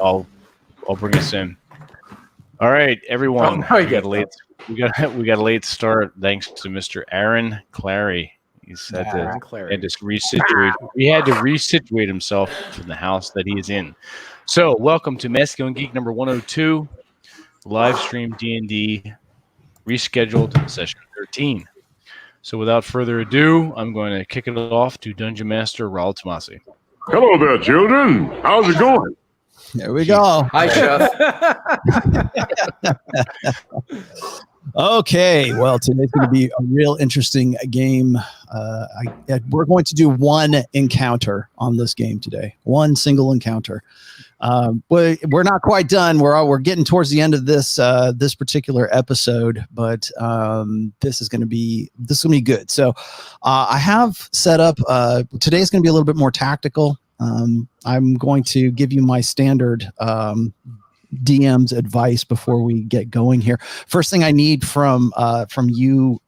I'll bring us in. All right, everyone. We got a late start thanks to Mr. Aaron Clarey. He said he had to resituate himself in the house that he is in. So, welcome to Masculine Geek number 102, live stream D&D, rescheduled session 13. So, without further ado, I'm going to kick it off to Dungeon Master Raul Tomasi. Hello there, children. How's it going? There we go. Hi, Chef. Okay, well, today's going to be a real interesting game. We're going to do one encounter on this game today. One single encounter. We're not quite done. We're getting towards the end of this particular episode, but this is going to be good. So I have set up. Today's going to be a little bit more tactical. I'm going to give you my standard DM's advice before we get going here. First thing I need from you,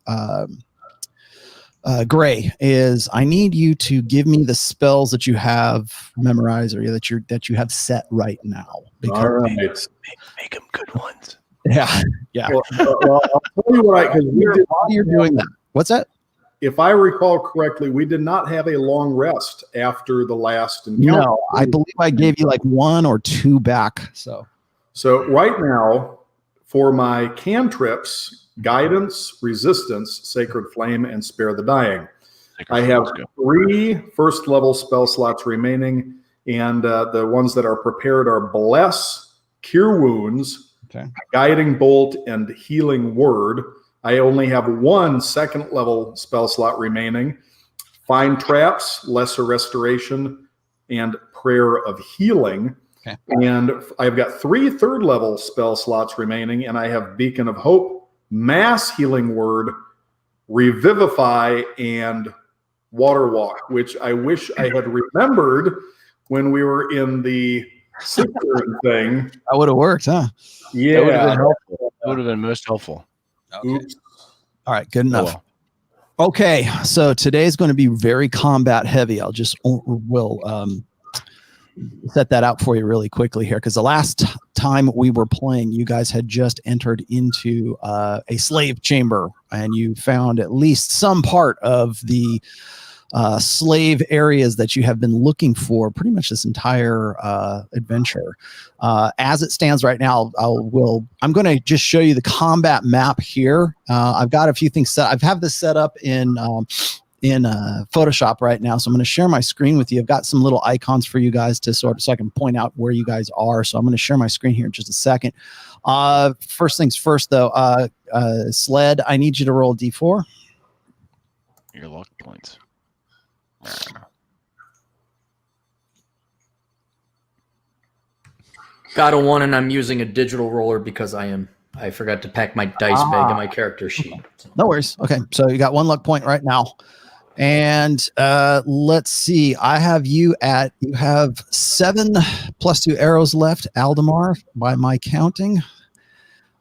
Gray, is I need you to give me the spells that you have memorized or that you have set right now. All right. Make them good ones. Yeah. Well, I'll tell you what, while you're doing that. What's that? If I recall correctly, we did not have a long rest after the last encounter. No, I believe I gave you like one or two back. So right now, for my cantrips, guidance, resistance, sacred flame, and spare the dying, I have 3 first-level spell slots remaining, and the ones that are prepared are bless, cure wounds, guiding bolt, and healing word. I only have 1 second-level spell slot remaining, find traps, lesser restoration, and prayer of healing. Okay. And I've got 3 third-level spell slots remaining, and I have Beacon of Hope, Mass Healing Word, Revivify, and Water Walk, which I wish I had remembered when we were in the Sickroom thing. That would have worked, huh? Yeah. That would have been helpful. That would have been most helpful. Okay. All right, good enough. Okay, so today's going to be very combat heavy. We'll set that out for you really quickly here, because the last time we were playing, you guys had just entered into a slave chamber, and you found at least some part of the slave areas that you have been looking for pretty much this entire adventure. As it stands right now, I'm going to just show you the combat map here. I've got a few things set. I have this set up in Photoshop right now, so I'm going to share my screen with you. I've got some little icons for you guys so I can point out where you guys are. So I'm going to share my screen here in just a second. First things first, though, Sled, I need you to roll a d4. Your luck points. Got a 1, and I'm using a digital roller because I forgot to pack my dice bag in my character sheet. No worries. Okay, so you got 1 luck point right now. And let's see. You have 7 plus 2 arrows left, Aldemar, by my counting.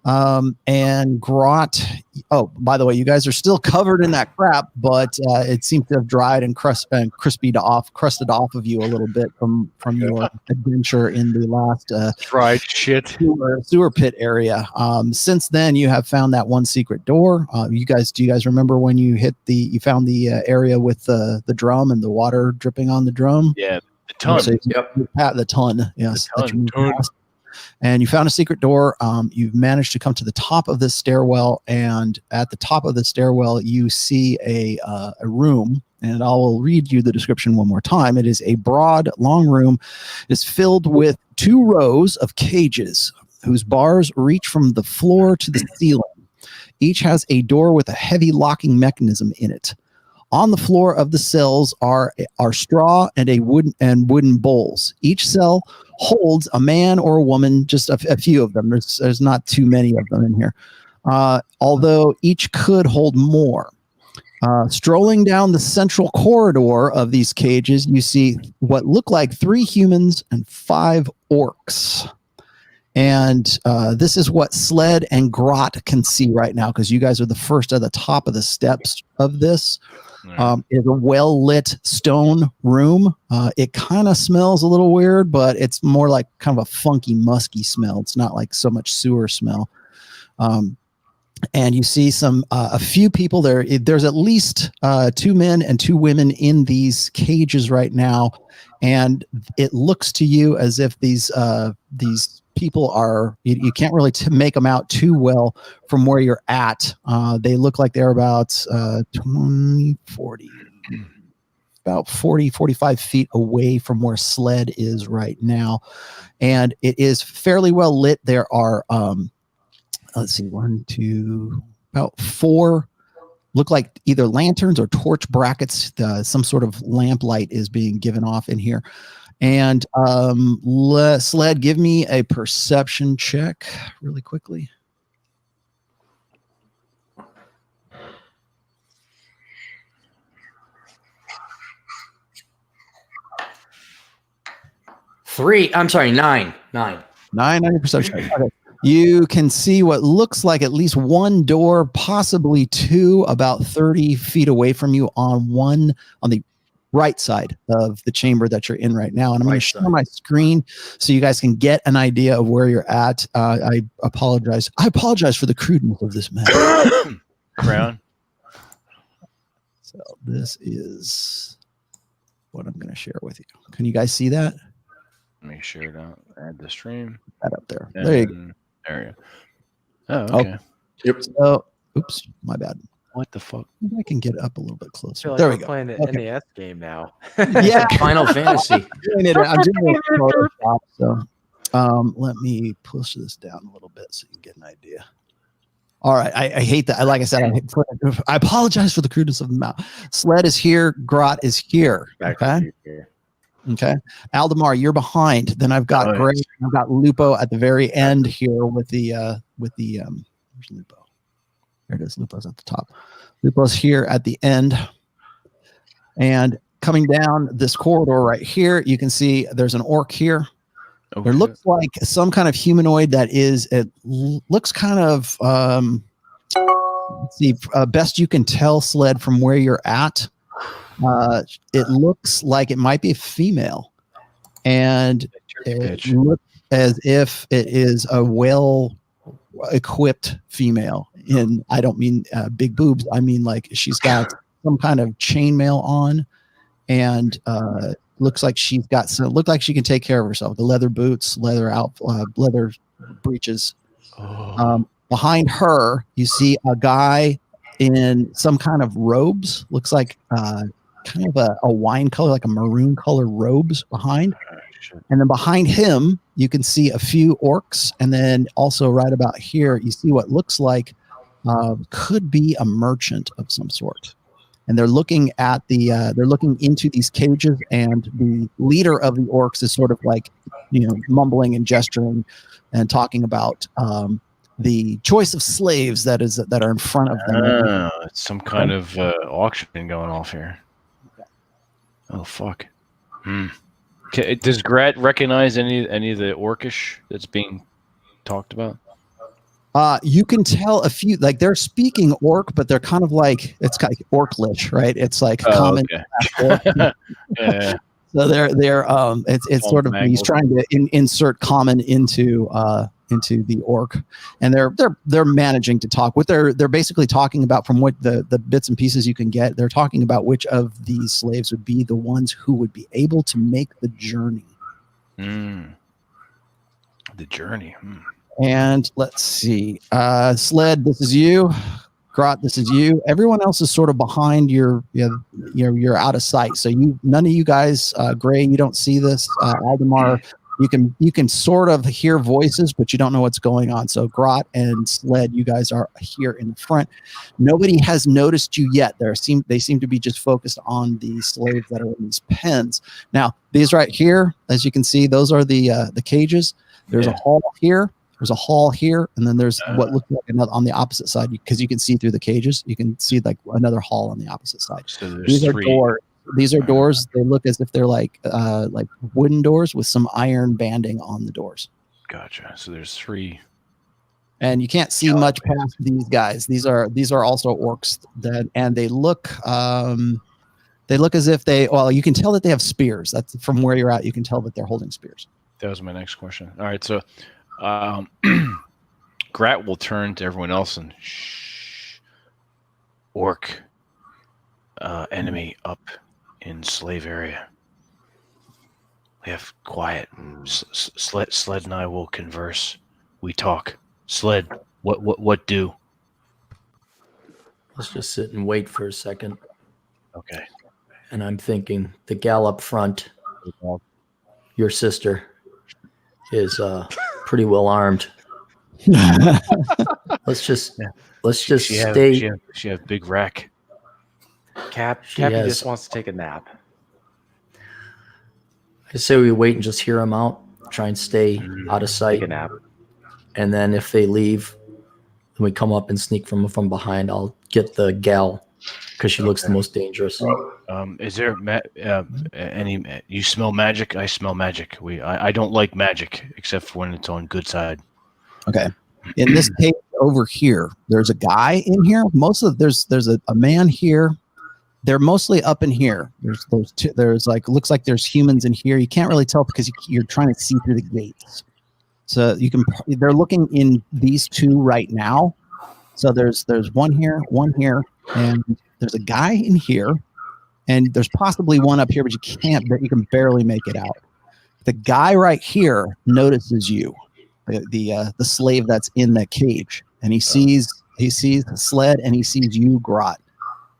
And Grot. Oh, by the way, you guys are still covered in that crap, but it seems to have dried and crusted off of you a little bit from your adventure in the last dried shit sewer pit area. Since then, you have found that 1 secret door. Do you guys remember when you found the area with the drum and the water dripping on the drum? Yeah, the ton. The ton. Yes, the ton. And you found a secret door. You've managed to come to the top of this stairwell, and at the top of the stairwell, you see a room. And I will read you the description one more time. It is a broad, long room. It's filled with 2 rows of cages whose bars reach from the floor to the ceiling. Each has a door with a heavy locking mechanism in it. On the floor of the cells are straw and wooden bowls. Each cell holds a man or a woman, just a few of them. There's not too many of them in here, although each could hold more. Strolling down the central corridor of these cages, you see what look like 3 humans and 5 orcs. And this is what Sled and Grot can see right now, because you guys are the first at the top of the steps of this. It's a well-lit stone room. It kind of smells a little weird, but it's more like kind of a funky, musky smell. It's not like so much sewer smell. And you see a few people there. There's at least 2 men and 2 women in these cages right now. And it looks to you as if these people are, you can't really make them out too well from where you're at. They look like they're about 45 feet away from where Sled is right now. And it is fairly well lit. There are, let's see, 1, 2, about 4, look like either lanterns or torch brackets. Some sort of lamp light is being given off in here. And Sled, give me a perception check really quickly. Nine. 9 on your perception check. Okay. You can see what looks like at least 1 door, possibly 2, about 30 feet away from you on the right side of the chamber that you're in right now. And I'm going to share my screen so you guys can get an idea of where you're at. I apologize. I apologize for the crudeness of this matter. Crown. So this is what I'm going to share with you. Can you guys see that? Make sure to add the stream. That up there. And there you go. There you go. Oh, okay. Yep. So, oops, my bad. What the fuck? Maybe I can get up a little bit closer. Like there we go. Playing the NES game now. Yeah, Final Fantasy. I'm doing it in Photoshop, so let me push this down a little bit so you can get an idea. All right, I hate that. Like I said, I apologize for the crudeness of the mouth. Sled is here. Grot is here. Okay. Okay. Aldemar, you're behind. Then I've got Gray. I've got Lupo at the very end here with the where's Lupo? There it is. Lupo's at the top. Lupo's here at the end. And coming down this corridor right here, you can see there's an orc here. Okay. There looks like some kind of humanoid that is, it looks kind of, let's see, best you can tell, Sled, from where you're at. It looks like it might be a female, and it looks as if it is a well-equipped female. And I don't mean big boobs. I mean like she's got some kind of chainmail on, and looks like she's got some. Look like she can take care of herself. The leather boots, leather breeches. Behind her, you see a guy in some kind of robes. Looks like kind of a wine color, like a maroon color robes behind. And then behind him, you can see a few orcs. And then also right about here, you see what looks like could be a merchant of some sort. And they're looking at they're looking into these cages, and the leader of the orcs is sort of like, mumbling and gesturing and talking about the choice of slaves that are in front of them. It's some kind of auction going off here. Oh fuck. Does Grat recognize any of the orcish that's being talked about? You can tell a few, like they're speaking orc, but they're kind of like, it's kind of orclish, right? It's like common. Okay. Yeah. So they're it's sort of, he's trying to insert common into the orc, and they're managing to talk. What they're basically talking about, from what the bits and pieces you can get, they're talking about which of these slaves would be the ones who would be able to make the journey. The journey. And let's see, Sled, this is you. Grot, this is you. Everyone else is sort of behind you're out of sight. So none of you guys, Gray, you don't see this. Aldemar, you can sort of hear voices, but you don't know what's going on. So Grot and Sled, you guys are here in the front. Nobody has noticed you yet. They seem to be just focused on the slaves that are in these pens. Now, these right here, as you can see, those are the cages. There's a hall here. There's a hall here, and then there's what looks like another on the opposite side, because you can see through the cages. You can see like another hall on the opposite side. So these are doors. These are doors. They look as if they're like wooden doors with some iron banding on the doors. Gotcha. So there's 3. And you can't see much past these guys. These are also orcs and they look as if you can tell that they have spears. That's from where you're at. You can tell that they're holding spears. That was my next question. All right, so Grat will turn to everyone else and orc enemy up in slave area. We have quiet. Sled and I will converse. We talk. Sled, what do? Let's just sit and wait for a second. Okay. And I'm thinking the gal up front, your sister, is pretty well armed. Let's just stay. She have big rack. Cappy just wants to take a nap. I say we wait and just hear them out. Try and stay out of sight. Take a nap. And then if they leave, then we come up and sneak from behind. I'll get the gal because she looks the most dangerous. Is there any? You smell magic? I smell magic. I don't like magic except for when it's on good side. Okay. In this case over here, there's a guy in here. There's a man here. They're mostly up in here. There's looks like there's humans in here. You can't really tell because you're trying to see through the gates. So they're looking in these two right now. So there's one here, and there's a guy in here, and there's possibly one up here, but you can barely make it out. The guy right here notices you, the slave that's in that cage, and he sees the sled and he sees you, Grot,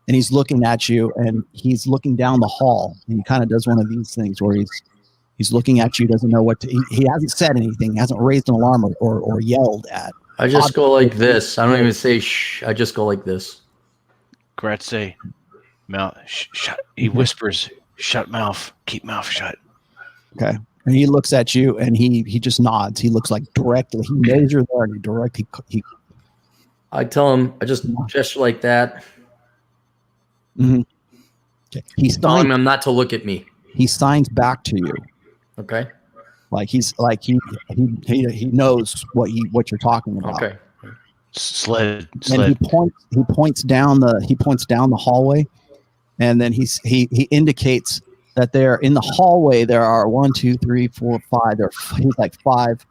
and he's looking at you, and he's looking down the hall, and he kind of does one of these things where he's looking at you, doesn't know what to. He hasn't said anything, hasn't raised an alarm or yelled at. I just go like this. I don't even say shh. I just go like this. Grat say, mouth shut. He whispers, shut mouth, keep mouth shut. Okay. And he looks at you and he just nods. He looks like directly. He knows you're there. And I tell him, I just gesture like that. Mm-hmm. Okay. He's telling him not to look at me. He signs back to you. Okay. He knows what you're talking about. Okay. Sled. And he points down the hallway, and then he indicates that they're in the hallway. There are 1, 2, 3, 4, 5. He's like 5,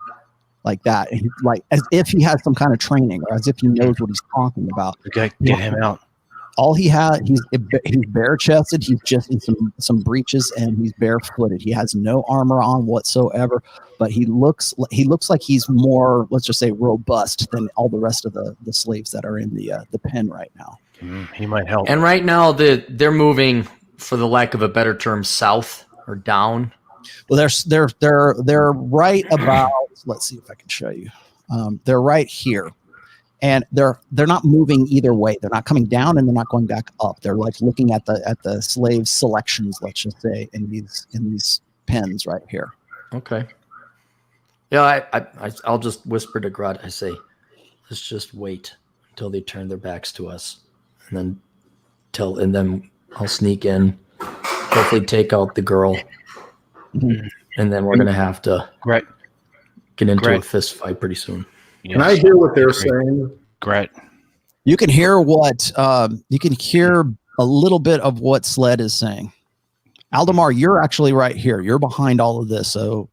like that. And he's like as if he has some kind of training, or as if he knows what he's talking about. Okay, get him out. All he has, he's bare chested. He's just in some breeches, and he's barefooted. He has no armor on whatsoever, but he looks like he's more, let's just say, robust than all the rest of the slaves that are in the pen right now. He might help. And right now they're moving, for the lack of a better term, south or down. Well, they're right about. Let's see if I can show you. They're right here. And they're not moving either way. They're not coming down and they're not going back up. They're like looking at the slave selections, let's just say, in these pens right here. Okay. Yeah, I'll just whisper to Grot. I say, let's just wait until they turn their backs to us, and then I'll sneak in, hopefully take out the girl, and then we're gonna have to get into a fist fight pretty soon. Can I hear what they're saying? Great. You can hear you can hear a little bit of what Sled is saying. Aldemar, you're actually right here. You're behind all of this. So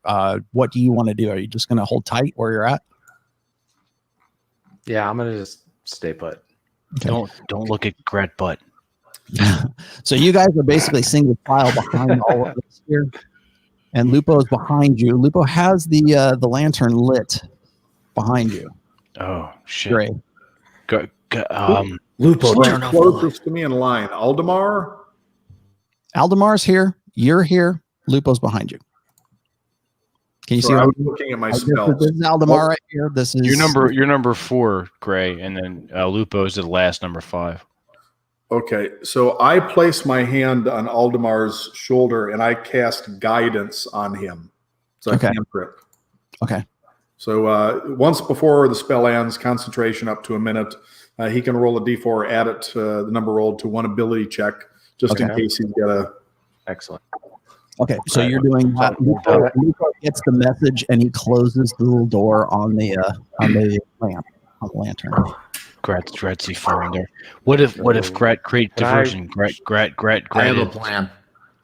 what do you want to do? Are you just going to hold tight where you're at? Yeah, I'm going to just stay put. Okay. Don't look at Gret butt. So you guys are basically single file behind all of this here. And Lupo's behind you. Lupo has the lantern lit behind you. Oh shit! Great. Lupo, turn off the light. Closest to me in line, Aldemar. Aldemar's here. You're here. Lupo's behind you. Can you see? I was looking at my spells. This is Aldemar right here. This is your number 4, Gray, and then Lupo's the last number 5. Okay, so I place my hand on Aldemar's shoulder and I cast guidance on him. So Okay. I cantrip. Okay. So once before the spell ends, concentration up to a minute, he can roll a d4, add it to the number rolled to one ability check, just in case he's got a. Excellent. Okay, so you're doing that. Lupo gets the message and he closes the little door on the lamp. on the lantern. Grat's falling there. What if Grat create diversion? Grat. I have a plan.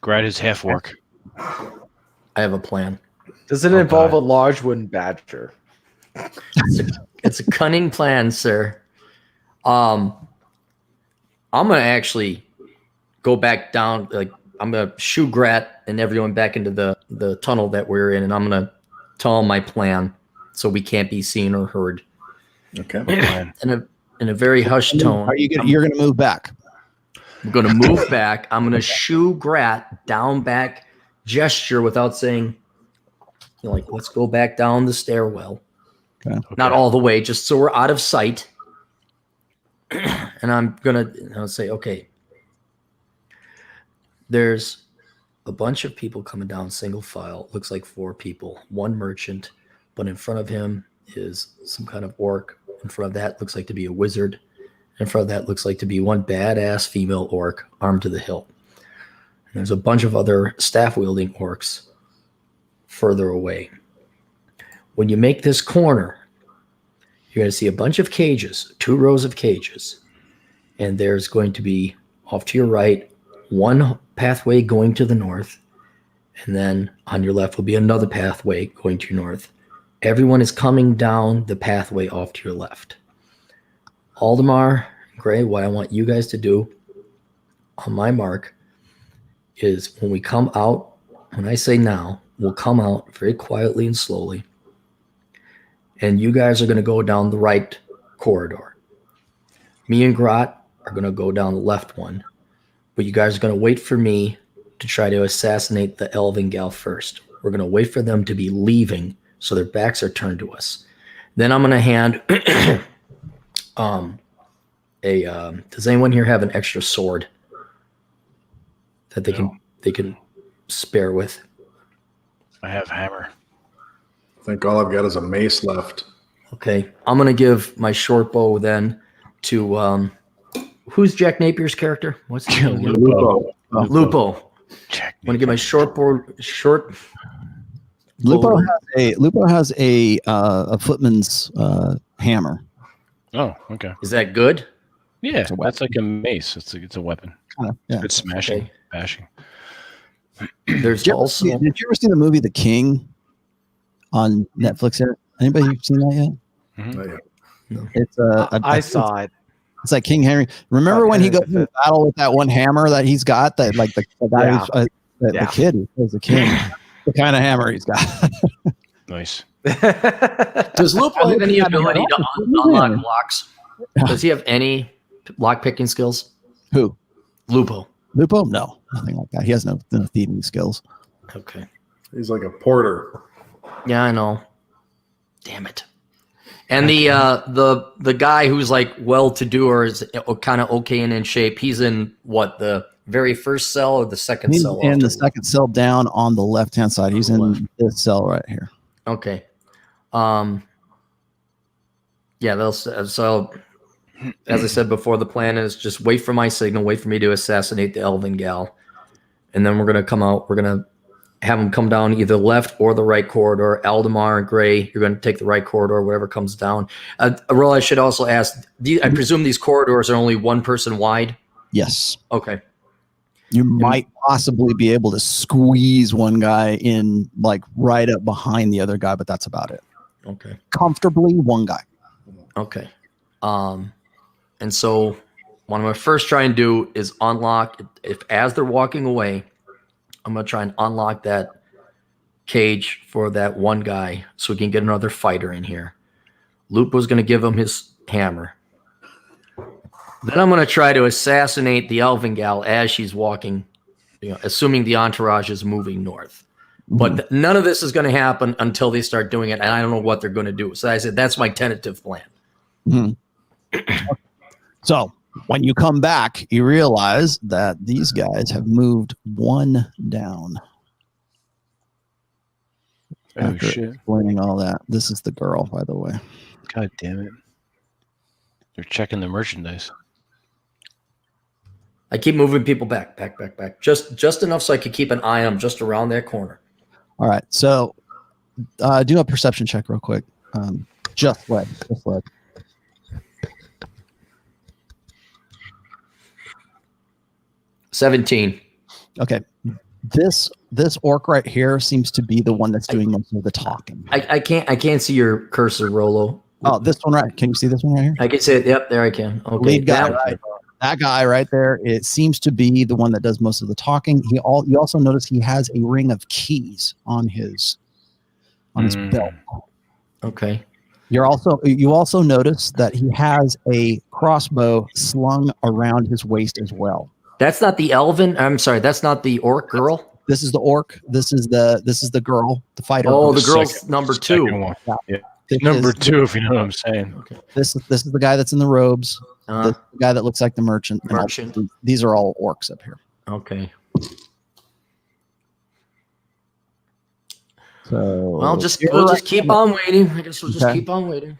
Grat is half orc. I have a plan. Does it involve a large wooden badger? It's a cunning plan, sir. I'm gonna actually go back down. Like I'm gonna shoo Grat and everyone back into the tunnel that we're in, and I'm gonna tell them my plan so we can't be seen or heard. Okay. In a very hushed tone. You're gonna move back. I'm gonna move back. I'm gonna shoo Grat down back, gesture without saying, like, let's go back down the stairwell. Okay. Not all the way, just so we're out of sight. And I'll say, okay, there's a bunch of people coming down single file. Looks like 4 people, 1 merchant, but in front of him is some kind of orc. In front of that looks like to be a wizard. In front of that looks like to be 1 badass female orc armed to the hilt. And there's a bunch of other staff-wielding orcs further away. When you make this corner, you're going to see a bunch of cages, 2 rows of cages. And there's going to be, off to your right, 1 pathway going to the north. And then on your left will be another pathway going to your north. Everyone is coming down the pathway off to your left. Aldemar, Gray, what I want you guys to do on my mark is when we come out, when I say now, we'll come out very quietly and slowly. And you guys are going to go down the right corridor. Me and Grat are going to go down the left one. But you guys are going to wait for me to try to assassinate the Elven Gal first. We're going to wait for them to be leaving so their backs are turned to us. Then I'm going to hand does anyone here have an extra sword that they can spare with? I have hammer. I think all I've got is a mace left. Okay. I'm going to give my short bow then to who's Jack Napier's character? What's his name? Lupo. Jack I'm going to give my short bow Lupo has a footman's hammer. Oh, okay. Is that good? Yeah, that's like a mace. It's a weapon. Yeah. It's good smashing, Okay. bashing. There's Did also you ever see the movie The King on Netflix? Anybody seen that yet? Mm-hmm. It's I saw it. It's like King Henry. Remember when he goes into battle with that one hammer that he's got? That like the guy who's the kid who plays the king. The kind of hammer he's got. Nice. Does Lupo have any ability to unlock locks? Does he have any lock picking skills? Who? Lupo. Lupo? No, nothing like that. He has no thieving skills. Okay. He's like a porter. Yeah, I know. Damn it. And the guy who's like well-to-do or is kind of okay and in shape, he's in what, the very first cell or the second He's cell? in the second cell down on the left-hand side. He's in this cell right here. Okay. Yeah, so as I said before, the plan is just wait for my signal, wait for me to assassinate the Elven Gal. And then we're going to come out, we're going to have them come down either left or the right corridor. Aldemar and Gray, you're going to take the right corridor, whatever comes down. Roll, I should also ask, I presume these corridors are only 1 person wide? Yes. Okay. You might possibly be able to squeeze one guy in like right up behind the other guy, but that's about it. Okay. Comfortably one guy. Okay. And so what I'm going to first try and do is unlock, as they're walking away, I'm going to try and unlock that cage for that one guy so we can get another fighter in here. Lupo's going to give him his hammer. Then I'm going to try to assassinate the Elven Gal as she's walking, assuming the entourage is moving north. But none of this is going to happen until they start doing it, and I don't know what they're going to do. So I said, that's my tentative plan. Mm-hmm. So when you come back, you realize that these guys have moved 1 down. Oh, shit. Explaining all that. This is the girl, by the way. God damn it. They're checking the merchandise. I keep moving people back. Just enough so I could keep an eye on them just around that corner. All right. So do a perception check real quick. Just what? 17. Okay. This orc right here seems to be the one that's doing most of the talking. I can't see your cursor, Rolo. Oh, this one right. Can you see this one right here? I can see it. Yep, there I can. Okay. Lead guy, right? That guy right there. It seems to be the one that does most of the talking. You also notice he has a ring of keys on his belt. Okay. You also notice that he has a crossbow slung around his waist as well. That's not the elven. I'm sorry. That's not the orc girl. This is the orc. This is the girl, the fighter. Oh, the girl's number 2. Yeah. Number 2, if you know what I'm saying. Okay. This is the guy that's in the robes. The guy that looks like the merchant. These are all orcs up here. Okay. So we'll just keep on waiting. I guess we'll just keep on waiting.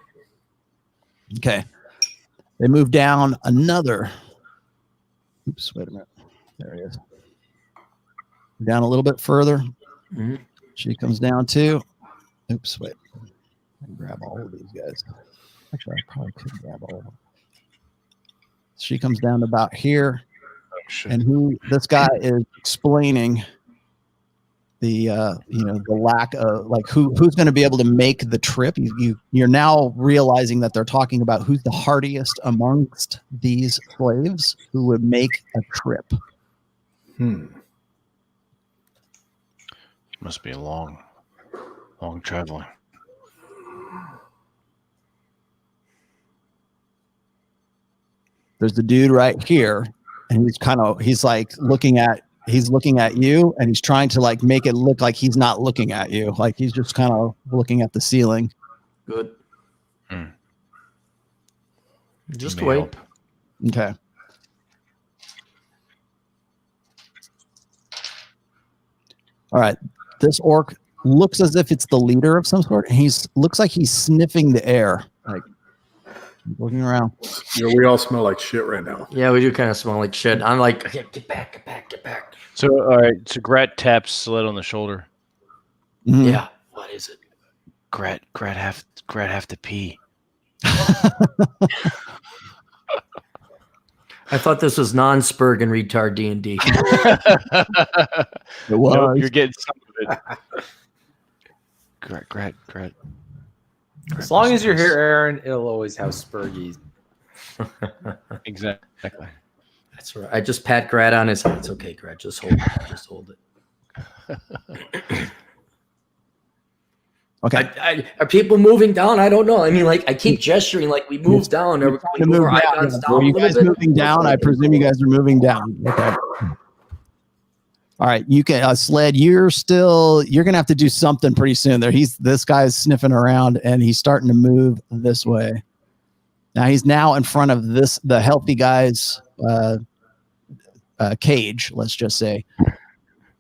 Okay. They move down another. Oops, wait a minute. There he is. Down a little bit further. Mm-hmm. She comes down too. Oops, wait. I can grab all of these guys. Actually, I probably could grab all of them. She comes down to about here. Oh, and this guy is explaining the the lack of who's going to be able to make the trip. You're now realizing that they're talking about who's the hardiest amongst these slaves who would make a trip. Must be a long traveling. There's the dude right here, and he's looking at you, and he's trying to make it look like he's not looking at you, like he's just kind of looking at the ceiling. Good. Just wait. Help. Okay. All right. This orc looks as if it's the leader of some sort, and looks like he's sniffing the air, like looking around. We all smell like shit right now. Yeah, we do kind of smell like shit. I'm like, okay, get back. So, all right. So, Grat taps Sled on the shoulder. Mm-hmm. Yeah. What is it? Grat have to pee. I thought this was non-Spurg and retard D&D. It was. No, you're getting some of it. Grat. As long as you're here, Aaron, it'll always have Spurgies. Exactly. That's right. I just pat Grat on his head. It's okay, Grat. Just hold it. Just hold it. Okay. Are people moving down? I don't know. I mean, I keep gesturing like we move down. Are we move our icons down? Are you guys moving down? I presume you guys are moving down. Okay. All right. You can Sled. You're gonna have to do something pretty soon. This guy's sniffing around, and he's starting to move this way. Now he's in front of the healthy guy's cage. Let's just say.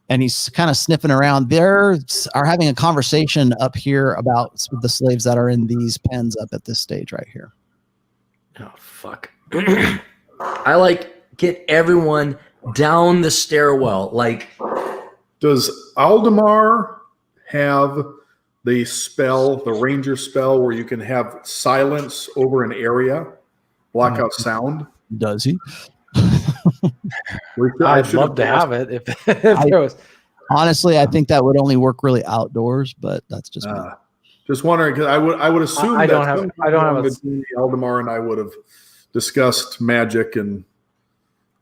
And he's kind of sniffing around. They are having a conversation up here about the slaves that are in these pens up at this stage right here. Oh, fuck. I get everyone down the stairwell. Does Aldemar have the ranger spell where you can have silence over an area, block out sound? Does he? I'd love to have it if there was. Honestly, I think that would only work really outdoors, but that's just me. Just wondering, because I would assume I don't have Aldemar and I would have discussed magic, and I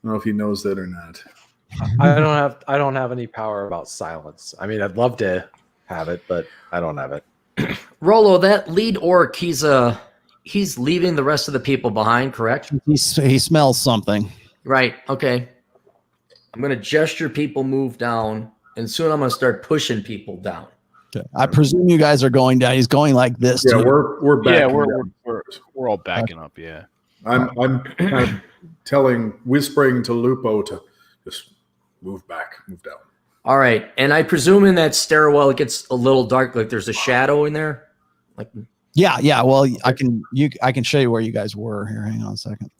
don't know if he knows that or not. I don't have any power about silence. I mean, I'd love to have it, but I don't have it. Rolo, that lead orc, he's leaving the rest of the people behind, correct? He smells something. Right. Okay. I'm going to gesture people move down, and soon I'm going to start pushing people down. Okay. I presume you guys are going down. He's going like this. Yeah, too. we're backing we're all backing up. Yeah. I'm kind of whispering to Lupo to just move back, move down. All right. And I presume in that stairwell it gets a little dark, like there's a shadow in there. Yeah. Well, I can show you where you guys were here. Hang on a second.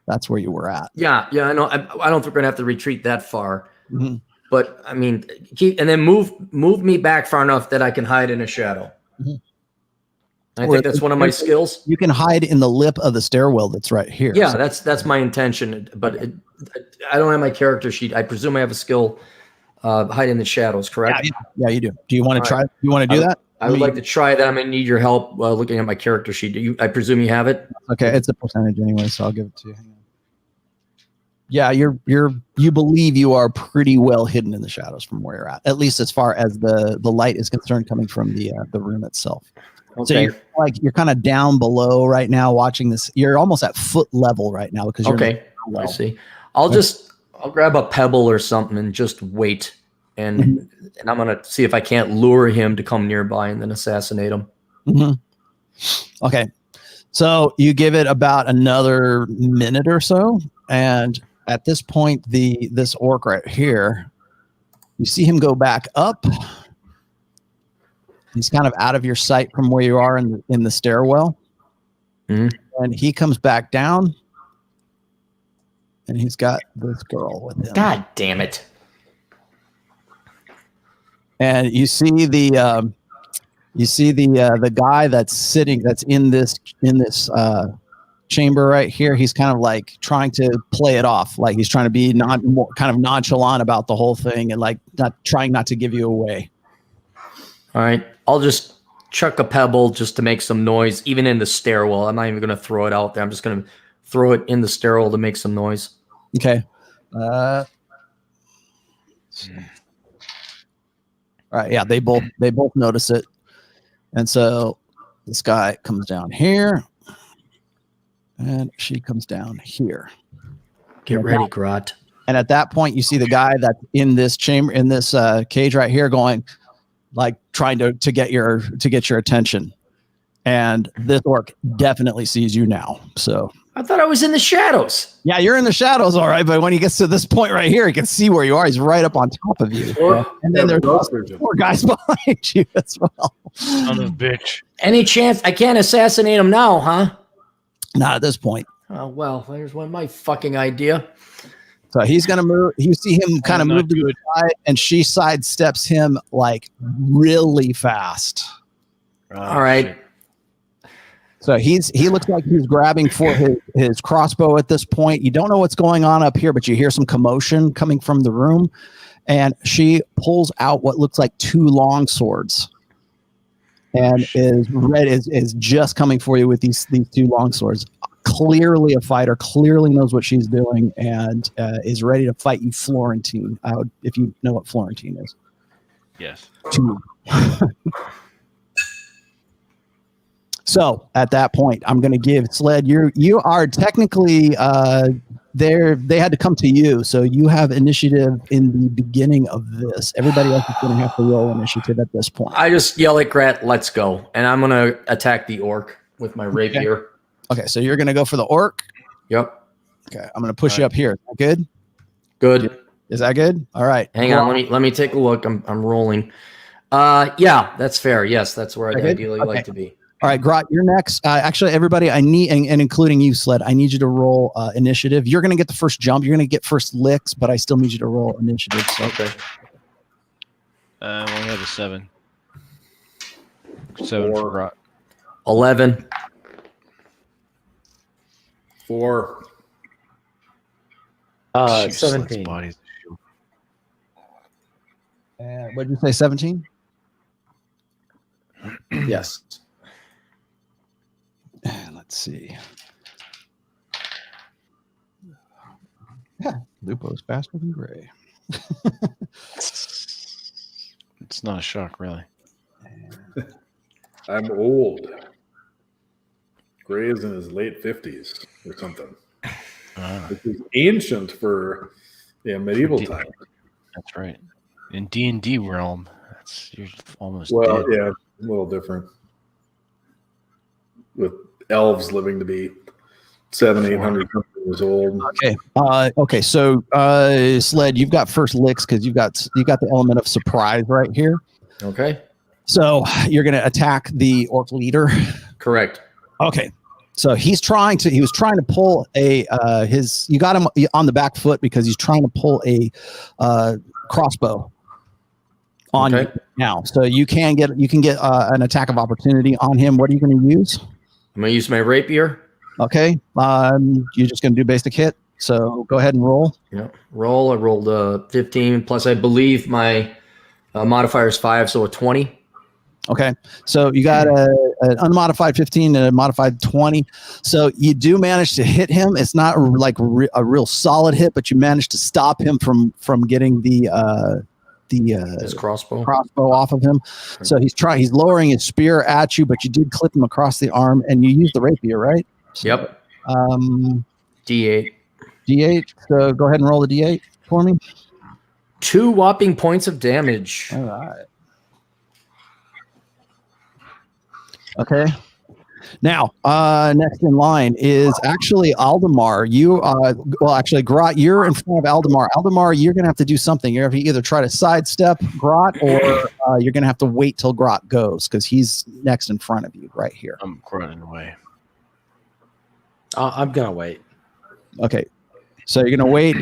That's where you were at. Yeah, I know. I don't think we're gonna have to retreat that far, Mm-hmm. but I mean, move me back far enough that I can hide in a shadow. Mm-hmm. I think that's one of my skills. You can hide in the lip of the stairwell that's right here. Yeah, that's my intention. But I don't have my character sheet. I presume I have a skill hide in the shadows, correct? Yeah, you do. Do you want to try? You want to do that? I would like to try that. I'm going to need your help looking at my character sheet. I presume you have it? Okay, it's a percentage anyway, so I'll give it to you. Yeah, you believe you are pretty well hidden in the shadows from where you're at least as far as the light is concerned, coming from the room itself. Okay. So you're kind of down below right now, watching this. You're almost at foot level right now because you're okay. I see. I'll grab a pebble or something and just wait. And I'm going to see if I can't lure him to come nearby and then assassinate him. Mm-hmm. Okay. So you give it about another minute or so. And at this point, this orc right here, you see him go back up. He's kind of out of your sight from where you are in the stairwell. Mm-hmm. And he comes back down. And he's got this girl with him. God damn it. And you see the guy that's in this chamber right here. He's kind of like trying to play it off, like he's trying to be kind of nonchalant about the whole thing and like trying not to give you away. All right, I'll just chuck a pebble just to make some noise, even in the stairwell. I'm not even going to throw it out there. I'm just going to throw it in the stairwell to make some noise. Okay. All right, yeah, they both notice it. And so this guy comes down here and she comes down here. Get ready, Grot. And at that point you see the guy that's in this chamber, in this cage right here, going like trying to get your attention. And this orc definitely sees you now. So I thought I was in the shadows. Yeah, you're in the shadows, all right. But when he gets to this point right here, he can see where you are. He's right up on top of you. And then there's four guys behind you as well. Son of a bitch. Any chance I can't assassinate him now, huh? Not at this point. Oh, well, there's my fucking idea. So he's going to move. You see him kind of move to the side, and she sidesteps him like really fast. All right. Shit. So he looks like he's grabbing for his crossbow at this point. You don't know what's going on up here, but you hear some commotion coming from the room, and she pulls out what looks like two long swords, and is just coming for you with these two long swords. Clearly a fighter, clearly knows what she's doing, and is ready to fight you, Florentine. If you know what Florentine is. Yes. So at that point, I'm going to give Sled. You are technically they had to come to you, so you have initiative in the beginning of this. Everybody else is going to have to roll initiative at this point. I just yell at Grat, "Let's go!" And I'm going to attack the orc with my rapier. Okay, so you're going to go for the orc. Yep. Okay, I'm going to push you up here. Is that good? Good. Is that good? All right. Hang on. Let me take a look. I'm rolling. Yeah, that's fair. Yes, that's where I'd ideally like to be. All right, Grot, you're next. Actually, everybody, I need, and including you, Sled, I need you to roll initiative. You're going to get the first jump. You're going to get first licks, but I still need you to roll initiative. So. Okay. I only have a 7. 7 for Grot. 11. 4. 17. What did you say, 17? Yes. Let's see. Yeah, Lupo's faster than Gray. It's not a shock, really. I'm old. Gray is in his late 50s or something. This is ancient for medieval times. That's right. In D&D realm, you're almost well, dead. Yeah, a little different. With elves living to be 700-800 years old. Okay. Okay. So, Sled, you've got first licks because you got the element of surprise right here. Okay. So you're going to attack the orc leader. Correct. Okay. So he was trying to pull you got him on the back foot because he's trying to pull a crossbow on you now. So you can get an attack of opportunity on him. What are you going to use? I'm going to use my rapier. Okay. You're just going to do basic hit. So go ahead and roll. Yeah. Roll. I rolled 15 plus I believe my modifier is 5, so a 20. Okay. So you got an unmodified 15 and a modified 20. So you do manage to hit him. It's not like a real solid hit, but you manage to stop him from getting his crossbow off of him. So he's lowering his spear at you, but you did clip him across the arm, and you used the rapier, right? So, yep. D8. So go ahead and roll the D8 for me. 2 whopping points of damage. All right. Okay. Now, next in line is actually Aldemar. Grot, you're in front of Aldemar. Aldemar, you're going to have to do something. You're going to have to either try to sidestep Grot, or you're going to have to wait till Grot goes, because he's next in front of you right here. I'm running away. I'm going to wait. Okay. So you're going to wait.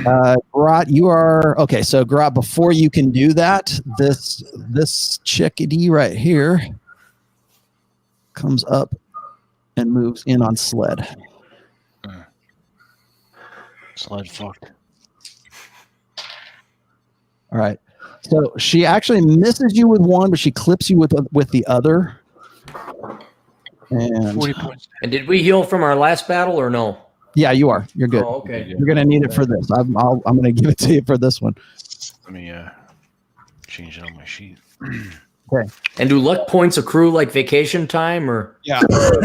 Grot, you are... Okay, so Grot, before you can do that, this chickadee right here comes up and moves in on Sled. Sled fucked. All right. So she actually misses you with one, but she clips you with the other. And 40 points. And did we heal from our last battle or no? Yeah, you are. You're good. Oh, okay. You're going to need it for this. I'm going to give it to you for this one. Let me change it on my sheet. Okay. And do luck points accrue like vacation time, or? Yeah.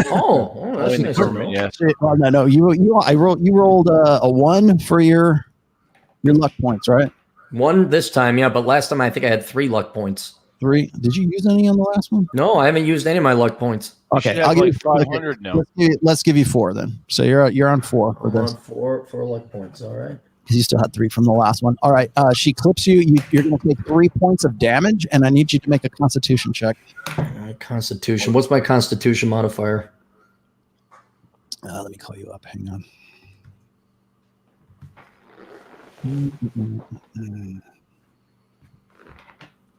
Oh, that's nice to know. Yes. No. You rolled a 1 for your luck points, right? 1 this time, yeah, but last time I think I had 3 luck points. 3. Did you use any on the last one? No, I haven't used any of my luck points. Okay, I'll give you 500 now. Let's give you 4 then. So you're on 4 for this. On 4 luck points. All right. Because you still had 3 from the last one. All right. She clips you. You're going to take 3 points of damage, and I need you to make a Constitution check. Constitution. What's my Constitution modifier? Let me call you up. Hang on.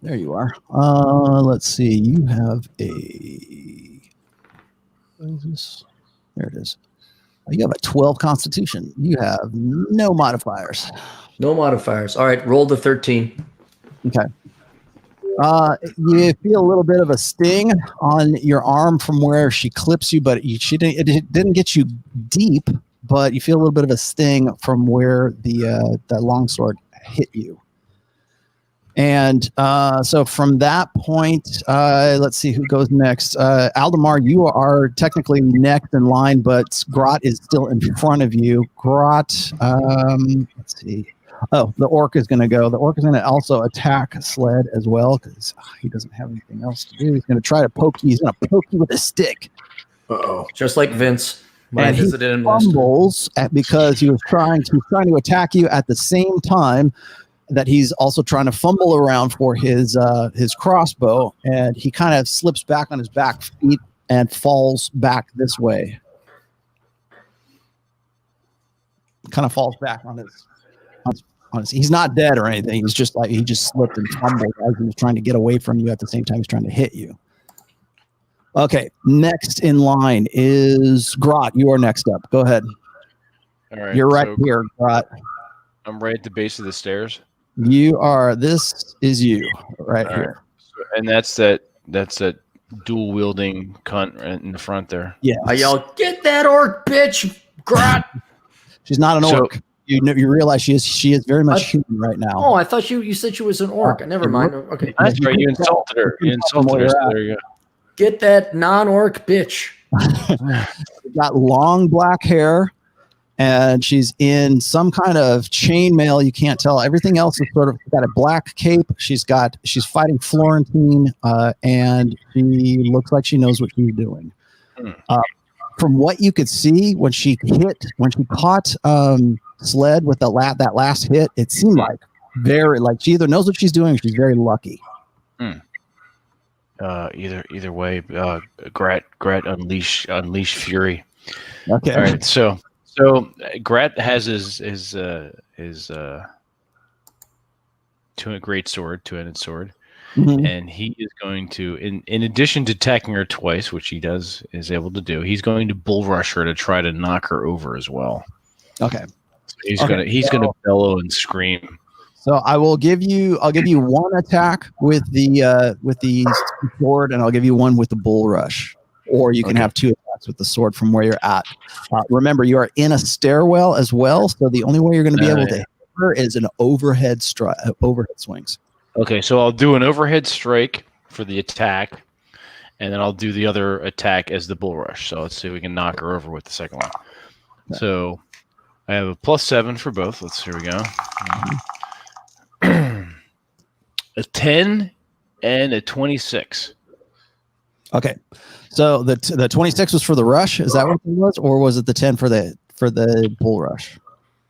There you are. Let's see. You have a... What is this? There it is. You have a 12 Constitution. You have no modifiers. No modifiers. All right, roll the 13. Okay. You feel a little bit of a sting on your arm from where she clips you, but it didn't get you deep, but you feel a little bit of a sting from where the longsword hit you. And so from that point, let's see who goes next. Aldemar, you are technically next in line, but Grot is still in front of you. Grot, let's see. Oh, the orc is going to go. The orc is going to also attack Sled as well, because he doesn't have anything else to do. He's going to try to poke you. He's going to poke you with a stick. Uh-oh. Just like Vince. And he fumbles because he's trying to attack you at the same time that he's also trying to fumble around for his crossbow, and he kind of slips back on his back feet and falls back this way. Kind of falls back on his. He's not dead or anything. He's just like he just slipped and fumbled as he was trying to get away from you at the same time he's trying to hit you. Okay, next in line is Grot. You are next up. Go ahead. All right. You're right here, Grot. I'm right at the base of the stairs. You are. This is you right here. And that's that dual wielding cunt right in the front there. Yeah. I yell, "Get that orc bitch, Grot!" She's not an orc. You realize she is very much human right now. Oh, I thought you said she was an orc. Never mind. Okay. That's right. You insulted her. You insulted her. So there you go. Get that non-orc bitch. She's got long black hair, and she's in some kind of chainmail. You can't tell. Everything else is sort of got a black cape. She's fighting Florentine, and she looks like she knows what she's doing. From what you could see, when she caught Sled with that last hit, it seemed like she either knows what she's doing or she's very lucky. Either way, Grat unleash fury. Okay. All right. So Grat has his two-handed sword, and he is going to, in addition to attacking her twice, which he is able to do, he's going to bull rush her to try to knock her over as well. Okay. So he's gonna bellow and scream. So I'll give you one attack with the sword, and I'll give you one with the bull rush, or you can have two attacks with the sword from where you're at. Remember, you are in a stairwell as well, so the only way you're going to be able to hit her is an overhead swings. Okay, so I'll do an overhead strike for the attack, and then I'll do the other attack as the bull rush. So let's see if we can knock her over with the second one. Okay. So I have a +7 for both. Here we go. A 10 and a 26. Okay, so the 26 was for the rush. Is that what it was, or was it the 10 for the bull rush?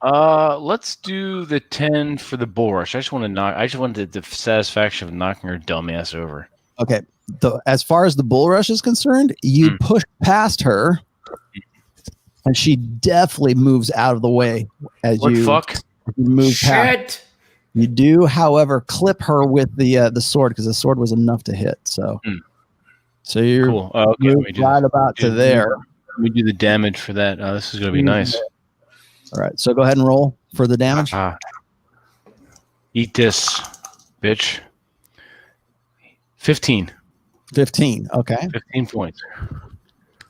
Let's do the 10 for the bull rush. I just wanted the satisfaction of knocking her dumbass over. Okay, as far as the bull rush is concerned, you push past her, and she definitely moves out of the way as you move past. You do, however, clip her with the sword because the sword was enough to hit. So, so you're cool. Okay, right about to there. Let me do the damage for that. This is going to be nice. All right, so go ahead and roll for the damage. Eat this, bitch. 15. 15. Okay. 15 points.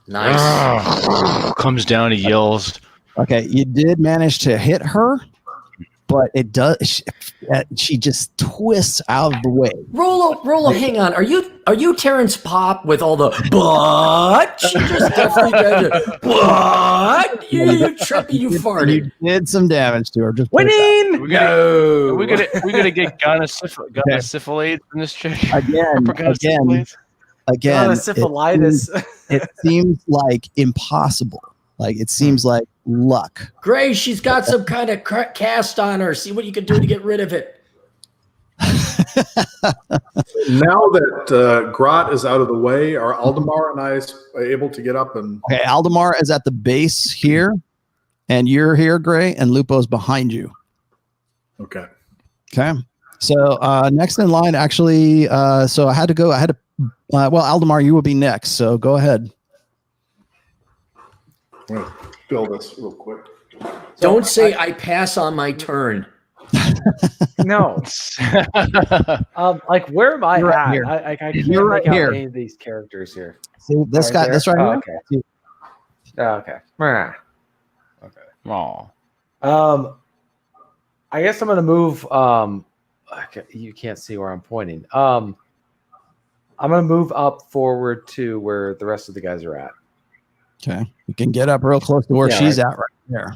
Nice. Comes down, he yells. Okay, you did manage to hit her, but it does. She just twists out of the way. Rolo, hang on. Are you Terrence Pop with all the but? She just definitely did it. But you trippy, you farted. You did some damage to her. Just winning. We're gonna get gonosyphilate from this chick again. Syphilitis. It seems like impossible. Like it seems like luck. Gray, she's got some kind of cast on her. See what you can do to get rid of it. Now that Grot is out of the way, are Aldemar and I able to get up and? Okay, Aldemar is at the base here, and you're here, Gray, and Lupo's behind you. Okay. Okay. So next in line, actually, so I had to. Well, Aldemar, you will be next. So go ahead. I'm going to fill this real quick. Don't say I pass on my turn. No. Like where am I You're at? right here. I can't You're right make out here. any of these characters here. See this guy, this right here. Okay. Okay. Okay. Aw. I guess I'm gonna move. You can't see where I'm pointing. I'm gonna move up forward to where the rest of the guys are at. Okay, you can get up real close to where she's at right there.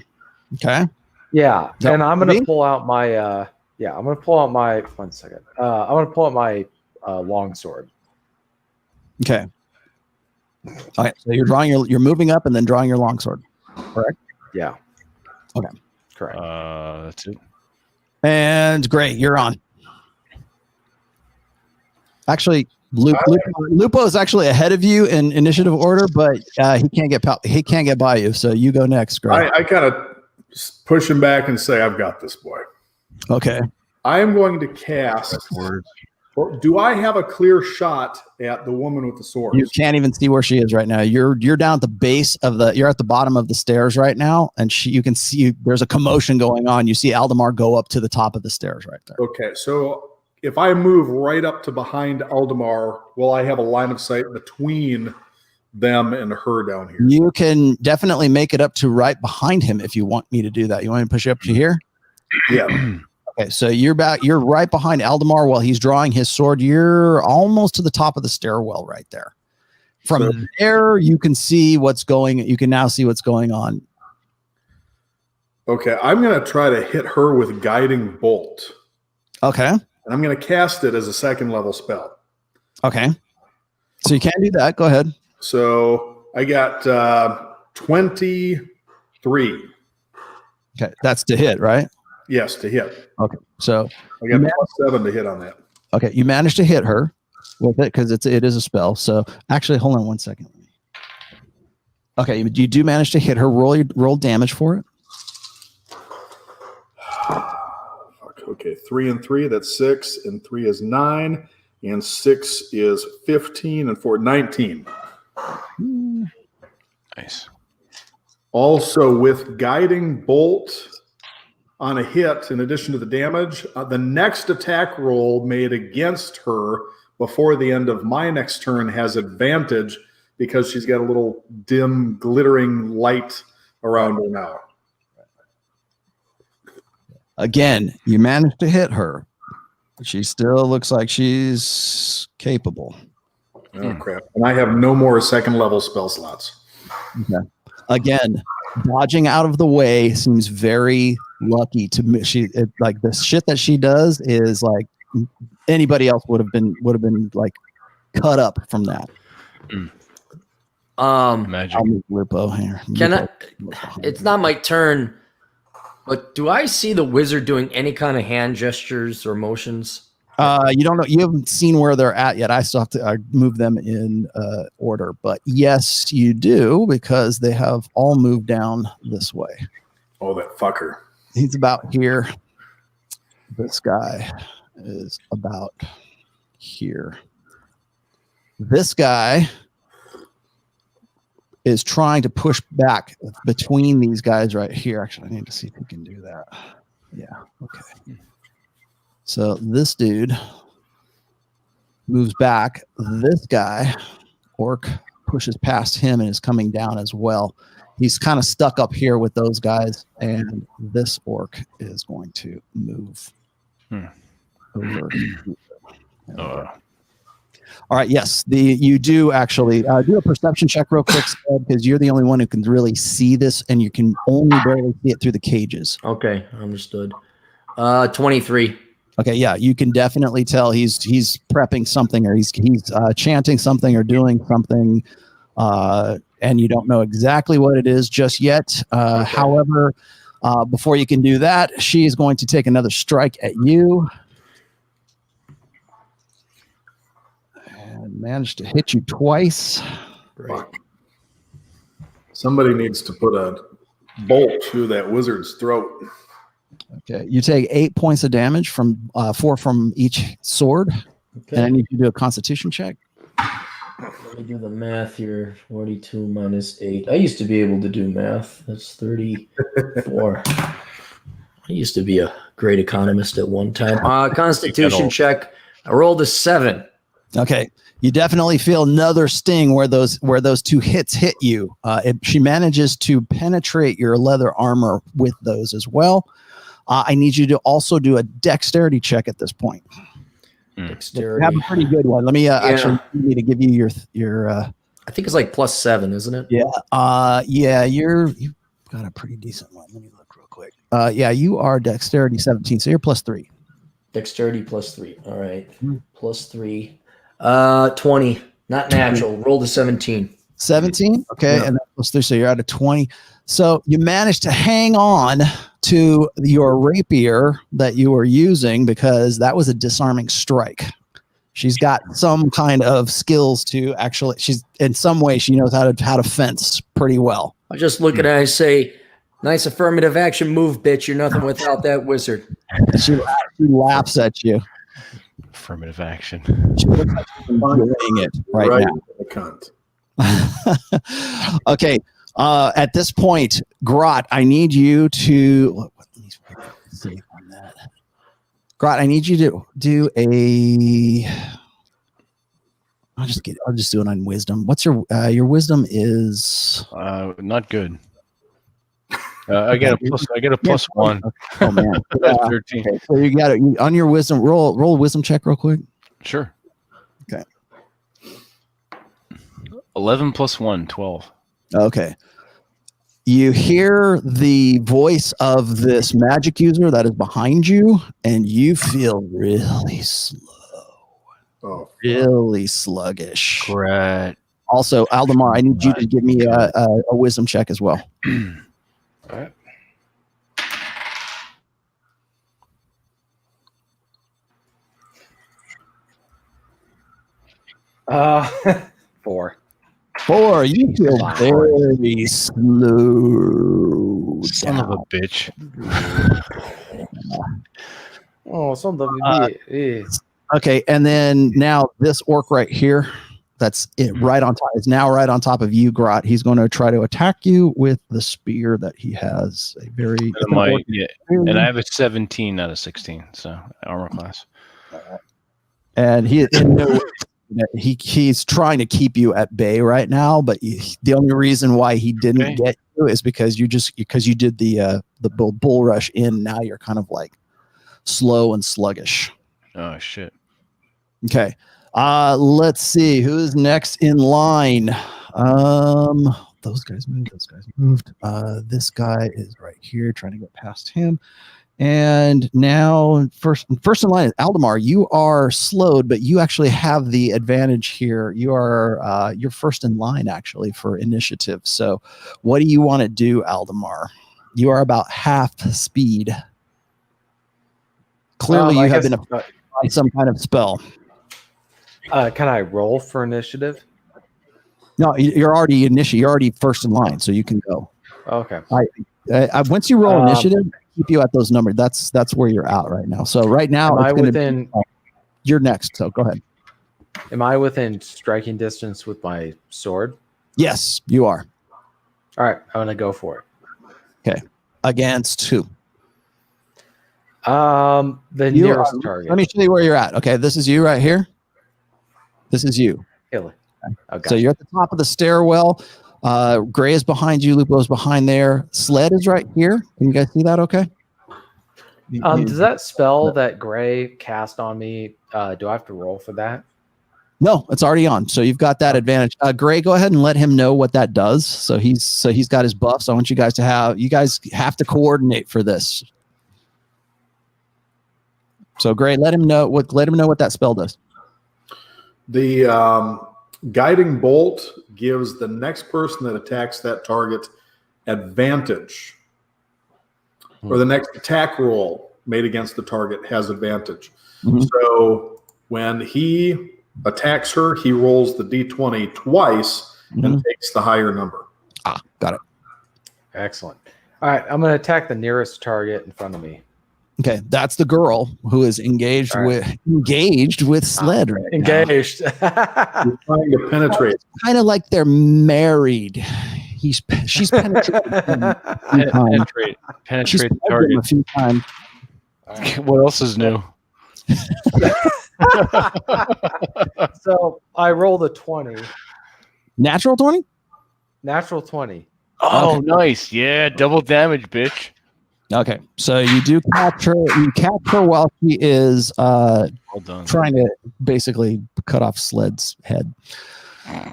Okay. Yeah, that and I'm gonna me? pull out my. I'm gonna pull out my. 1 second. I'm gonna pull out my long sword. Okay. All right. So you're moving up and then drawing your longsword. Correct. Yeah. Okay. Correct. That's it. And great, you're on. Actually, Lupo is actually ahead of you in initiative order, but he can't get by you. So you go next, Greg. I kind of push him back and say, "I've got this, boy." Okay. I am going to cast. Do I have a clear shot at the woman with the sword? You can't even see where she is right now. You're down at the base of you're at the bottom of the stairs right now, and you can see there's a commotion going on. You see Aldemar go up to the top of the stairs right there. Okay, so if I move right up to behind Aldemar, will I have a line of sight between them and her down here? You can definitely make it up to right behind him if you want me to do that. You want me to push you up to here? Yeah. Okay, so you're right behind Aldemar while he's drawing his sword. You're almost to the top of the stairwell right there. From there, you can see what's going. You can now see what's going on. Okay, I'm going to try to hit her with Guiding Bolt. Okay. And I'm going to cast it as a second level spell. Okay. So you can do that. Go ahead. So I got 23. Okay, that's to hit, right? Yes, to hit. Okay, so I got +7 to hit on that. Okay, you managed to hit her with it because it is a spell. So actually, hold on 1 second. Okay, you do manage to hit her. Roll damage for it. Okay, 3 and 3, that's 6, and 3 is 9. And 6 is 15 and 4, 19. Nice. Also, with Guiding Bolt on a hit, in addition to the damage, the next attack roll made against her before the end of my next turn has advantage because she's got a little dim, glittering light around her now. Again, you managed to hit her. She still looks like she's capable. Oh, crap. And I have no more second level spell slots. Okay. Again, dodging out of the way seems very lucky to me. Like the shit that she does is like anybody else would have been like cut up from that. Magic. I'll move Lupo here. It's not my turn, but do I see the wizard doing any kind of hand gestures or motions? You don't know. You haven't seen where they're at yet. I still have to move them in order. But yes, you do, because they have all moved down this way. Oh, that fucker. He's about here. This guy is about here. This guy is trying to push back between these guys right here. Actually, I need to see if he can do that. Yeah. Okay. So this dude moves back. This guy, orc, pushes past him and is coming down as well. He's kind of stuck up here with those guys, and this orc is going to move over. All right. Yes, you do actually do a perception check real quick, because you're the only one who can really see this, and you can only barely see it through the cages. Okay, understood. 23. Okay, yeah, you can definitely tell he's prepping something, or he's chanting something or doing something, and you don't know exactly what it is just yet. Okay. However, before you can do that, she is going to take another strike at you. And managed to hit you twice. Great. Somebody needs to put a bolt through that wizard's throat. Okay, you take 8 points of damage from 4 from each sword, and I need you to do a Constitution check. Let me do the math here. 42 minus 8. I used to be able to do math. That's 34. I used to be a great economist at one time. Constitution check. I rolled a 7. Okay, you definitely feel another sting where those 2 hits hit you. She manages to penetrate your leather armor with those as well. I need you to also do a dexterity check at this point. Dexterity. You have a pretty good one. Let me actually need to give you your. I think it's like +7, isn't it? Yeah. You've got a pretty decent one. Let me look real quick. You are dexterity 17, so you're +3. Dexterity +3. All right, +3. 20. Not natural. Roll to 17. 17. Okay, and that +3, so you're at a 20. So you managed to hang on to your rapier that you were using, because that was a disarming strike. She's got some kind of skills to actually. She's in some way she knows how to fence pretty well. I just look at her and I say, "Nice affirmative action move, bitch. You're nothing without that wizard." She laughs at you. Affirmative action. She looks like she's enjoying it right now. Okay. At this point, Grot, I need you to. Let me save on that. Grot, I need you to do a. I'll just do it on wisdom. What's your wisdom is? Not good. I get a +1. Oh man, 13. Okay, so you got it on your wisdom. Roll a wisdom check real quick. Sure. Okay. 11 + 1, 12. Okay. You hear the voice of this magic user that is behind you, and you feel really slow, really sluggish. Great. Also, Aldemar, I need you to give me a wisdom check as well. All right. Four. 4. You feel very slow. Son of a bitch. Oh, something. Okay, and then now this orc right here, that's it right on top. Is now right on top of you, Grot. He's going to try to attack you with the spear that he has. A very and I have a 17 out of 16, so armor class. And he's trying to keep you at bay right now, but the only reason why he didn't get you is because you did the bull rush in. Now you're kind of like slow and sluggish. Oh shit. Okay. Let's see who's next in line. Those guys moved. This guy is right here trying to get past him. And now first in line is Aldemar. You are slowed, but you actually have the advantage here. You are you're first in line actually for initiative. So what do you want to do, Aldemar? You are about half speed. Clearly you have been applied some kind of spell. Can I roll for initiative? No, you're already You're already first in line, so you can go. Okay. Once you roll initiative, keep you at those numbers. That's where you're at right now. So right now, you're next. So go ahead. Am I within striking distance with my sword? Yes, you are. All right, I'm gonna go for it. Okay. Against who? The nearest target. Let me show you where you're at. Okay, this is you right here. This is you. Hilly. Okay. So you're at the top of the stairwell. Gray is behind you. Lupo's behind there. Sled is right here. Can you guys see that? Okay. Does that spell that Gray cast on me? Do I have to roll for that? No, it's already on. So you've got that advantage. Gray, go ahead and let him know what that does. So he's got his buffs. I want you guys have to coordinate for this. So Gray, let him know what that spell does. The guiding bolt gives the next person that attacks that target advantage, or the next attack roll made against the target has advantage. Mm-hmm. So when he attacks her, he rolls the d20 twice and takes the higher number. Got it. Excellent. All right, I'm going to attack the nearest target in front of me. Okay, that's the girl who is engaged with Sled. Right engaged. He's trying to penetrate. It's kind of like they're married. She's penetrated him penetrate the target a few times. What else is new? So I rolled a 20. Natural 20? Natural 20. Oh, okay. Nice. Yeah, double damage, bitch. Okay, so you do catch her. You catch her while she is trying to basically cut off Sled's head.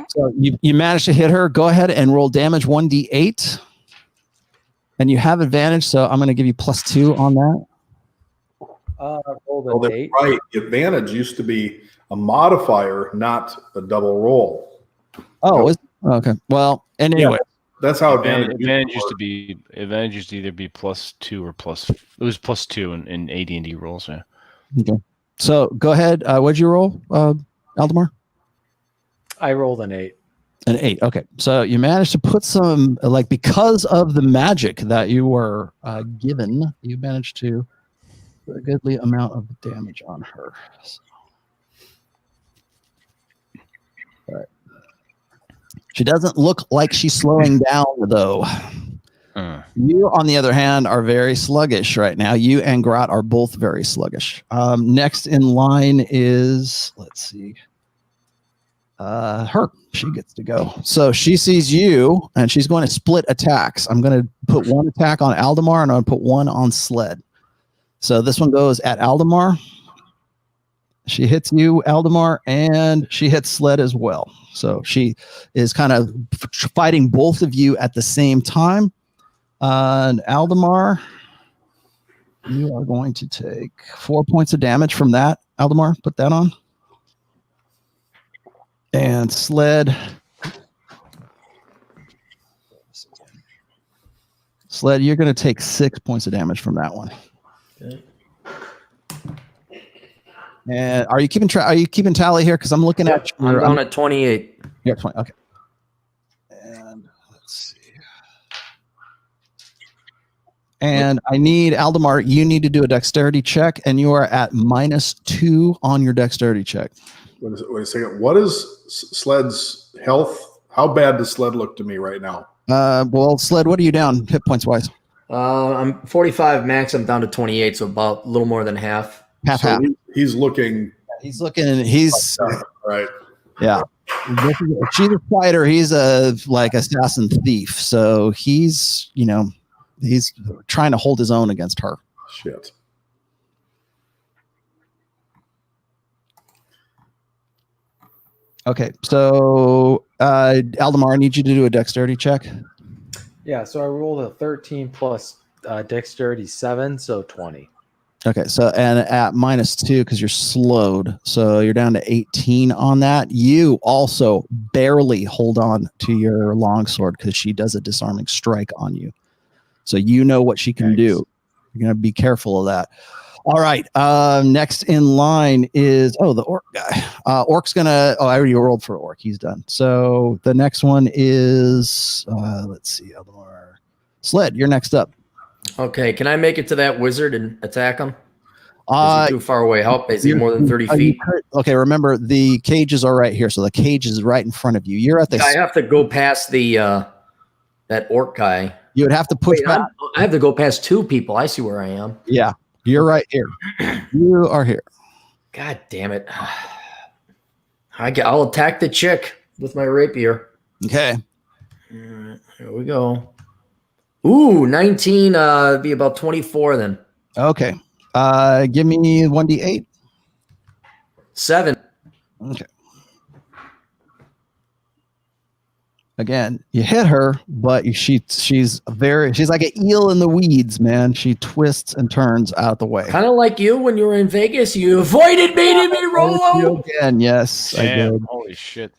So you managed to hit her. Go ahead and roll damage 1d8. And you have advantage, so I'm going to give you +2 on that. Rolled an 8. Right. The advantage used to be a modifier, not a double roll. Oh, okay. Well, and anyway. Yeah. That's how advantage used to either be +2 or plus. It was +2 in AD&D rolls. Yeah. Okay. So go ahead. What'd you roll, Aldemar? I rolled an 8. An 8. Okay. So you managed to put some, because of the magic that you were given, you managed to put a goodly amount of damage on her. So. All right. She doesn't look like she's slowing down, though. You, on the other hand, are very sluggish right now. You and Grot are both very sluggish. Next in line is, let's see, her. She gets to go. So she sees you, and she's going to split attacks. I'm going to put one attack on Aldemar, and I'm going to put one on Sled. So this one goes at Aldemar. She hits you, Aldemar, and she hits Sled as well. So she is kind of fighting both of you at the same time. And Aldemar, you are going to take 4 points of damage from that. Aldemar, put that on. And Sled, you're going to take 6 points of damage from that one. Okay. And are you keeping tally here? Because I'm looking at your. I'm at 28. Yeah, 20. Okay. And let's see. And I need Aldemar. You need to do a dexterity check, and you are at -2 on your dexterity check. Wait a second. What is Sled's health? How bad does Sled look to me right now? Well, Sled, what are you down hit points wise? I'm 45 max. I'm down to 28, so about a little more than half. Half. He's looking. He's Right. Yeah. She's a fighter. He's a assassin thief. So he's trying to hold his own against her. Shit. Okay, so Aldemar, I need you to do a dexterity check. Yeah, so I rolled a 13 plus dexterity 7, so 20. Okay, so and at -2 because you're slowed, so you're down to 18 on that. You also barely hold on to your longsword because she does a disarming strike on you. So you know what she can do. You're gonna be careful of that. All right. Next in line is the orc guy. Orc's gonna. I already rolled for orc. He's done. So the next one is let's see, Aldemar. Sled, you're next up. Okay, can I make it to that wizard and attack him? Is he too far away? Is he more than 30 feet? Okay, remember the cages are right here, so the cage is right in front of you. You're at the. I have to go past the that orc guy. You would have to push back. I have to go past 2 people. I see where I am. Yeah, you're right here. You are here. God damn it! I'll attack the chick with my rapier. Okay. Here we go. Ooh, 19. Be about 24 then. Okay. Give me 1d8. 7. Okay. Again, you hit her, but she's like an eel in the weeds, man. She twists and turns out the way. Kind of like you when you were in Vegas. You avoided making me roll. Again, yes. Damn, I did. holy shit.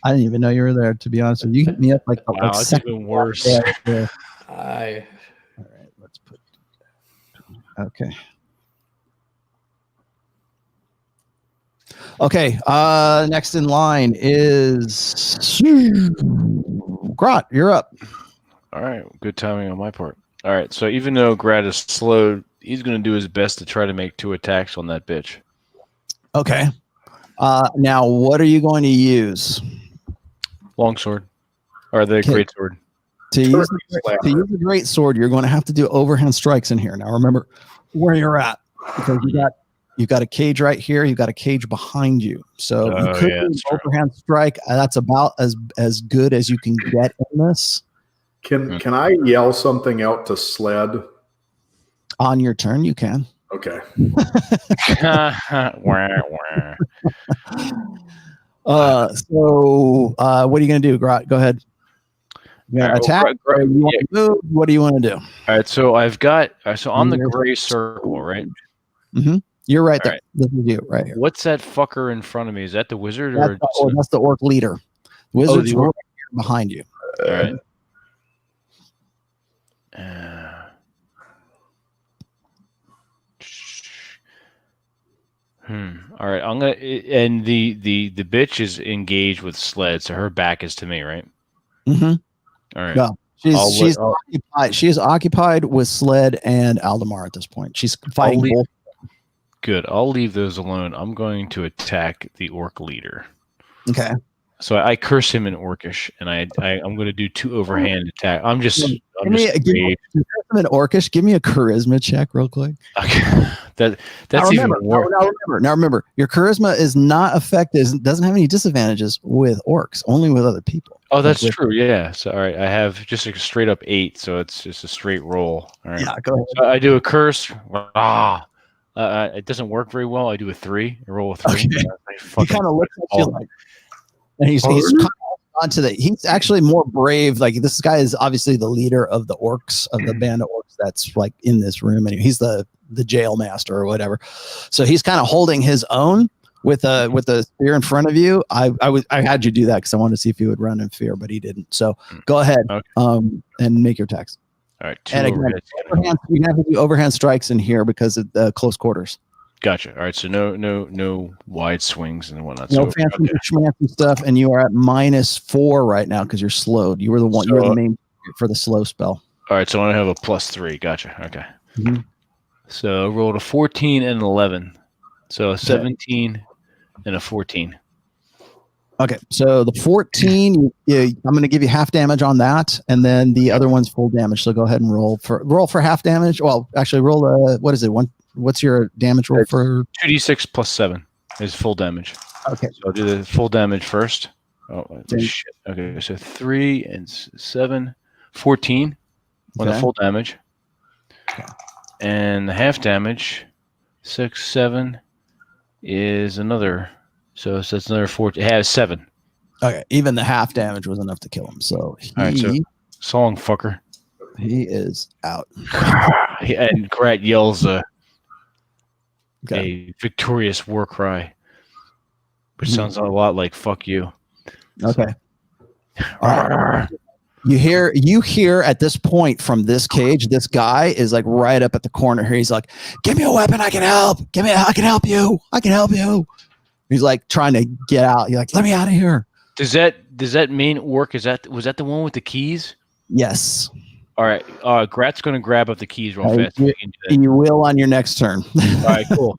I didn't even know you were there, to be honest with you. You hit me up like That's even worse. Yeah. All right, let's put. Okay. Okay. Next in line is Grot. You're up. All right. Good timing on my part. All right. So even though Grad is slowed, he's going to do his best to try to make 2 attacks on that bitch. Okay. Now, what are you going to use? Longsword. Or the greatsword. To use the great sword, you're going to have to do overhand strikes in here. Now, remember where you're at, because you've got a cage right here. You've got a cage behind you. So you could do an overhand strike. That's about as good as you can get in this. Can I yell something out to Sled? On your turn, you can. Okay. So what are you going to do, Grot? Go ahead. You want to attack? Or you want to move? What do you want to do? All right. So I've got on the gray circle, right? Mm-hmm. You're right there. Right. This is you right here. What's that fucker in front of me? Is that the wizard that's the orc leader. Wizard's right here behind you. All right. All right. I'm gonna and the bitch is engaged with Sled, so her back is to me, right? Mm-hmm. All right. No, she's occupied. She is occupied with Sled and Aldemar at this point. She's fighting both. Good. I'll leave those alone. I'm going to attack the orc leader. Okay. So I curse him in Orcish, and I'm going to do 2 overhand attack. Give me an Orcish. Give me a charisma check real quick. Okay. That's even worse. Now remember, your charisma is not affected. Doesn't have any disadvantages with orcs. Only with other people. Oh, that's true. Yeah. So all right, I have just a straight up 8, so it's just a straight roll. All right. Yeah. Go ahead. So I do a curse. It doesn't work very well. I do a 3. I roll a 3. Okay. He kind of looks at you like. And he's onto that. He's actually more brave. Like, this guy is obviously the leader of the orcs, of the band of orcs that's like in this room, and he's the jail master or whatever. So he's kind of holding his own with a spear in front of you. I had you do that because I wanted to see if he would run in fear, but he didn't. So go ahead, and make your attacks. All right. And again, you have to do overhand strikes in here because of the close quarters. Gotcha. All right. So no wide swings and whatnot. No fancy schmancy stuff, and you are at -4 right now because you're slowed. You were the one. You were the main for the slow spell. All right, so I have a +3. Gotcha. Okay. Mhm. So I rolled a 14 and an 11. So a 17 and a 14. Okay, so the 14, I'm going to give you half damage on that, and then the other one's full damage. So go ahead and roll for half damage. Well, actually, roll what is it? What's your damage roll for? 2d6 + 7 is full damage. Okay, So I'll do the full damage first. Oh, shit. Okay, so 3 and 7, 14 on the full damage, and the half damage, 6, 7 is another. So that's another 14. It has 7. Okay, even the half damage was enough to kill him. So All right, so song fucker. He is out. And Grat yells a victorious war cry, which sounds a lot like "fuck you." Okay. You hear at this point from this cage, this guy is like right up at the corner here. He's like, "Give me a weapon, I can help. I can help you. I can help you." He's like trying to get out. You're like, "Let me out of here." Does that main orc, was that the one with the keys? Yes. All right. Grat's going to grab up the keys real fast. You will on your next turn. All right, cool.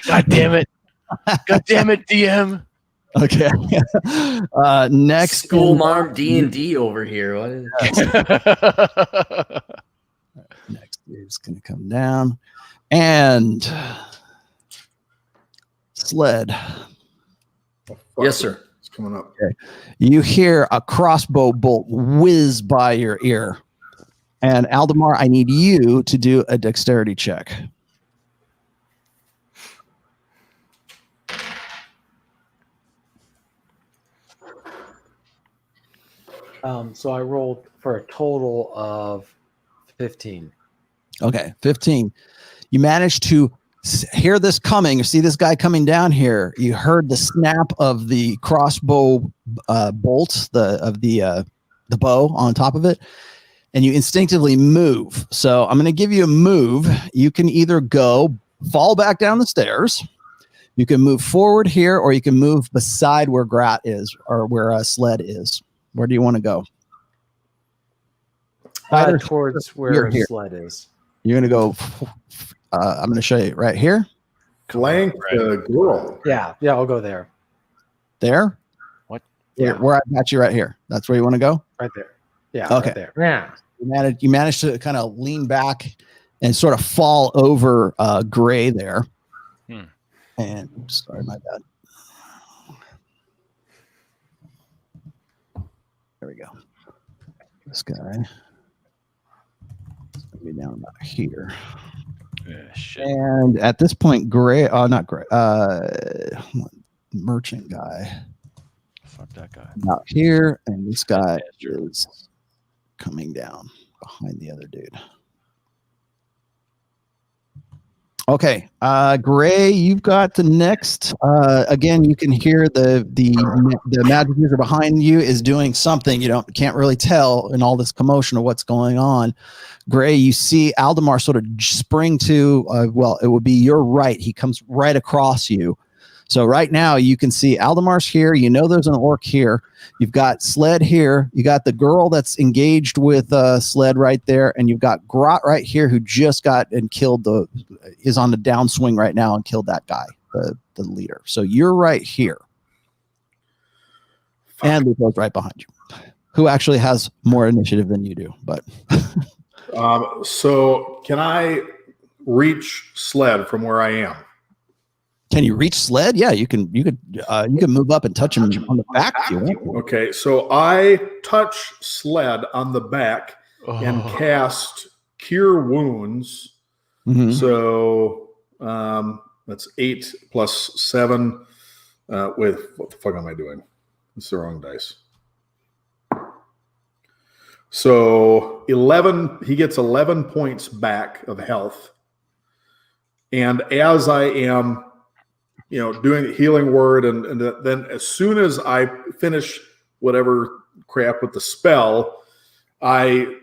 God damn it. God damn it, DM. Okay. Next school mom D&D over here. What is next is going to come down and Sled. Yes, sir. It's coming up. Okay. You hear a crossbow bolt whiz by your ear. And Aldemar, I need you to do a dexterity check. So I rolled for a total of 15. Okay, 15. You managed to hear this coming, see this guy coming down here. You heard the snap of the crossbow bolt, of the bow on top of it, and you instinctively move. So I'm going to give you a move. You can either fall back down the stairs, you can move forward here, or you can move beside where Grat is or where Sled is. Where do you want to go? Towards where Sled is. You're going to go. I'm going to show you right here. Flank the girl. Yeah, I'll go there. There? What? Yeah. Where I got you right here. That's where you want to go? Right there. Yeah. Okay. Right there. Yeah. You managed to kind of lean back and sort of fall over Gray there. And sorry, my bad. There we go. This guy is going to be down about here. Yeah, shit. And at this point, not Gray, merchant guy. Fuck that guy. Out here, and this guy is coming down behind the other dude. Okay, Gray, you've got the next. Again, you can hear the magic user behind you is doing something. You can't really tell in all this commotion of what's going on. Gray, you see Aldemar sort of spring to. It would be your right. He comes right across you. So right now you can see Aldemar's here. You know there's an orc here. You've got Sled here. You got the girl that's engaged with Sled right there, and you've got Grot right here who just got and killed is on the downswing right now and killed that guy, the leader. So you're right here. Fuck. And Lupo's right behind you, who actually has more initiative than you do. But so can I reach Sled from where I am? Can you reach Sled? Yeah, you can move up and touch him on the back if you want. Okay, so I touch Sled on the back and cast Cure Wounds. Mm-hmm. So that's 8 plus 7 with what the fuck am I doing? It's the wrong dice. So 11. He gets 11 points back of health, and as I am doing the healing word, and then as soon as I finish whatever crap with the spell, I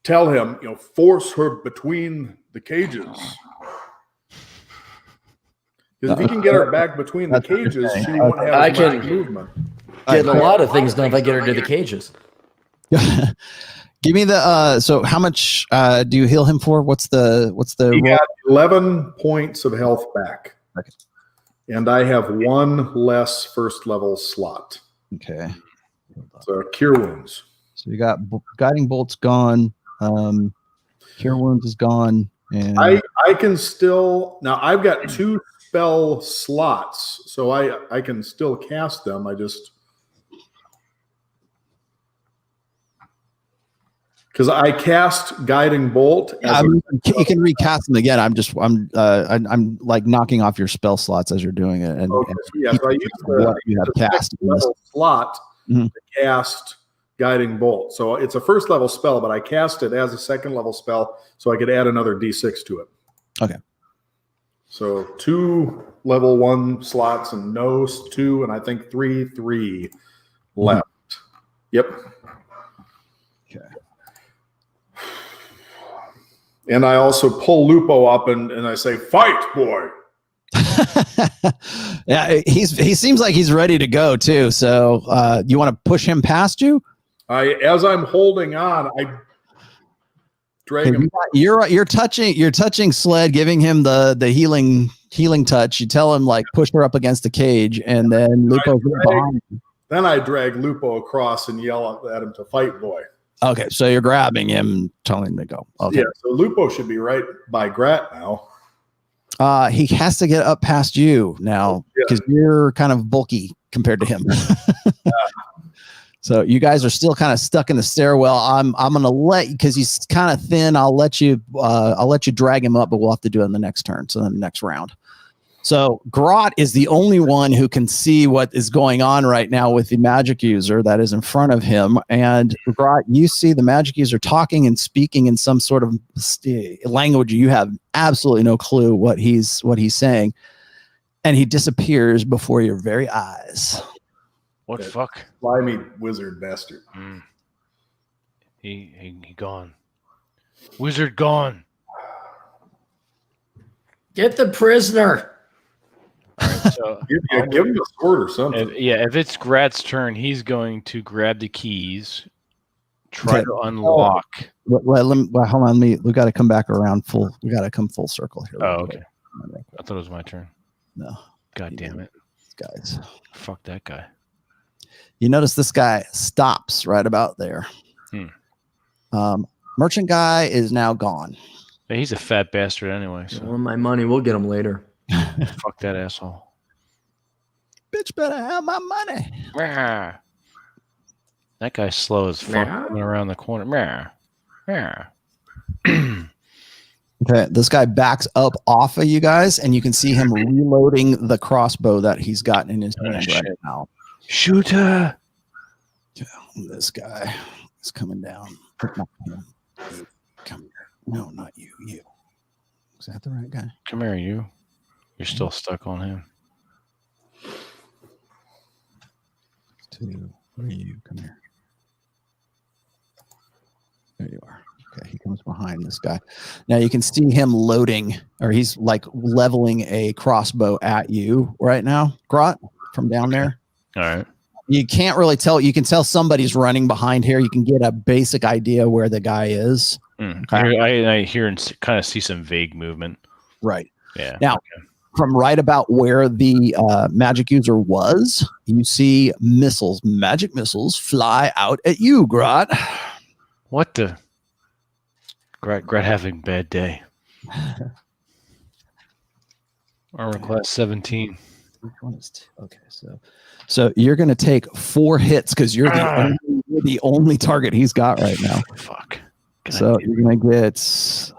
tell him, force her between the cages. Because if he can get her back between the cages, she won't have as much movement. Get a lot of things done if I get her to the cages. Give me the so how much do you heal him for? What's the He got 11 points of health back. Okay. And I have one less first level slot. Okay. So cure wounds. So you got guiding bolt's gone. Cure wounds is gone. And I can still now I've got 2 spell slots, so I can still cast them. I just because I cast guiding bolt. You can recast them again. I'm like knocking off your spell slots as you're doing it. And, okay, and so I use the cast level slot to cast guiding bolt. So it's a first level spell, but I cast it as a second level spell, so I could add another D6 to it. Okay. So 2 level 1 slots and no 2, and I think 3 left. Yep. Okay. And I also pull Lupo up and I say, "Fight, boy!" Yeah, he seems like he's ready to go too. So you want to push him past you? As I'm holding on, I drag him. You're touching Sled, giving him the healing touch. You tell him like push her up against the cage, and then Lupo's behind you. Then I drag Lupo across and yell at him to fight, boy. Okay, so you're grabbing him, telling him to go. Okay. Yeah, so Lupo should be right by Grat now. He has to get up past you now because you're kind of bulky compared to him. So you guys are still kind of stuck in the stairwell. I'm gonna let you because he's kind of thin. I'll let you drag him up, but we'll have to do it in the next turn. So in the next round. So Grot is the only one who can see what is going on right now with the magic user that is in front of him. And Grot, you see the magic user talking and speaking in some sort of language. You have absolutely no clue what he's saying. And he disappears before your very eyes. What fuck? Slimy wizard bastard. He gone. Wizard gone. Get the prisoner. Right, so give him a sword or something. If it's Grat's turn, he's going to grab the keys, try to unlock. Hold on, we got to come back around full. We got to come full circle here. Oh, okay. I thought it was my turn. No. God damn it, guys! Fuck that guy. You notice this guy stops right about there. Merchant guy is now gone. Yeah, he's a fat bastard anyway. So. Want my money? We'll get him later. Fuck that asshole. Bitch better have my money. That guy's slow as fuck coming around the corner. Okay, this guy backs up off of you guys, and you can see him reloading the crossbow that he's got in his hand right now. Shooter! This guy is coming down. Come here. No, not you. You. Is that the right guy? Come here, you. You're still stuck on him. 2, where are you? Come here. There you are. Okay, he comes behind this guy. Now you can see him loading, or he's like leveling a crossbow at you right now, Grot, from down there. All right. You can't really tell. You can tell somebody's running behind here. You can get a basic idea where the guy is. I hear and kind of see some vague movement. Right. Yeah. Now, from right about where the magic user was, you see magic missiles fly out at you, Grot. What the? Grat having a bad day. Armor class 17. Which one is okay? So you're going to take 4 hits because you're the only target he's got right now. Fuck. So you're going to get 16,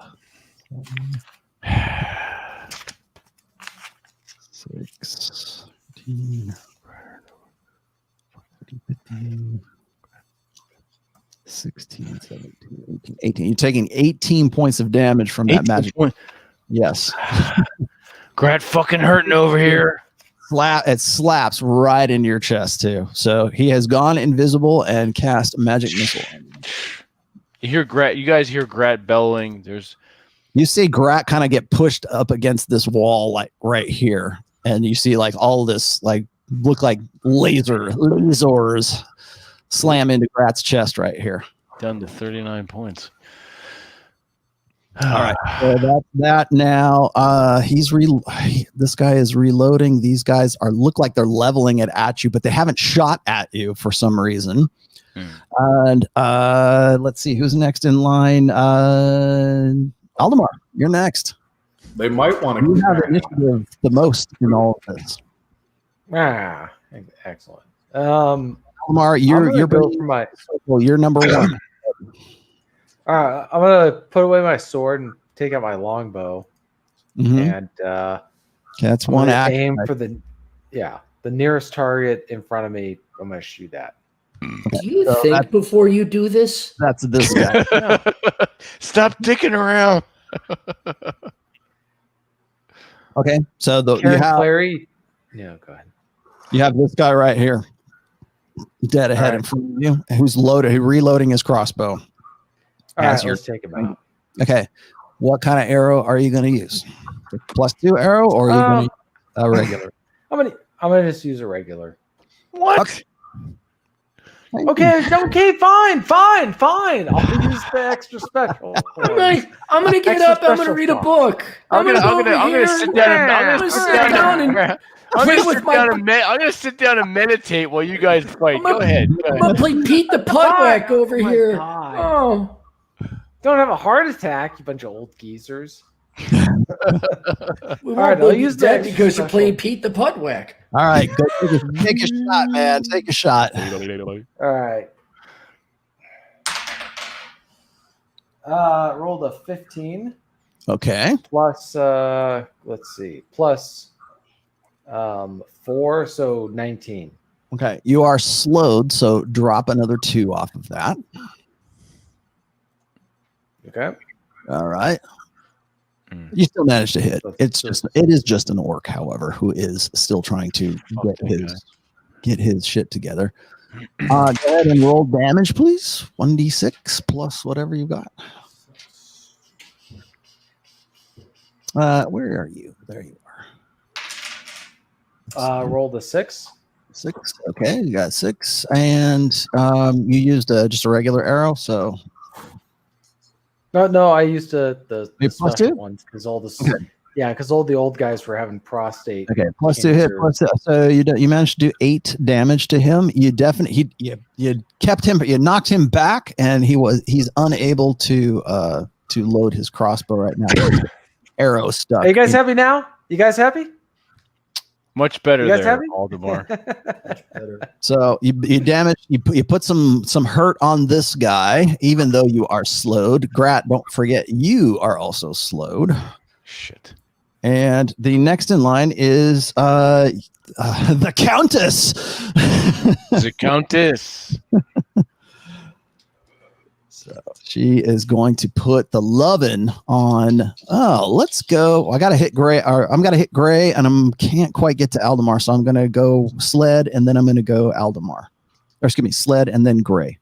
15, 16, 17, 18, 18. You're taking 18 points of damage from that magic. Yes. Grat fucking hurting over here. It slaps right into your chest too. So he has gone invisible and cast a magic missile. You hear Grat. You guys hear Grat bellowing. You see Grat kind of get pushed up against this wall, like right here, and you see like all this like look like lasers slam into Grat's chest right here. Down to 39 points. All right. So that's that now. This guy is reloading. These guys look like they're leveling it at you, but they haven't shot at you for some reason. And let's see who's next in line. Aldemar, you're next. They might want to. You have initiative the most in all of this. Excellent. Aldemar, you're number one. I'm gonna put away my sword and take out my longbow, and that's one act. Aim for the nearest target in front of me. I'm gonna shoot at. Do you think before you do this? That's this guy. Stop dicking around. Okay, so Aaron Clarey. Yeah, go ahead. You have this guy right here, dead ahead in front of you, who's reloading his crossbow. All right, let's take him out. Okay, what kind of arrow are you going to use? The +2 arrow, or are you going to a regular? I'm gonna just use a regular. What? Okay, fine. I'll use the extra special. I'm gonna get up. I'm gonna read a book. I'm gonna sit down and meditate while you guys fight. Go ahead. I'm gonna play Pete the Putwack over here. God. Oh, don't have a heart attack, you bunch of old geezers. All right, I'll use that because you're playing Pete the Putwack. All right, go take a shot, man. Take a shot. All right. Rolled a 15. Okay. Plus, let's see, plus 4, so 19. Okay, you are slowed, so drop another 2 off of that. Okay. All right. You still managed to hit. It is just an orc, however, who is still trying to get his shit together. Go ahead and roll damage, please. 1d6 plus whatever you got. Where are you? There you are. Rolled a 6. 6. Okay, you got 6, and you used just a regular arrow, so. No, I used the +2 ones because all this. Okay. Yeah, because all the old guys were having prostate. Okay, +2 hit. So you managed to do 8 damage to him. You definitely you kept him, but you knocked him back, and he's unable to load his crossbow right now. Arrow stuck. Are you guys happy now? You guys happy? Much better you guys there, happy? Aldemar. So you damaged. You put some hurt on this guy, even though you are slowed. Grat, don't forget you are also slowed. Shit. And the next in line is the Countess. The Countess. So she is going to put the lovin' on. Oh, let's go. I got to hit Gray. I'm going to hit Gray, and I can't quite get to Aldemar, so I'm going to go Sled, and then I'm going to go Aldemar. Or excuse me, Sled, and then Gray.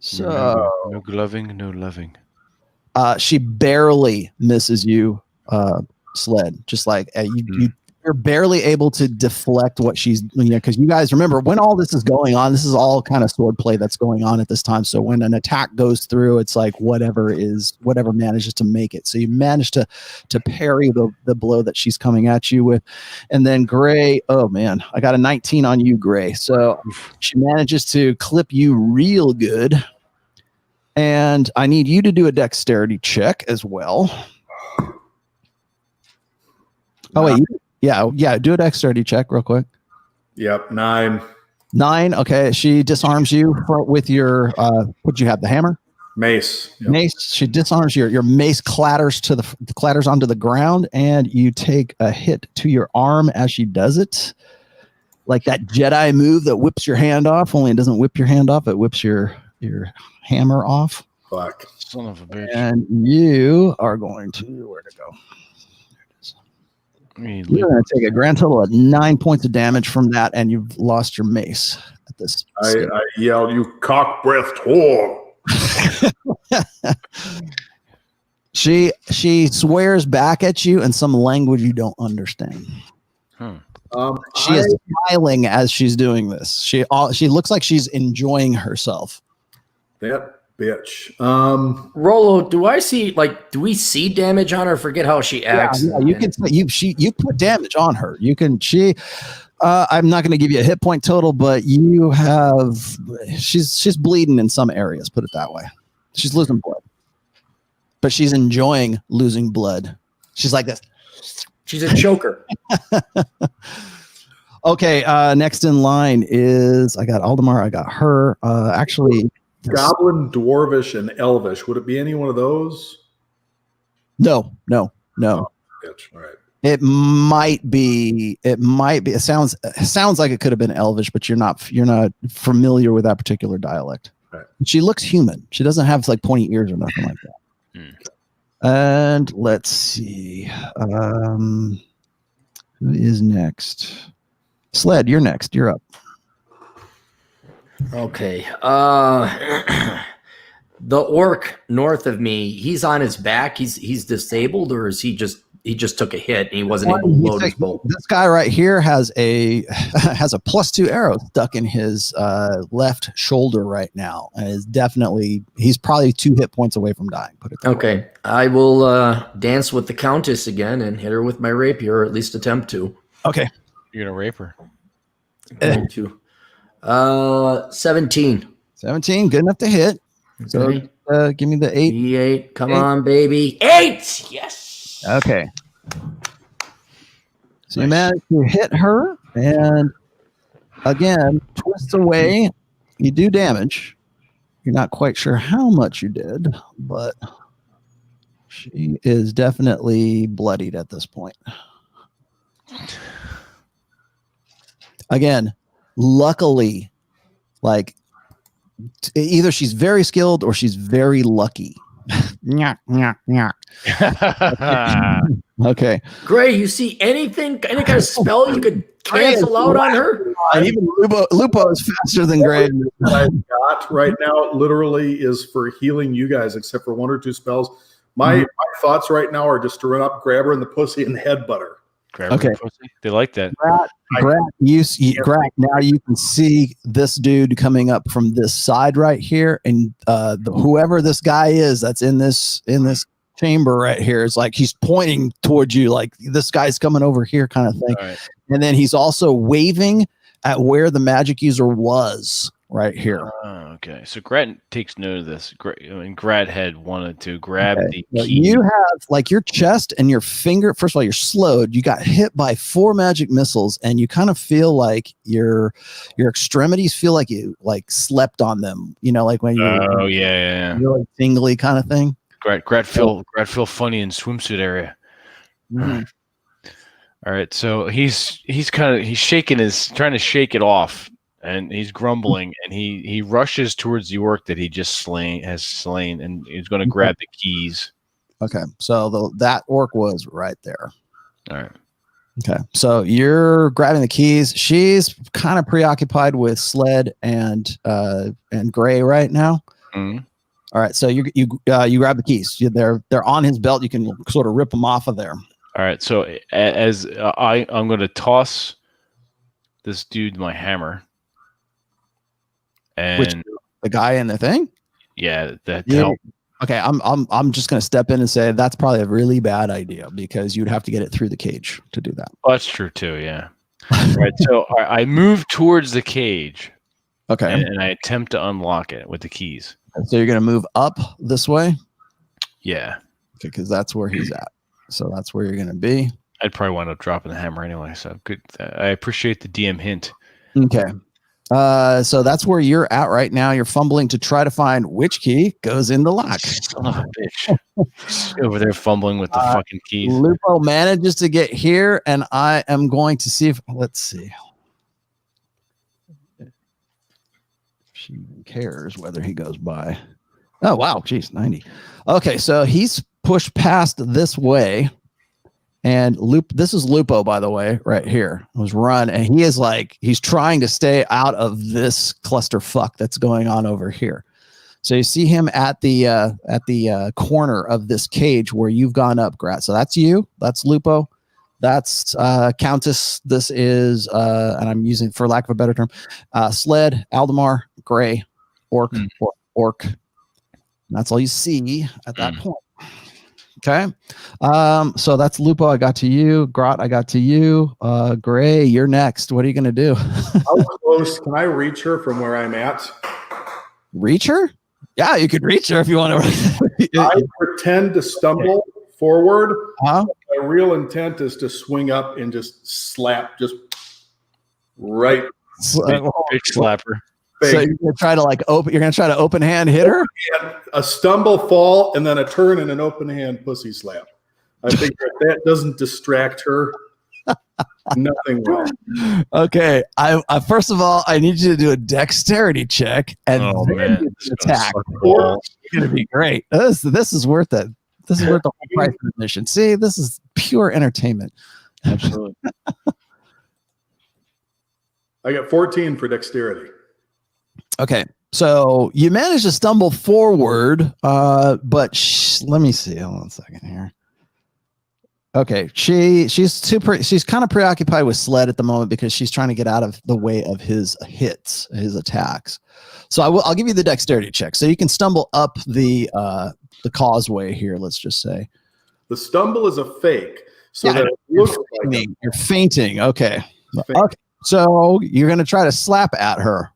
So no gloving, no loving. She barely misses you, Sled. Just like you're barely able to deflect what she's, because you guys remember when all this is going on, this is all kind of sword play that's going on at this time. So when an attack goes through, it's like whatever manages to make it. So you manage to parry the blow that she's coming at you with. And then Gray, oh man, I got a 19 on you, Gray. So she manages to clip you real good. And I need you to do a dexterity check as well. Oh, wait. Yeah. Do a dexterity check real quick. Yep, 9. 9. Okay. She disarms you with your, what'd you have? The hammer? Mace. Yep. Mace. She disarms your mace clatters onto the ground, and you take a hit to your arm as she does it. Like that Jedi move that whips your hand off, only it doesn't whip your hand off. It whips your hammer off. Fuck. Son of a bitch. And you are going to, where to go? You're going to take a grand total of 9 points of damage from that, and you've lost your mace at this. I yelled, "You cock-breathed whore!" She swears back at you in some language you don't understand. She is smiling as she's doing this. She looks like she's enjoying herself. That bitch. Rolo, do we see damage on her? Forget how she acts. Yeah, you put damage on her. I'm not going to give you a hit point total, but she's bleeding in some areas, put it that way. She's losing blood. But she's enjoying losing blood. She's like this. She's a choker. Okay, next in line is I got Aldemar, I got her. Actually, Goblin, Dwarvish, and Elvish. Would it be any one of those? No. Oh, bitch. All right. It might be. It sounds like it could have been Elvish, but you're not familiar with that particular dialect. Right. She looks human. She doesn't have like pointy ears or nothing like that. And let's see. Who is next? Sled, you're next. You're up. Okay. The orc north of me, he's on his back. He's disabled, or is he just took a hit and he wasn't able to load his bow? This guy right here has a +2 arrow stuck in his left shoulder right now, and he's probably 2 hit points away from dying. Put it that way. Okay, I will dance with the Countess again and hit her with my rapier, or at least attempt to. Okay, you're gonna rape her. Going to 17. 17, good enough to hit. Okay. So give me the 8. D8, come on, baby. 8! Yes! Okay. So you managed to hit her, and again, twist away. You do damage. You're not quite sure how much you did, but she is definitely bloodied at this point. Again, luckily, like either she's very skilled or she's very lucky. Okay. Gray, you see any kind of spell you could cancel out on her? And even Lupo is faster than Gray. What I've got right now literally is for healing you guys, except for 1 or 2 spells. My thoughts right now are just to run up, grab her in the pussy, and headbutt her. Okay. They like that. Grat, now you can see this dude coming up from this side right here, and whoever this guy is that's in this chamber right here is like he's pointing towards you, like this guy's coming over here, kind of thing. Right. And then he's also waving at where the magic user was right here. Okay, so Grat takes note of this. Grat had wanted to grab the key. You have like your chest and your finger. First of all, you're slowed. You got hit by 4 magic missiles, and you kind of feel like your extremities feel like you like slept on them. You know, like when you yeah. You're like tingly kind of thing. Grat feel funny in swimsuit area. Mm-hmm. All right, so he's trying to shake it off. And he's grumbling, and he rushes towards the orc that he just has slain, and he's going to grab the keys. Okay, so that orc was right there. All right. Okay, so you're grabbing the keys. She's kind of preoccupied with Sled and Gray right now. Mm-hmm. All right, so you grab the keys. They're on his belt. You can sort of rip them off of there. All right, so as I'm going to toss this dude my hammer. And the guy in the thing? Yeah, help. Okay, I'm just gonna step in and say that's probably a really bad idea because you'd have to get it through the cage to do that. Well, that's true too, yeah. All right, so I move towards the cage. Okay. And I attempt to unlock it with the keys. So you're gonna move up this way? Yeah. Okay, because that's where he's at. So that's where you're gonna be. I'd probably wind up dropping the hammer anyway, so good. I appreciate the DM hint. Okay. So that's where you're at right now. You're fumbling to try to find which key goes in the lock. Son of a bitch. Over there fumbling with the fucking keys. Lupo manages to get here, and I am going to see if let's see. If she even cares whether he goes by. Oh wow, geez, 90. Okay, so he's pushed past this way. And this is Lupo, by the way, right here. It was run, and he is like he's trying to stay out of this clusterfuck that's going on over here. So you see him at the corner of this cage where you've gone up, Grat. So that's you. That's Lupo. That's Countess. This is and I'm using for lack of a better term, Sled, Aldemar, Gray, Orc. orc. That's all you see at that point. Okay. So that's Lupo. I got to you. Grot, I got to you. Gray, you're next. What are you going to do? How close can I reach her from where I'm at? Reach her? Yeah, you could reach her if you want to. I pretend to stumble forward. Huh? My real intent is to swing up and just slap, just right. Big slapper. So you're gonna try to open. You're gonna try to open hand hit her. A stumble, fall, and then a turn and an open hand pussy slap. I think that doesn't distract her. Nothing will. Okay. I first of all, I need you to do a dexterity check and then attack. It's gonna be great. This is worth it. This is worth the whole price of admission. See, this is pure entertainment. Absolutely. I got 14 for dexterity. Okay, so you managed to stumble forward, but let me see. Hold on a second here. Okay, she's kind of preoccupied with Sled at the moment because she's trying to get out of the way of his hits, his attacks. So I'll give you the dexterity check. So you can stumble up the causeway here. Let's just say the stumble is a fake, so that it looks like you're fainting. Okay, okay. So you're gonna try to slap at her.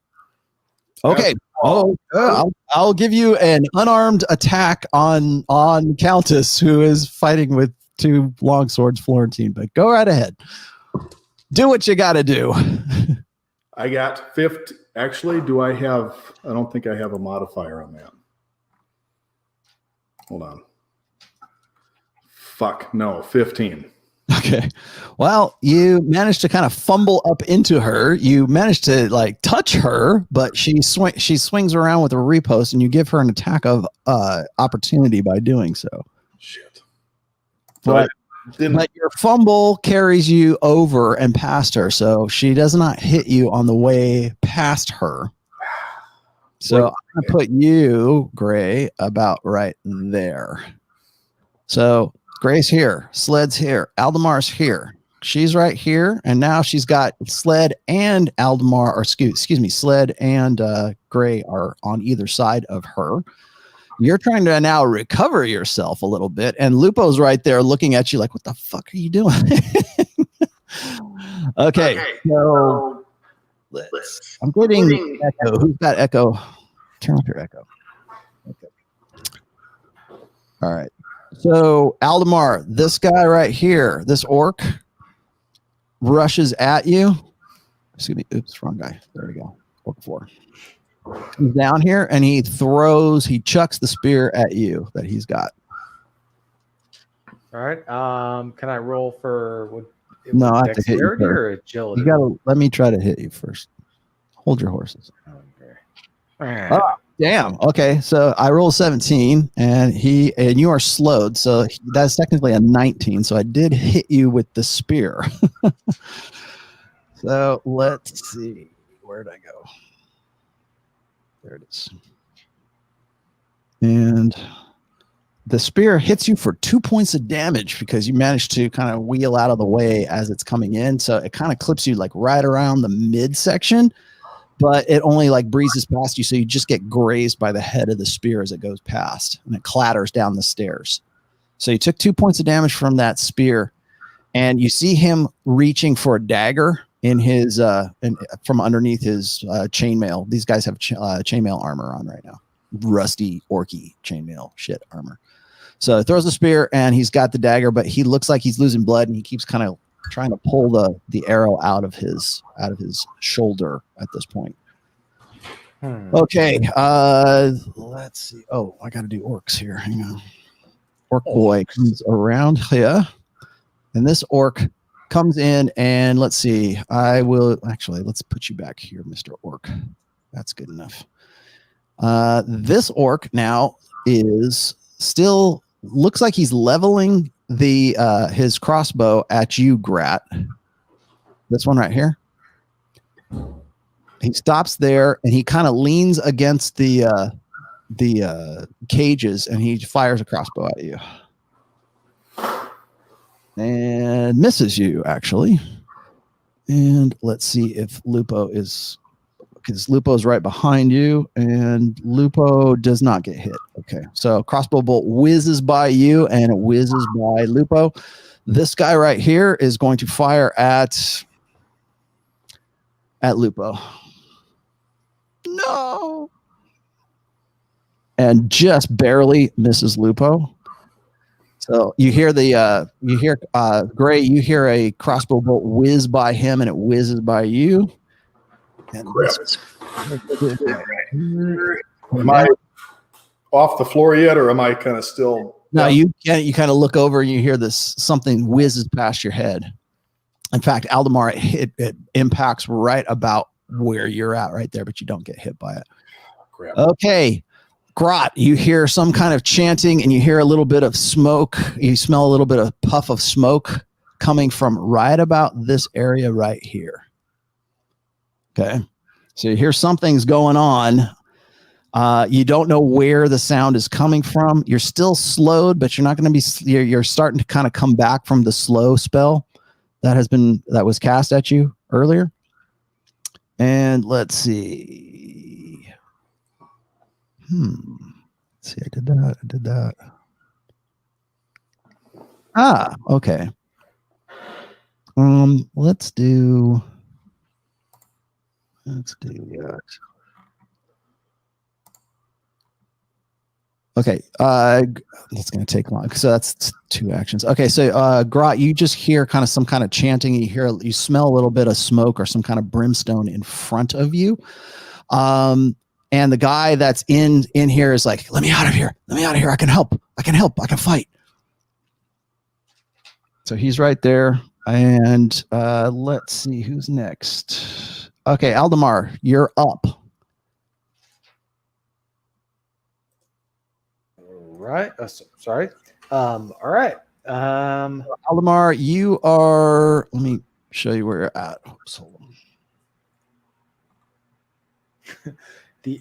Okay. I'll give you an unarmed attack on Countess, who is fighting with 2 longswords, Florentine. But go right ahead. Do what you got to do. I got 50. Actually, I don't think I have a modifier on that. Hold on. Fuck no, 15. Okay. Well, you managed to kind of fumble up into her. You managed to touch her, but she swings around with a repost, and you give her an attack of opportunity by doing so. Shit. But your fumble carries you over and past her, so she does not hit you on the way past her. So I'm going to put you, Gray, about right there. So Gray's here, Sled's here, Aldemar's here. She's right here, and now she's got Sled and Aldemar, or excuse me, Sled and Gray are on either side of her. You're trying to now recover yourself a little bit, and Lupo's right there looking at you like, what the fuck are you doing? Okay, so I'm getting Echo. Who's got Echo? Turn off your Echo. Okay. All right. So Aldemar, this guy right here, this orc, rushes at you. Excuse me. Oops, wrong guy. There we go. Orc 4. Comes down here and he chucks the spear at you that he's got. All right. Can I roll for No, I have to hit you dexterity or first. agility? You gotta let me try to hit you first. Hold your horses. Okay. Oh, damn. Okay, so I roll 17, and you are slowed, so that's technically a 19. So I did hit you with the spear. So let's see, where'd I go? There it is. And the spear hits you for 2 points of damage because you managed to kind of wheel out of the way as it's coming in. So it kind of clips you right around the midsection. But it only breezes past you, so you just get grazed by the head of the spear as it goes past, and it clatters down the stairs. So you took 2 points of damage from that spear, and you see him reaching for a dagger in his from underneath his chainmail. These guys have chainmail armor on right now, rusty orky chainmail shit armor. So he throws the spear, and he's got the dagger, but he looks like he's losing blood, and he keeps kind of trying to pull the arrow out of his shoulder at this point. Okay, let's see. Oh, I got to do orcs here. Hang on. Orc boy comes around here, and this orc comes in, and let's see. Let's put you back here, Mr. Orc. That's good enough. This orc now is still looks like he's leveling his crossbow at you, Grat. This one right here. He stops there and he kind of leans against the cages and he fires a crossbow at you. And misses you, actually. And let's see if Lupo is because Lupo's right behind you, and Lupo does not get hit. Okay, so crossbow bolt whizzes by you, and it whizzes by Lupo. This guy right here is going to fire at Lupo. No. And just barely misses Lupo. So you hear Gray, you hear a crossbow bolt whiz by him, and it whizzes by you. And am I off the floor yet, or am I kind of still? No, you kind of look over and you hear this something whizzes past your head. In fact, Aldemar, it impacts right about where you're at right there, but you don't get hit by it. Crap. Okay. Grot, you hear some kind of chanting and you hear a little bit of smoke. You smell a little bit of puff of smoke coming from right about this area right here. Okay. So you hear something's going on. You don't know where the sound is coming from. You're still slowed, but you're not going to be, you're starting to kind of come back from the slow spell that was cast at you earlier. And let's see. Let's see, I did that. Okay. Let's do that. Okay, that's going to take long. So that's 2 actions. Okay, so Grot, you just hear kind of some kind of chanting. You smell a little bit of smoke or some kind of brimstone in front of you. And the guy that's in here is like, let me out of here. Let me out of here. I can help. I can fight. So he's right there. And let's see who's next. Okay, Aldemar, you're up. Right. Sorry. All right. Aldemar, you are. Let me show you where you're at. Oops, hold on. The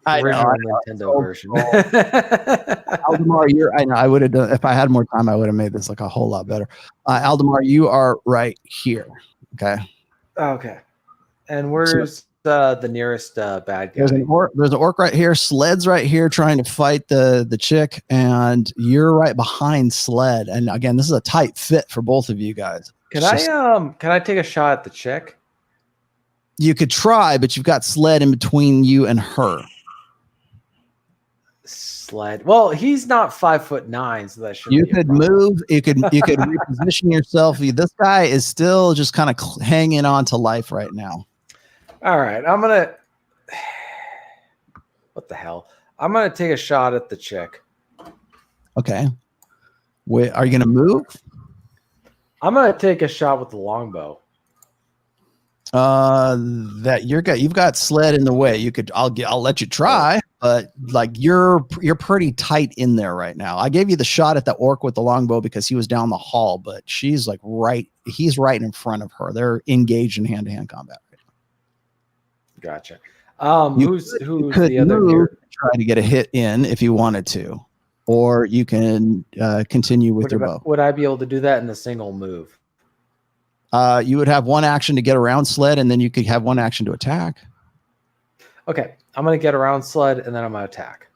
original Nintendo version. Aldemar, I know. I would have done if I had more time. I would have made this like a whole lot better. Aldemar, you are right here. Okay. Okay. And where's the nearest bad guy? There's an orc right here. Sled's right here trying to fight the chick, and you're right behind Sled. And again, this is a tight fit for both of you guys. Can I take a shot at the chick? You could try, but you've got Sled in between you and her. Sled. Well, he's not 5'9", so that should. You could move. You could reposition yourself. This guy is still just kind of hanging on to life right now. All right, I'm gonna. What the hell? I'm gonna take a shot at the chick. Okay. Wait, are you gonna move? I'm gonna take a shot with the longbow. You've got Sled in the way. I'll let you try, but like you're pretty tight in there right now. I gave you the shot at the orc with the longbow because he was down the hall, but she's like he's right in front of her. They're engaged in hand-to-hand combat. Gotcha. Who's the other here? Try to get a hit in if you wanted to, or you can continue with your bow. Would I be able to do that in a single move? You would have 1 action to get around Sled, and then you could have 1 action to attack. Okay, I'm gonna get around Sled, and then I'm gonna attack.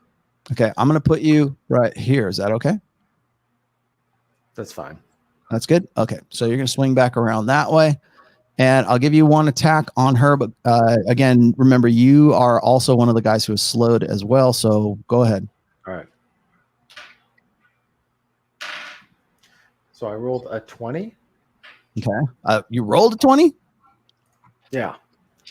Okay, I'm gonna put you right here. Is that okay? That's fine. That's good. Okay, so you're gonna swing back around that way. And I'll give you 1 attack on her, but again, remember you are also one of the guys who is slowed as well. So go ahead. All right. So I rolled a 20. Okay. You rolled a 20? Yeah.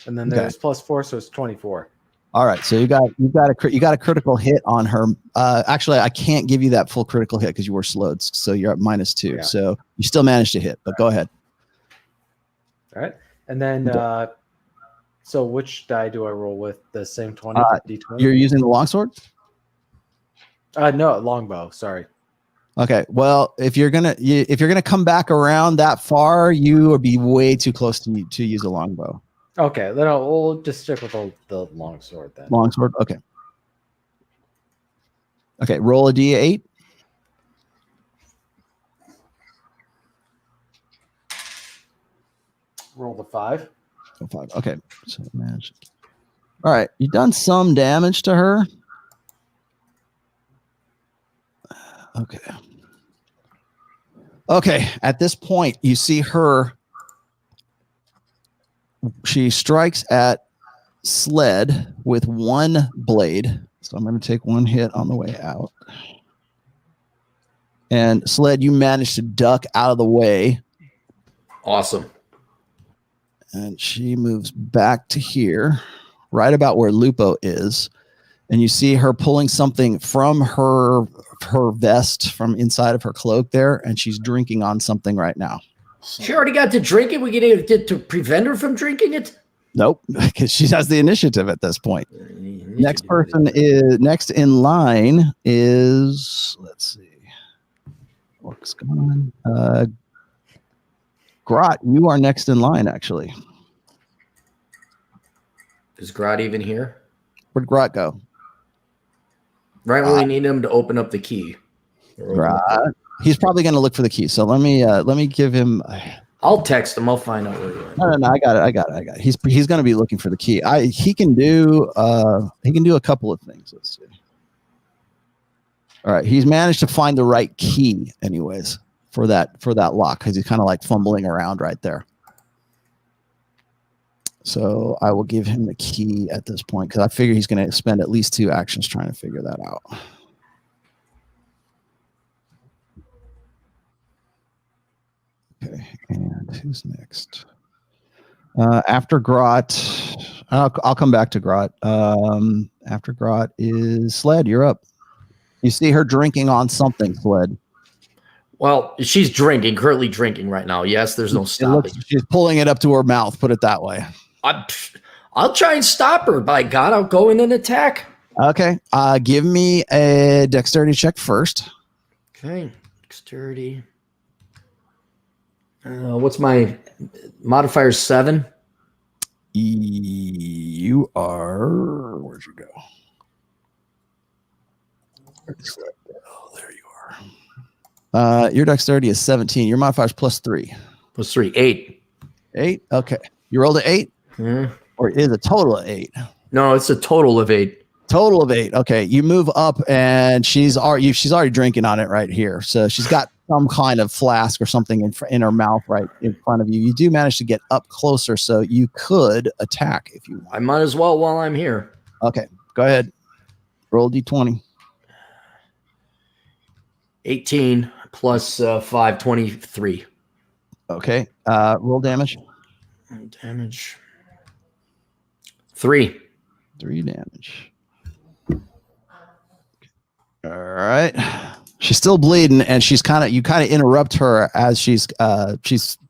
And then there's +4, so it's 24. All right. So you got a critical hit on her. Actually, I can't give you that full critical hit because you were slowed. So you're at -2. Yeah. So you still managed to hit, but go ahead. All right. And then, so which die do I roll with? The same 20? D20? You're using the longsword? No, longbow. Sorry. Okay. Well, if you're gonna come back around that far, you would be way too close to use a longbow. Okay. Then we'll just stick with the longsword then. Longsword. Okay. Okay. Roll a D8. Roll the 5. 5. Okay. So manage. All right. You've done some damage to her. Okay. Okay. At this point, you see her. She strikes at Sled with one blade. So I'm going to take one hit on the way out. And Sled, you managed to duck out of the way. Awesome. And she moves back to here, right about where Lupo is. And you see her pulling something from her vest, from inside of her cloak there, and she's drinking on something right now. She already got to drink it. We get to prevent her from drinking it? Nope, because she has the initiative at this point. Next person is next in line is, let's see. Orc's gone. Grot, you are next in line, actually. Is Grot even here? Where'd Grot go? Right when we need him to open up the key. Grot. He's probably going to look for the key. So let me give him. I'll text him. I'll find out where you are. No, I got it. He's going to be looking for the key. He can do a couple of things. Let's see. All right, he's managed to find the right key, anyways, for that lock, because he's kind of like fumbling around right there. So I will give him the key at this point because I figure he's going to spend at least 2 actions trying to figure that out. Okay, and who's next? After Grot, I'll come back to Grot. After Grot is Sled. You're up. You see her drinking on something, Sled. Well, she's currently drinking right now. Yes, there's no stopping. She's pulling it up to her mouth. Put it that way. I'll try and stop her. By God, I'll go in and attack. Okay. Give me a dexterity check first. Okay. Dexterity. What's my modifier? 7? You are. Where'd you go? Oh, there you are. Your dexterity is 17. Your modifier is +3. +3, 8. 8. Okay. You rolled an 8, or is a total of 8? No, it's a total of 8. Total of 8. Okay. You move up, and she's already drinking on it right here. So she's got some kind of flask or something in her mouth right in front of you. You do manage to get up closer, so you could attack if you want. I might as well while I'm here. Okay. Go ahead. Roll d20. 18 plus 5, 23. Okay. Roll damage. Damage. 3. 3 damage. All right. She's still bleeding, and you kind of interrupt her as she's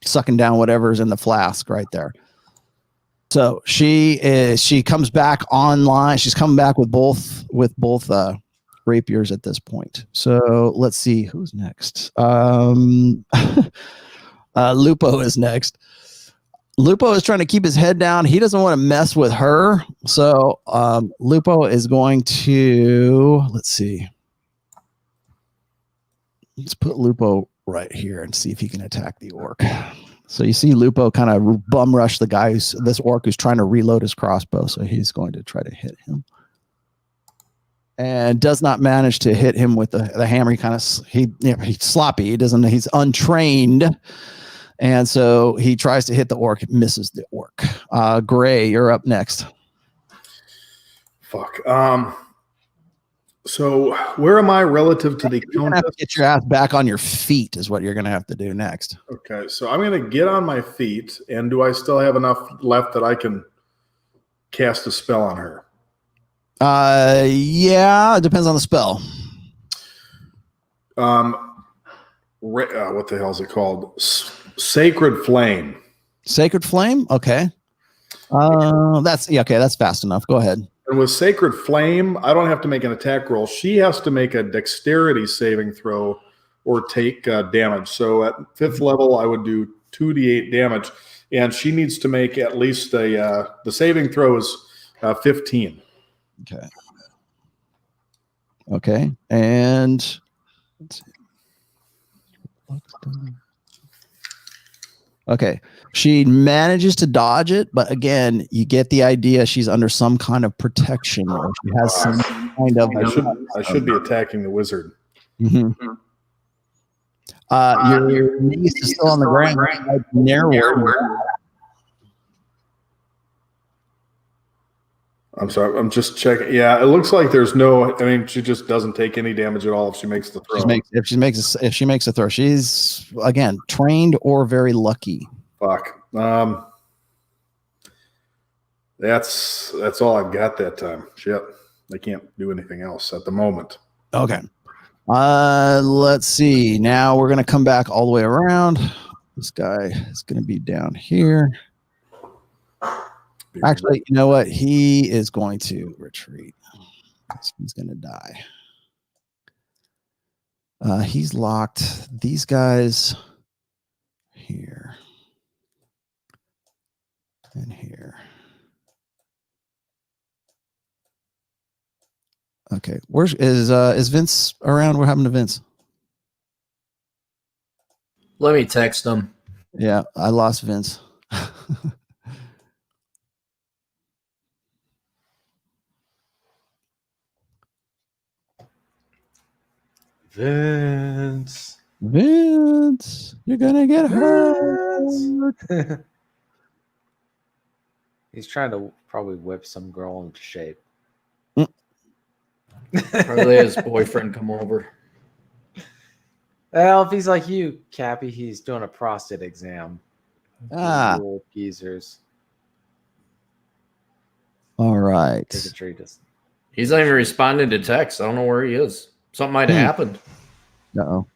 sucking down whatever's in the flask right there. So she comes back online. She's coming back with both rapiers at this point. So let's see who's next. Lupo is next. Lupo is trying to keep his head down. He doesn't want to mess with her. So Lupo is going to, let's see. Let's put Lupo right here and see if he can attack the orc. So you see Lupo kind of bum rush the guy this orc who's trying to reload his crossbow. So he's going to try to hit him. And does not manage to hit him with the hammer. He's sloppy. He's untrained. And so he tries to hit the orc, misses the orc. Gray, you're up next. Fuck. So where am I relative to the countess? You're gonna have to get your ass back on your feet is what you're going to have to do next. Okay, so I'm going to get on my feet, and do I still have enough left that I can cast a spell on her? Yeah, it depends on the spell. What the hell is it called? Sacred Flame. Sacred Flame? Okay. That's fast enough. Go ahead. And with Sacred Flame, I don't have to make an attack roll. She has to make a dexterity saving throw or take damage. So at 5th level, I would do 2d8 damage, and she needs to make at least the saving throw is 15. Okay. Okay. And let's see. Okay. She manages to dodge it, but again, you get the idea she's under some kind of protection, or she has some kind of. I should be attacking the wizard. Mm-hmm. Your niece is still on the ground. I'm sorry. I'm just checking. Yeah, it looks like there's no. I mean, she just doesn't take any damage at all if she makes the throw. If she makes a throw, she's again trained or very lucky. Fuck. That's all I've got that time. Shit. I can't do anything else at the moment. Okay. Let's see. Now we're gonna come back all the way around. This guy is gonna be down here. Actually, you know what? He is going to retreat. He's going to die. He's locked. These guys here and here. Okay, is Vince around? What happened to Vince? Let me text him. Yeah, I lost Vince. Vince, you're gonna get hurt. He's trying to probably whip some girl into shape. Probably his boyfriend come over. Well, if he's like you, Cappy, he's doing a prostate exam. Little geezers. All right. Take a treatise. He's not even responding to text. I don't know where he is. Something might have happened. Uh-oh.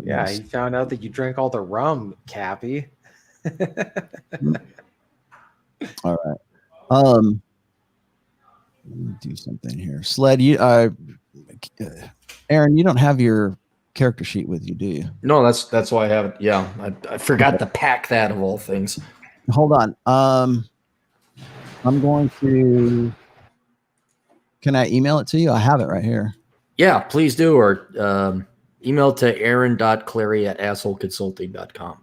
Yeah, he found out that you drank all the rum, Cappy. All right. Let me do something here. Sled, Aaron, you don't have your character sheet with you, do you? No, that's why I have it. Yeah, I forgot to pack that of all things. Hold on. I'm going to. Can I email it to you? I have it right here. Yeah, please do. Or email to aaron.clarey@assholeconsulting.com.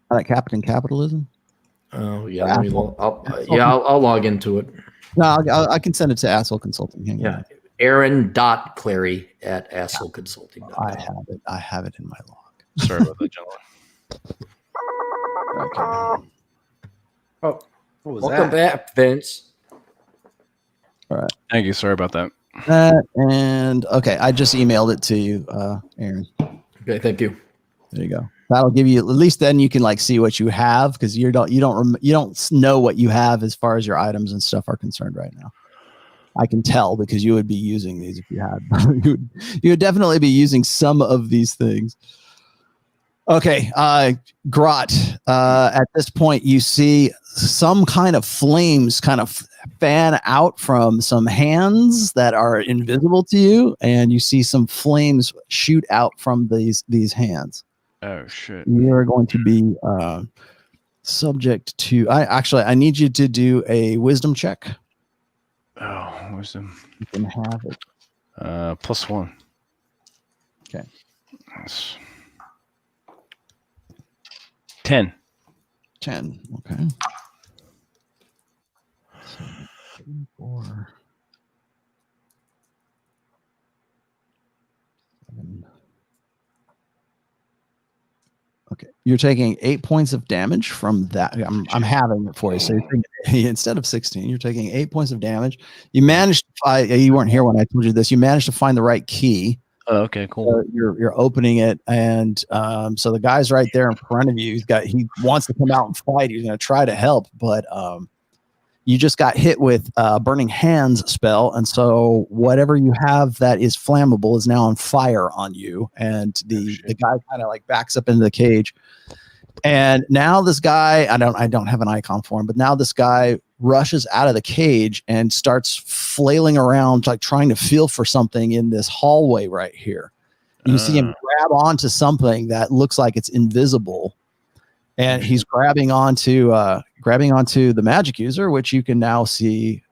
Like Captain Capitalism? Oh, yeah. I'll log into it. No, I can send it to Asshole Consulting. Hang on. Aaron.Clarey@assholeconsulting.com. I have it in my log. Sorry about that, gentlemen. Okay. Oh, what was Welcome that? back, Vince. All right. Thank you. Sorry about that. And okay, I just emailed it to you, Aaron. Okay, thank you. There you go. That'll give you, at least then you can like see what you have, because you don't know what you have as far as your items and stuff are concerned right now. I can tell because you would be using these if you had. you would definitely be using some of these things. Okay, Grot. At this point, you see some kind of flames kind of fan out from some hands that are invisible to you, and you see some flames shoot out from these hands. Oh shit! You are going to be subject to. I need you to do a wisdom check. Oh, wisdom. You can have it. +1. Okay. That's 10. 10. Okay. 4. 7. Okay, you're taking 8 points of damage from that. I'm having it for you. So you're taking, instead of 16, you're taking 8 points of damage. You managed to find. You weren't here when I told you this. You managed to find the right key. Oh, okay, cool. So you're opening it, and so the guy's right there in front of you. He wants to come out and fight. He's going to try to help, but you just got hit with Burning Hands spell, and so whatever you have that is flammable is now on fire on you. And the guy kind of like backs up into the cage, and now this guy, I don't have an icon for him, but now this guy rushes out of the cage and starts flailing around, like trying to feel for something in this hallway right here. You see him grab onto something that looks like it's invisible. And he's grabbing onto the magic user, which you can now see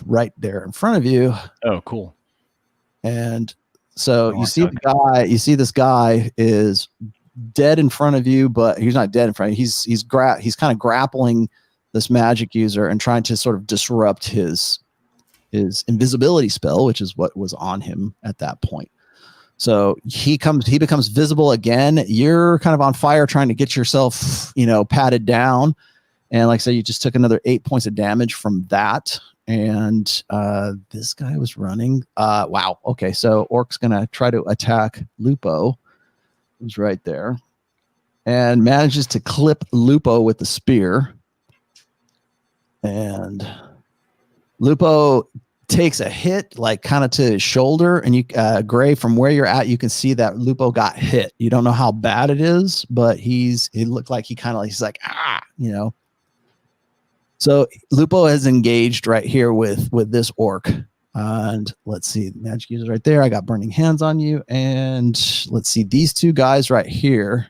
right there in front of you. Oh, cool. And So you see this guy is dead in front of you, but he's not dead in front of you. He's kind of grappling this magic user and trying to sort of disrupt his invisibility spell, which is what was on him at that point. So he becomes visible again. You're kind of on fire trying to get yourself, patted down. And like I said, you just took another 8 points of damage from that. And this guy was running. Wow. Okay. So Orc's going to try to attack Lupo, who's right there, and manages to clip Lupo with the spear. And Lupo takes a hit, like kind of to his shoulder. And you, Gray, from where you're at, you can see that Lupo got hit. You don't know how bad it is, but it looked like he's like, So Lupo has engaged right here with this orc. And let's see, magic user right there. I got burning hands on you. And let's see, these two guys right here.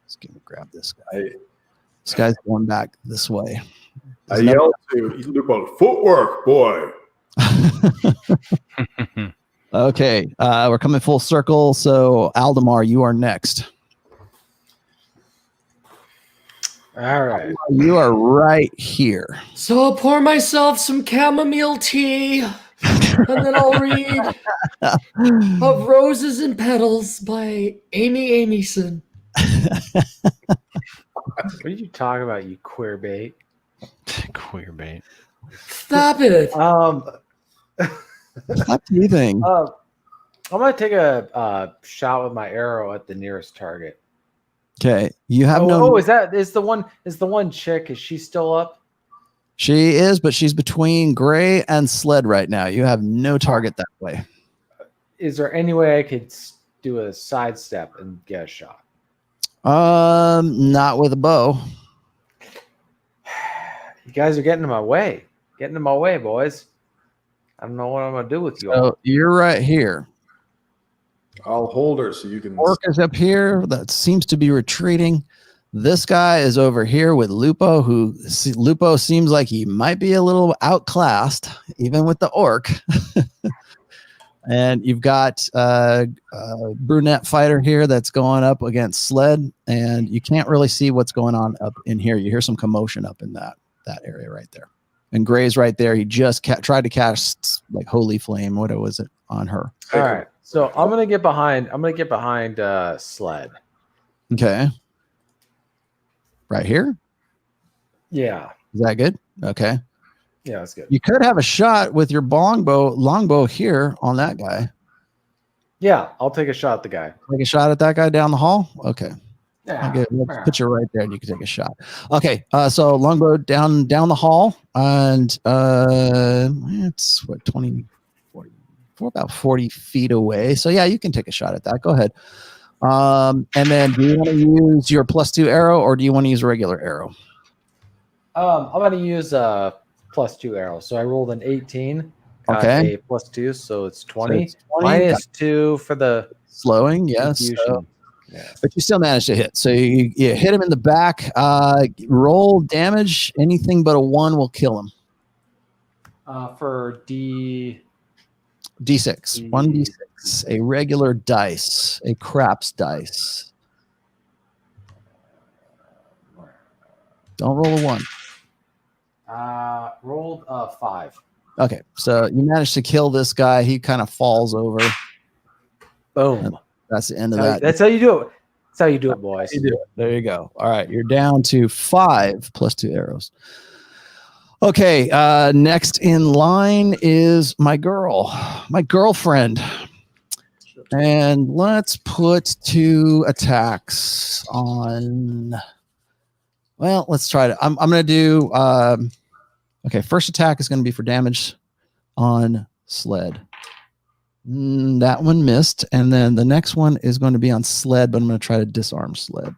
Let's grab this guy. This guy's going back this way. I yelled to Lupo, footwork, boy. Okay, we're coming full circle. So Aldemar, you are next. All right. You are right here. So I'll pour myself some chamomile tea, and then I'll read Of Roses and Petals by Amy Amyson. What are you talking about, you queer bait? Queer bait. Stop it. What do you think? I'm gonna take a shot with my arrow at the nearest target. Okay, you have is the one chick? Is she still up? She is, but she's between Gray and Sled right now. You have no target that way. Is there any way I could do a sidestep and get a shot? Not with a bow. You guys are getting in my way. Getting in my way, boys. I don't know what I'm gonna do with you. So you're right here. I'll hold her so you can. Orc is up here. That seems to be retreating. This guy is over here with Lupo, Lupo seems like he might be a little outclassed, even with the orc. And you've got a brunette fighter here that's going up against Sled, and you can't really see what's going on up in here. You hear some commotion up in that area right there. And Gray's right there. He just tried to cast like Holy Flame. What was it on her? All right. So I'm gonna get behind. Sled. Okay. Right here. Yeah. Is that good? Okay. Yeah, that's good. You could have a shot with your longbow here on that guy. Yeah, I'll take a shot at the guy. Take a shot at that guy down the hall. Okay. Yeah. Okay, let's put you right there, and you can take a shot. Okay. So longbow down the hall, and it's 20. We're about 40 feet away. So yeah, you can take a shot at that. Go ahead. And then do you want to use your +2 arrow, or do you want to use a regular arrow? I'm going to use a +2 arrow. So I rolled an 18. Okay. A +2, so it's 20. So it's 20. -2 for the slowing. Yes. So, yeah. But you still managed to hit. So you hit him in the back. Roll damage. Anything but a 1 will kill him. For D6. 1d6. A regular dice. A craps dice. Don't roll a 1. Rolled a 5. Okay, so you managed to kill this guy. He kind of falls over. Boom. That's the end of that. That's how you do it. That's how you do it, boys. You do it. There you go. All right, you're down to 5 +2 arrows. Okay, next in line is my girlfriend. And let's put 2 attacks on. Well, let's try to. I'm going to do. Okay, first attack is going to be for damage on Sled. That one missed, and then the next one is going to be on Sled, but I'm going to try to disarm Sled.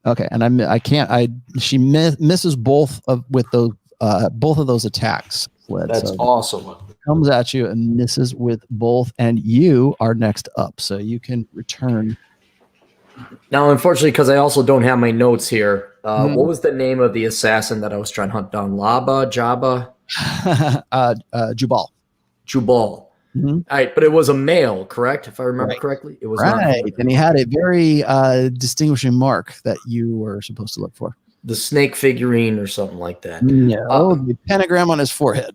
Okay, and I can't. She misses both of those attacks. Sled. That's awesome. Comes at you and misses with both, and you are next up, so you can return. Now, unfortunately, because I also don't have my notes here, what was the name of the assassin that I was trying to hunt down? Jabba? Jubal. Jubal. Mm-hmm. All right, but it was a male, correct? If I remember correctly, it was right. And he had a very distinguishing mark that you were supposed to look for. The snake figurine or something like that. No, the pentagram on his forehead.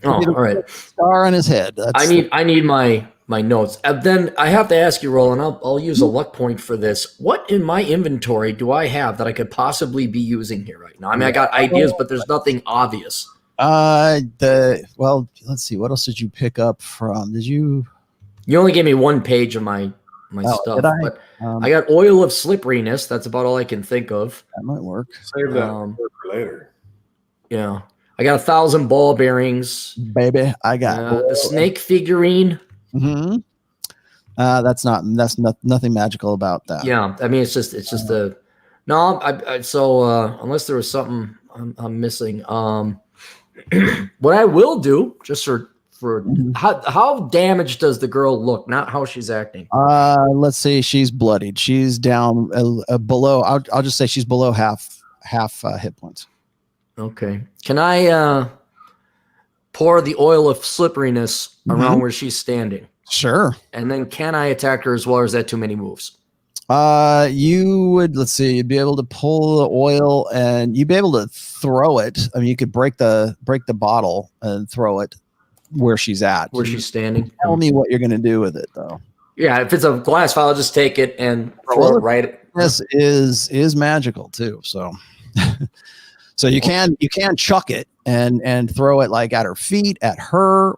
All right. Star on his head. I need my notes. Then I have to ask you, Roland. I'll use a luck point for this. What in my inventory do I have that I could possibly be using here right now? I mean, I got ideas, but there's nothing obvious. Well, let's see. What else did you pick up from? Did you? You only gave me one page of my stuff, but I got oil of slipperiness. That's about all I can think of. That might work. Save that for later. Yeah, I got 1,000 ball bearings, baby. I got the snake figurine. Mm-hmm. That's nothing magical about that. Yeah, I mean it's just a no. Unless there was something I'm missing. What I will do just for how damaged does the girl look? Not how she's acting. Let's say she's bloodied. She's down below. I'll just say she's below half hit points. Okay. Can I pour the oil of slipperiness around where she's standing? Sure. And then can I attack her as well, or is that too many moves? You would, let's see, you'd be able to pull the oil and you'd be able to throw it. I mean, you could break the bottle and throw it where she's at. Where she's standing. Tell me what you're going to do with it, though. Yeah, if it's a glass vial, I'll just take it and throw it right. This is magical too, so so you can chuck it and throw it like at her feet, at her,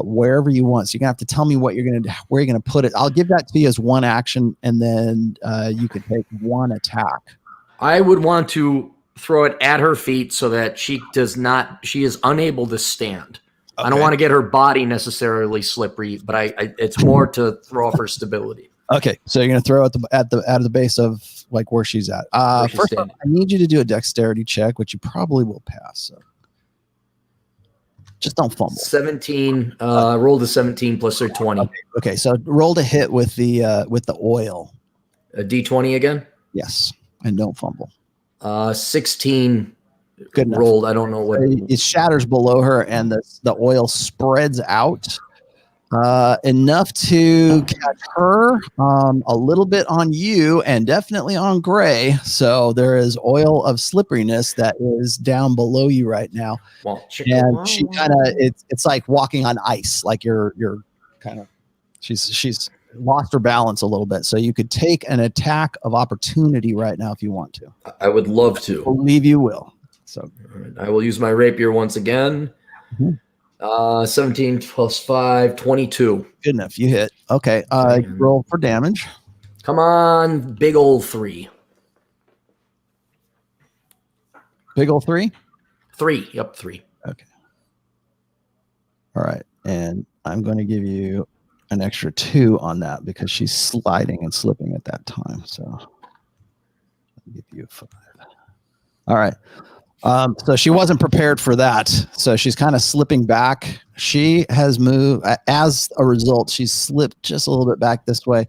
wherever you want. So you're gonna have to tell me where you're gonna put it. I'll give that to you as one action, and then you could take one attack. I would want to throw it at her feet so that she is unable to stand. Okay. I don't want to get her body necessarily slippery, but it's more to throw off her stability. Okay, so you're gonna throw it at the base of like where she's at. First off, I need you to do a dexterity check, which you probably will pass. So just don't fumble. 17. Roll the 17 plus her 20. Okay, so roll to hit with the oil. A D20 again. Yes, and don't fumble. 16. Good enough. Rolled. I don't know what it shatters below her, and the oil spreads out enough to catch her, a little bit on you, and definitely on Gray. So there is oil of slipperiness that is down below you right now, and she kind of it's like walking on ice. Like you're kind of she's lost her balance a little bit. So you could take an attack of opportunity right now if you want to. I would love to. I believe you will. So I will use my rapier once again. 17 plus 5, 22. Good enough. You hit. Okay. Roll for damage. Come on, big old 3. Big old 3? 3. Yep, 3. Okay. All right. And I'm going to give you an extra 2 on that because she's sliding and slipping at that time. So I'll give you a 5. All right. So she wasn't prepared for that. So she's kind of slipping back. She has moved. As a result, she's slipped just a little bit back this way.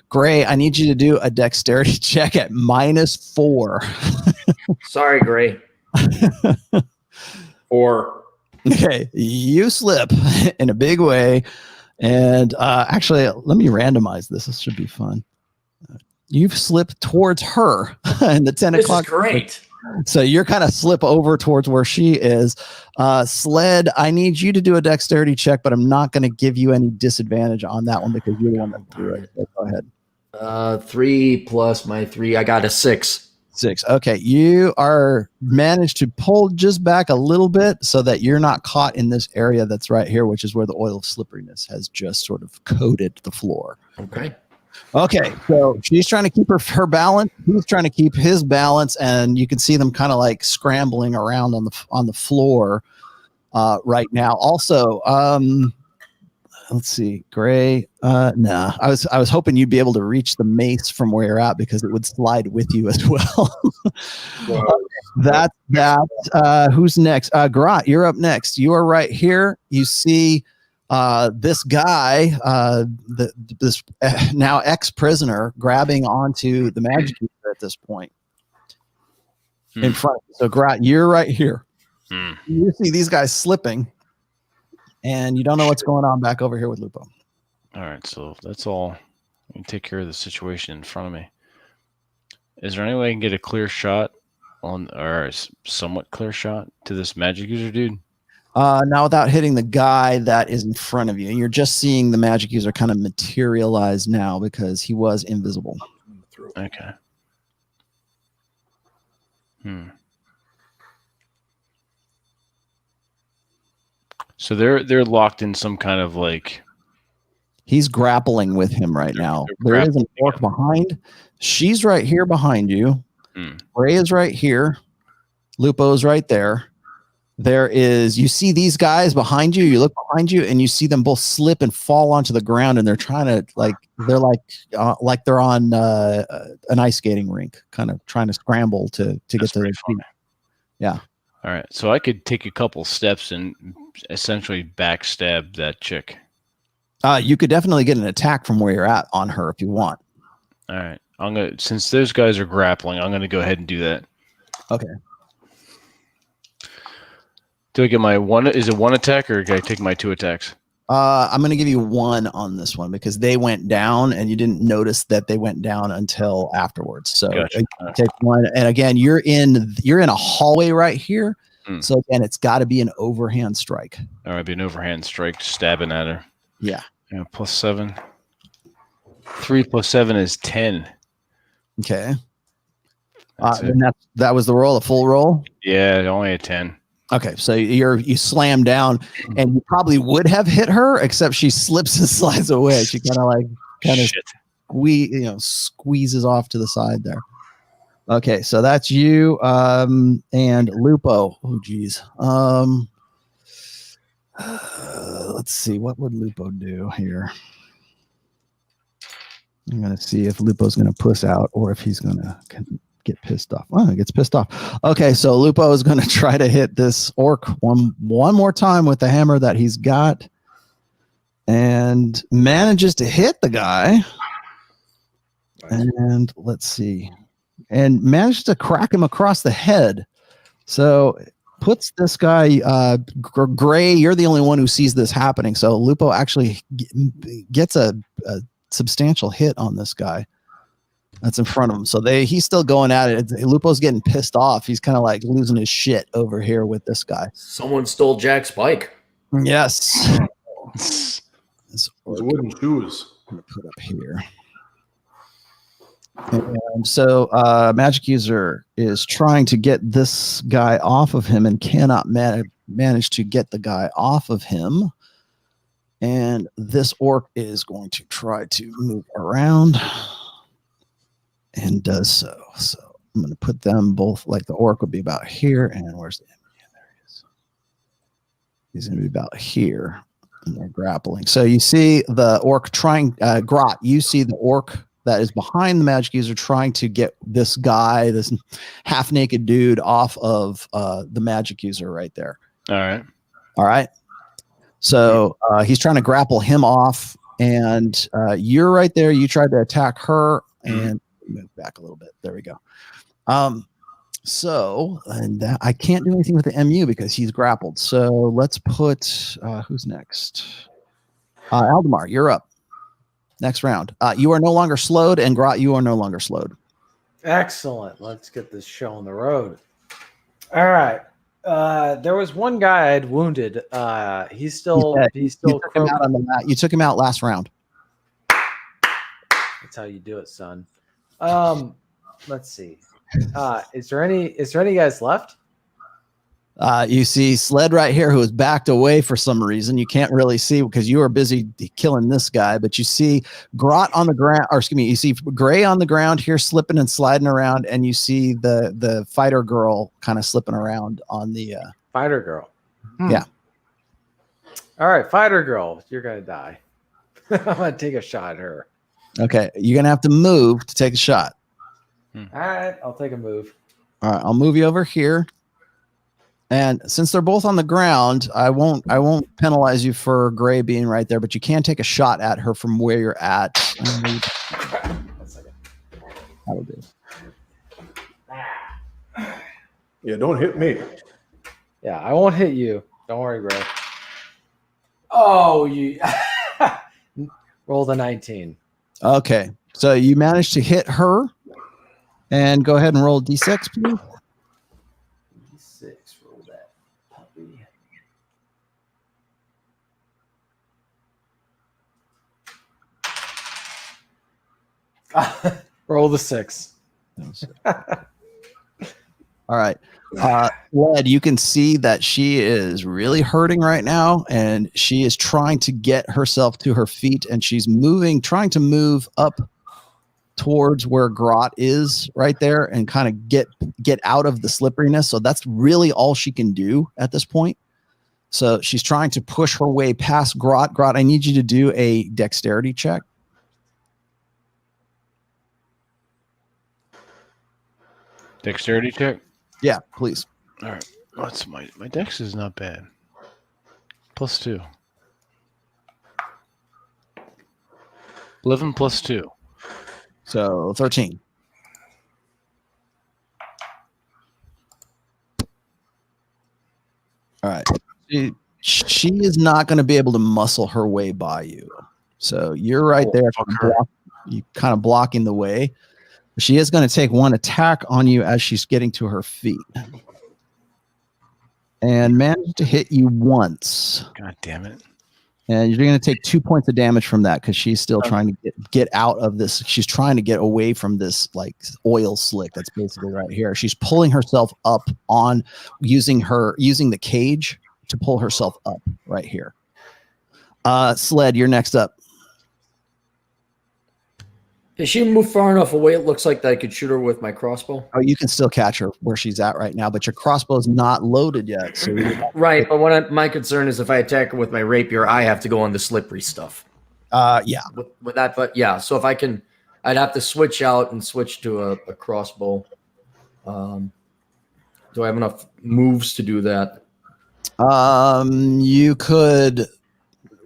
Gray, I need you to do a dexterity check at -4. Sorry, Gray. 4. Okay. You slip in a big way. And actually, let me randomize this. This should be fun. You've slipped towards her in the 10 o'clock. This is great. So you're kind of slip over towards where she is. Sled, I need you to do a dexterity check, but I'm not going to give you any disadvantage on that one because you're the one that threw it. So go ahead. 3 plus my 3. I got a 6. 6. Okay. You are managed to pull just back a little bit so that you're not caught in this area that's right here, which is where the oil of slipperiness has just sort of coated the floor. Okay. Okay, so she's trying to keep her balance. He's trying to keep his balance, and you can see them kind of like scrambling around on the floor right now. Also, let's see, Gray. Nah, I was hoping you'd be able to reach the mace from where you're at because it would slide with you as well. That. Who's next? Grot, you're up next. You are right here. You see. This guy, this now ex-prisoner, grabbing onto the magic user at this point in front of you. So, Grat, you're right here. You see these guys slipping. And you don't know what's going on back over here with Lupo. All right, so that's all. I can take care of the situation in front of me. Is there any way I can get a clear shot or a somewhat clear shot to this magic user dude? Now, without hitting the guy that is in front of you, you're just seeing the magic user kind of materialize now because he was invisible. Okay. So they're locked in some kind of like. He's grappling with him right now. There is an orc behind. She's right here behind you. Ray is right here. Lupo's right there. There is, you see these guys behind you. You look behind you and you see them both slip and fall onto the ground, and they're trying to like they're on an ice skating rink, kind of trying to scramble to get to their feet. Yeah. All right. So I could take a couple steps and essentially backstab that chick. You could definitely get an attack from where you're at on her if you want. All right. Since those guys are grappling, I'm gonna go ahead and do that. Okay. Do I get my one? Is it one attack, or can I take my 2 attacks? I'm going to give you 1 on this one because they went down, and you didn't notice that they went down until afterwards. So gotcha. Take 1, and again, you're in a hallway right here. So again, it's got to be an overhand strike. All right, be an overhand strike, stabbing at her. Yeah. +7. 3 + 7 is 10. Okay. And that was the roll, a full roll. Yeah, only a 10. Okay, so you slam down, and you probably would have hit her, except she slips and slides away. She kind of squeezes off to the side there. Okay, so that's you, and Lupo. Oh, geez. Let's see, what would Lupo do here? I'm gonna see if Lupo's gonna puss out or if he's gonna get pissed off. Oh, he gets pissed off. Okay, so Lupo is going to try to hit this orc one more time with the hammer that he's got, and manages to hit the guy. And let's see, and manages to crack him across the head. So puts this guy, Gray. You're the only one who sees this happening. So Lupo actually gets a substantial hit on this guy that's in front of him. So he's still going at it. Lupo's getting pissed off. He's kind of like losing his shit over here with this guy. Someone stole Jack's bike. Yes. Those wooden shoes. I'm going to put up here. And so Magic User is trying to get this guy off of him and cannot manage to get the guy off of him. And this orc is going to try to move around. And does so. So I'm going to put them both, like the orc would be about here. And where's the enemy? Yeah, there he is. He's going to be about here. And they're grappling. So you see the orc trying, Grot, you see the orc that is behind the magic user trying to get this guy, this half naked dude, off of the magic user right there. All right. All right. So he's trying to grapple him off. And you're right there. You tried to attack her and move back a little bit. There we go. And I can't do anything with the MU because he's grappled. So let's put who's next? Aldemar, you're up. Next round. You are no longer slowed, and Grot, you are no longer slowed. Excellent. Let's get this show on the road. All right. There was one guy I had wounded. He's still you took him out last round. That's how you do it, son. Let's see. Is there any guys left? You see Sled right here who is backed away for some reason. You can't really see because you are busy killing this guy, but you see Grot on the ground, or excuse me, you see Gray on the ground here slipping and sliding around, and you see the fighter girl kind of slipping around on the fighter girl. Yeah. All right, fighter girl, you're gonna die. I'm gonna take a shot at her. Okay, you're gonna have to move to take a shot. All right, I'll take a move. All right, I'll move you over here. And since they're both on the ground, I won't penalize you for Gray being right there, but you can take a shot at her from where you're at. That'll do. Yeah, don't hit me. Yeah, I won't hit you. Don't worry, Gray. Oh, you roll the 19. Okay, so you managed to hit her, and go ahead and roll d6, please. D6, roll that puppy. Roll the 6. All right. Led, you can see that she is really hurting right now, and she is trying to get herself to her feet, and she's trying to move up towards where Grot is right there and kind of get out of the slipperiness. So that's really all she can do at this point. So she's trying to push her way past Grot. Grot, I need you to do a dexterity check. Dexterity check? Yeah, please. All right. What's my dex is not bad. +2. 11 + 2. So 13. All right. She is not going to be able to muscle her way by you. So you're right there. You kind of blocking the way. She is going to take one attack on you as she's getting to her feet. And managed to hit you once. God damn it. And you're going to take 2 points of damage from that because she's still trying to get out of this. She's trying to get away from this like oil slick that's basically right here. She's pulling herself up on using the cage to pull herself up right here. Sled, you're next up. Did she move far enough away? It looks like that I could shoot her with my crossbow. Oh, you can still catch her where she's at right now, but your crossbow is not loaded yet. So right, but my concern is if I attack her with my rapier, I have to go on the slippery stuff. Yeah. With that, but yeah. So if I can, I'd have to switch out and switch to a crossbow. Do I have enough moves to do that? You could.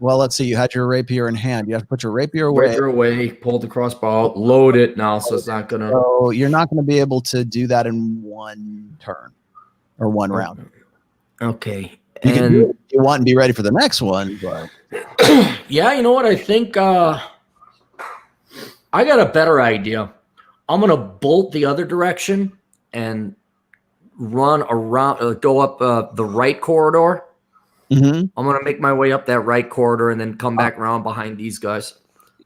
Well, let's see. You had your rapier in hand. You have to put your rapier away. Pull the crossbow out, load it now, so it's not gonna. So you're not going to be able to do that in one turn or one round. Okay. You can do it if you want and be ready for the next one, but yeah, you know what? I think I got a better idea. I'm gonna bolt the other direction and run around, go up the right corridor. Mm-hmm. I'm going to make my way up that right corridor and then come back around behind these guys.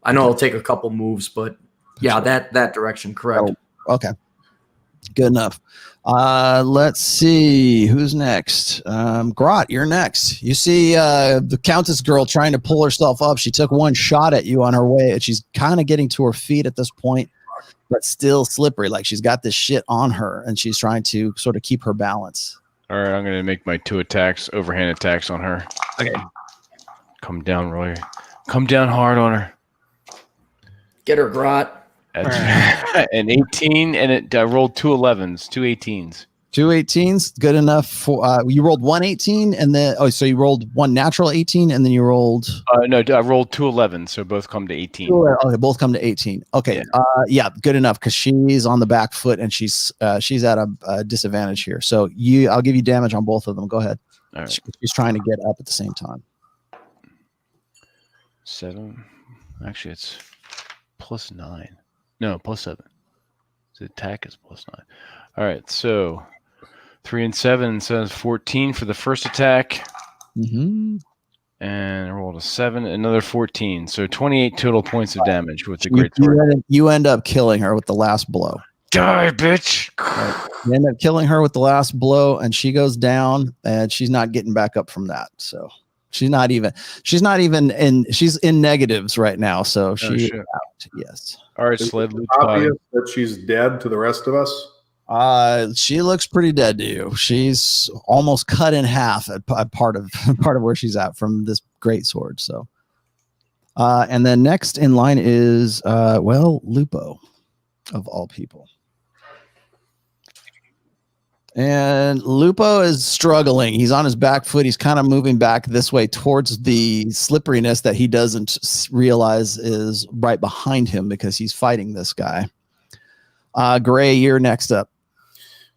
I know it'll take a couple moves, but yeah, that direction, correct. Oh, okay. Good enough. Let's see. Who's next? Grot, you're next. You see the Countess girl trying to pull herself up. She took one shot at you on her way, and she's kind of getting to her feet at this point, but still slippery. Like she's got this shit on her, and she's trying to sort of keep her balance. All right, I'm going to make my 2 attacks, overhand attacks on her. Okay. Come down, Roy. Come down hard on her. Get her, Grot. An 18, and I rolled 2 11s, 2 18s. 2 18s, good enough for you rolled 1 18 and then so you rolled one natural 18 and then you rolled no, I rolled 2 11s, so both come to 18. Okay, both come to 18. Okay, yeah, good enough because she's on the back foot and she's at a disadvantage here. So I'll give you damage on both of them. Go ahead. All right. She's trying to get up at the same time. 7. Actually, it's +9. No, +7. The attack is +9. All right, so 3 and 7 says 14 for the first attack. Mm-hmm. And I rolled a 7, another 14. So 28 total points of damage with the great sword. You end up killing her with the last blow. Die, bitch! You end up killing her with the last blow, and she goes down, and she's not getting back up from that. So she's in negatives right now. So she's out. Yes. All right, Is Sled. it obvious that she's dead to the rest of us? She looks pretty dead to you. She's almost cut in half at part of where she's at from this great sword. So, and then next in line is Lupo, of all people. And Lupo is struggling. He's on his back foot. He's kind of moving back this way towards the slipperiness that he doesn't realize is right behind him because he's fighting this guy. Gray, you're next up.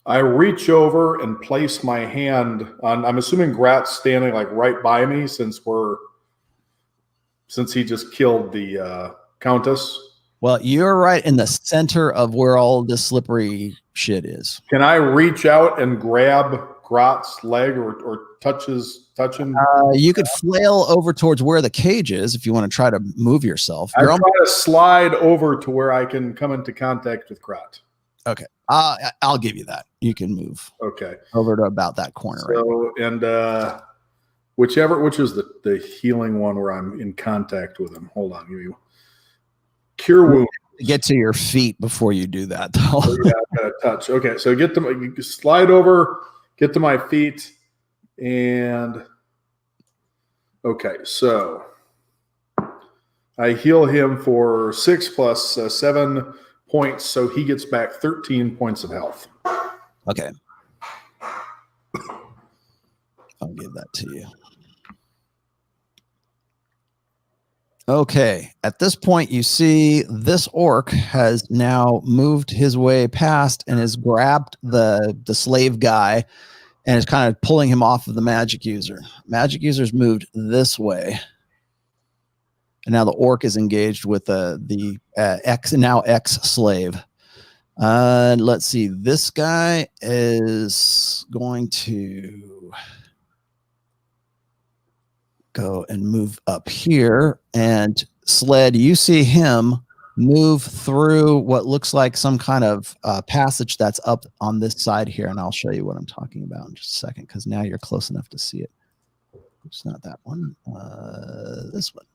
I reach over and place my hand on, I'm assuming Grat's standing like right by me since we're since he just killed the Countess. Well, you're right in the center of where all this slippery shit is. Can I reach out and grab Grot's leg or touch him? You could flail over towards where the cage is if you want to try to move yourself. I'm trying to slide over to where I can come into contact with Grot. Okay. I'll give you that. You can move. Okay. Over to about that corner. So, right? And which is the healing one where I'm in contact with him. Hold on. Give you cure wound. Get to your feet before you do that, though. Oh, yeah, I got to touch. Okay. So you slide over, get to my feet, and okay. So I heal him for 6 plus 7 points, so he gets back 13 points of health. Okay. I'll give that to you. Okay. At this point, you see this orc has now moved his way past and has grabbed the slave guy and is kind of pulling him off of the magic user. Magic user's moved this way. And now the orc is engaged with the ex-slave. Let's see. This guy is going to go and move up here. And Sled, you see him move through what looks like some kind of passage that's up on this side here. And I'll show you what I'm talking about in just a second, because now you're close enough to see it. It's not that one. This one.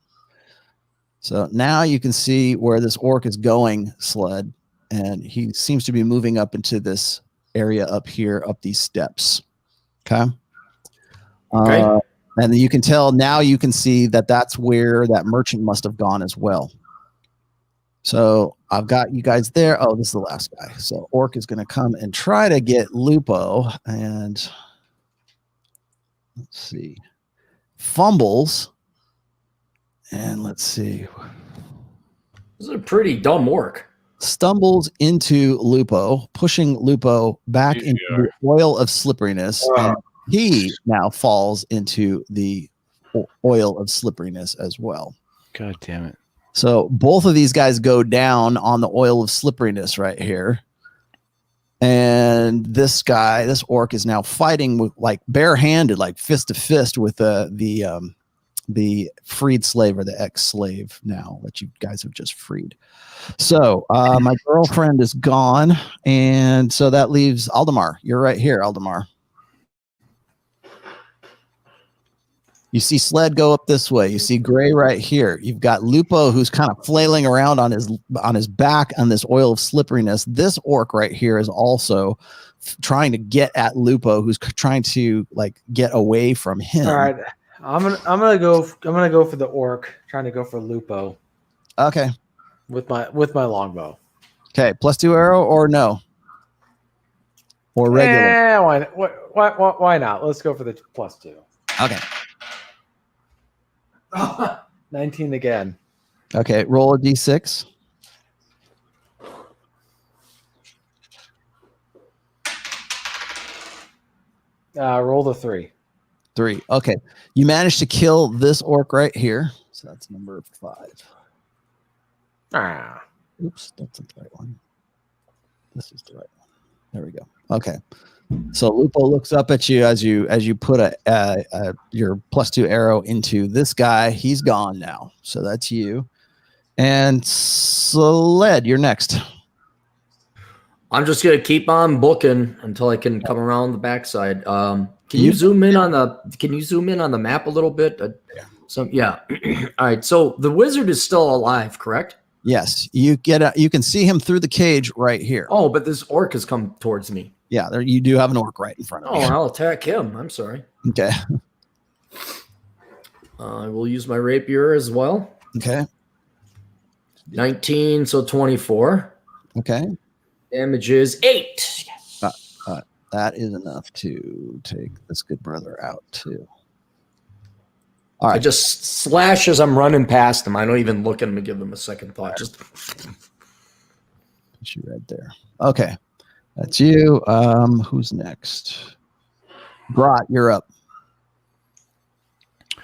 So now you can see where this orc is going, Sled, and he seems to be moving up into this area up here, up these steps. Okay. And then you can tell now, you can see that that's where that merchant must have gone as well. So I've got you guys there. Oh, this is the last guy. So orc is going to come and try to get Lupo, and let's see, fumbles. And let's see. This is a pretty dumb orc. Stumbles into Lupo, pushing Lupo back into the oil of slipperiness. And he now falls into the oil of slipperiness as well. God damn it. So both of these guys go down on the oil of slipperiness right here. And this guy, this orc, is now fighting with, like, barehanded, like fist to fist with the freed slave, or the ex-slave now that you guys have just freed. So my girlfriend is gone, and so that leaves Aldemar. You're right here, Aldemar. You see Sled go up this way. You see Gray right here. You've got Lupo, who's kind of flailing around on his back on this oil of slipperiness. This orc right here is also trying to get at Lupo, who's trying to, like, get away from him. All right. I'm gonna go for the orc, trying to go for Lupo. Okay. With my longbow. Okay, +2 arrow or no? Or regular? Yeah, why not? Let's go for the +2. Okay. 19 again. Okay, roll a d6. Roll the 3. 3. Okay. You managed to kill this orc right here. So that's number 5. Oops, that's not the right one. This is the right one. There we go. Okay. So Lupo looks up at you as you put your +2 arrow into this guy. He's gone now. So that's you. And Sled, you're next. I'm just gonna keep on booking until I can come around the backside. Can you zoom in on the map a little bit? Yeah. All right. So the wizard is still alive, correct? Yes. You can see him through the cage right here. Oh, but this orc has come towards me. Yeah, there you do have an orc right in front of you. Oh, I'll attack him. I'm sorry. Okay. I will use my rapier as well. Okay. 19, so 24. Okay. Damage is 8. Yes. That is enough to take this good brother out too. All right. I just slash as I'm running past him. I don't even look at him and give him a second thought. Right. Just put you right there. Okay. That's you. Who's next? Grot, you're up.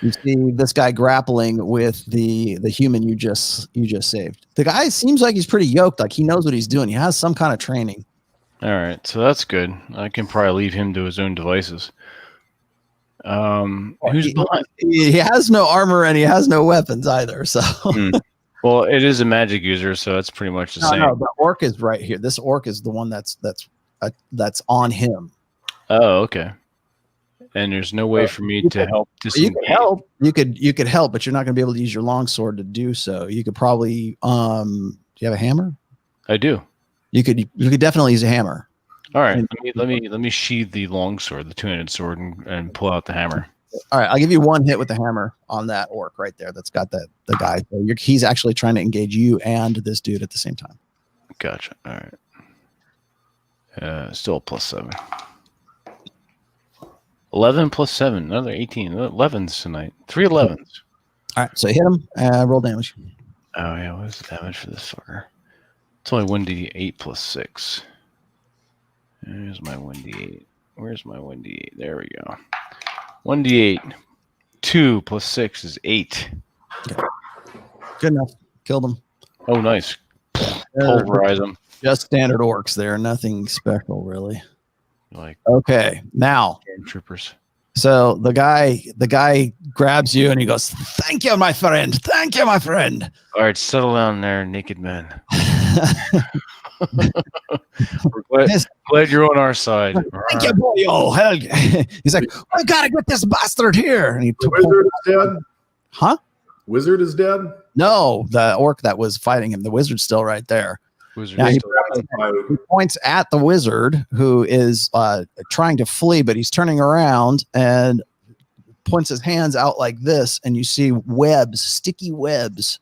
You see this guy grappling with the human you just saved. The guy seems like he's pretty yoked, like he knows what he's doing. He has some kind of training. All right, so that's good. I can probably leave him to his own devices. Who's behind? He has no armor and he has no weapons either. So, well, it is a magic user, so it's pretty much the same. No, the orc is right here. This orc is the one that's on him. Oh, okay. And there's no way for me to help disengage. You could help. You could help, but you're not going to be able to use your longsword to do so. You could probably. Do you have a hammer? I do. You could definitely use a hammer. All right, let me sheathe the longsword, the two-handed sword, and pull out the hammer. All right, I'll give you one hit with the hammer on that orc right there. That's got the guy. So he's actually trying to engage you and this dude at the same time. Gotcha. All right. Still +7. 11 + 7, another 18. 11s tonight. 3 11s. All right, so hit him. Roll damage. Oh yeah, what's the damage for this fucker? It's only 1d8 + 6. There's my 1d8. Where's my 1d8? There we go. 1d8. 2 + 6 is 8. Okay. Good enough. Killed him. Oh, nice. Pulverize them. Just standard orcs there. Nothing special, really. Like okay, now troopers. So the guy grabs you and he goes, "Thank you, my friend. Thank you, my friend." All right, settle down there, naked man. We're glad you're on our side. Thank you, boy. Oh, hell. He's like, "I gotta get this bastard here." And the wizard is dead. Huh? Wizard is dead? No, the orc that was fighting him. The wizard's still right there. Now, he points at the wizard who is trying to flee, but he's turning around and points his hands out like this, and you see webs, sticky webs,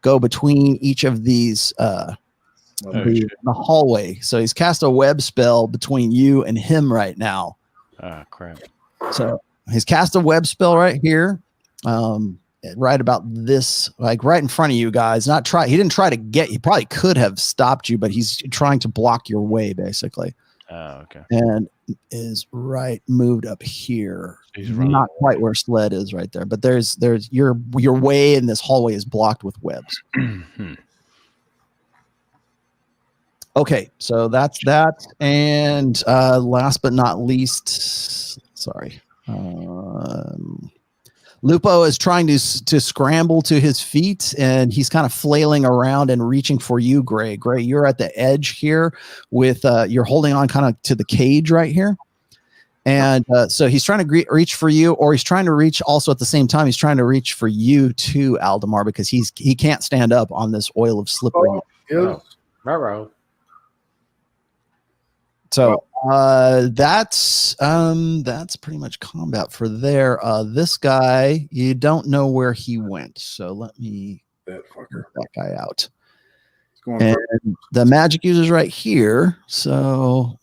go between each of these the hallway. So he's cast a web spell between you and him right now. Ah, crap. So he's cast a web spell right here. Right about this, like right in front of you guys. He didn't try to get you. Probably could have stopped you, but he's trying to block your way, basically. Oh, okay. And is right moved up here. He's not quite where Sled is right there, but there's your way in this hallway is blocked with webs. Okay, so that's that. And last but not least, sorry. Lupo is trying to scramble to his feet, and he's kind of flailing around and reaching for you, Gray. Gray, you're at the edge here with you're holding on kind of to the cage right here. And so he's trying to reach for you, or he's trying to reach also at the same time. He's trying to reach for you too, Aldemar, because he can't stand up on this oil of slippery. So that's pretty much combat for there. This guy, you don't know where he went, so let me get that guy out. And the magic user's right here, so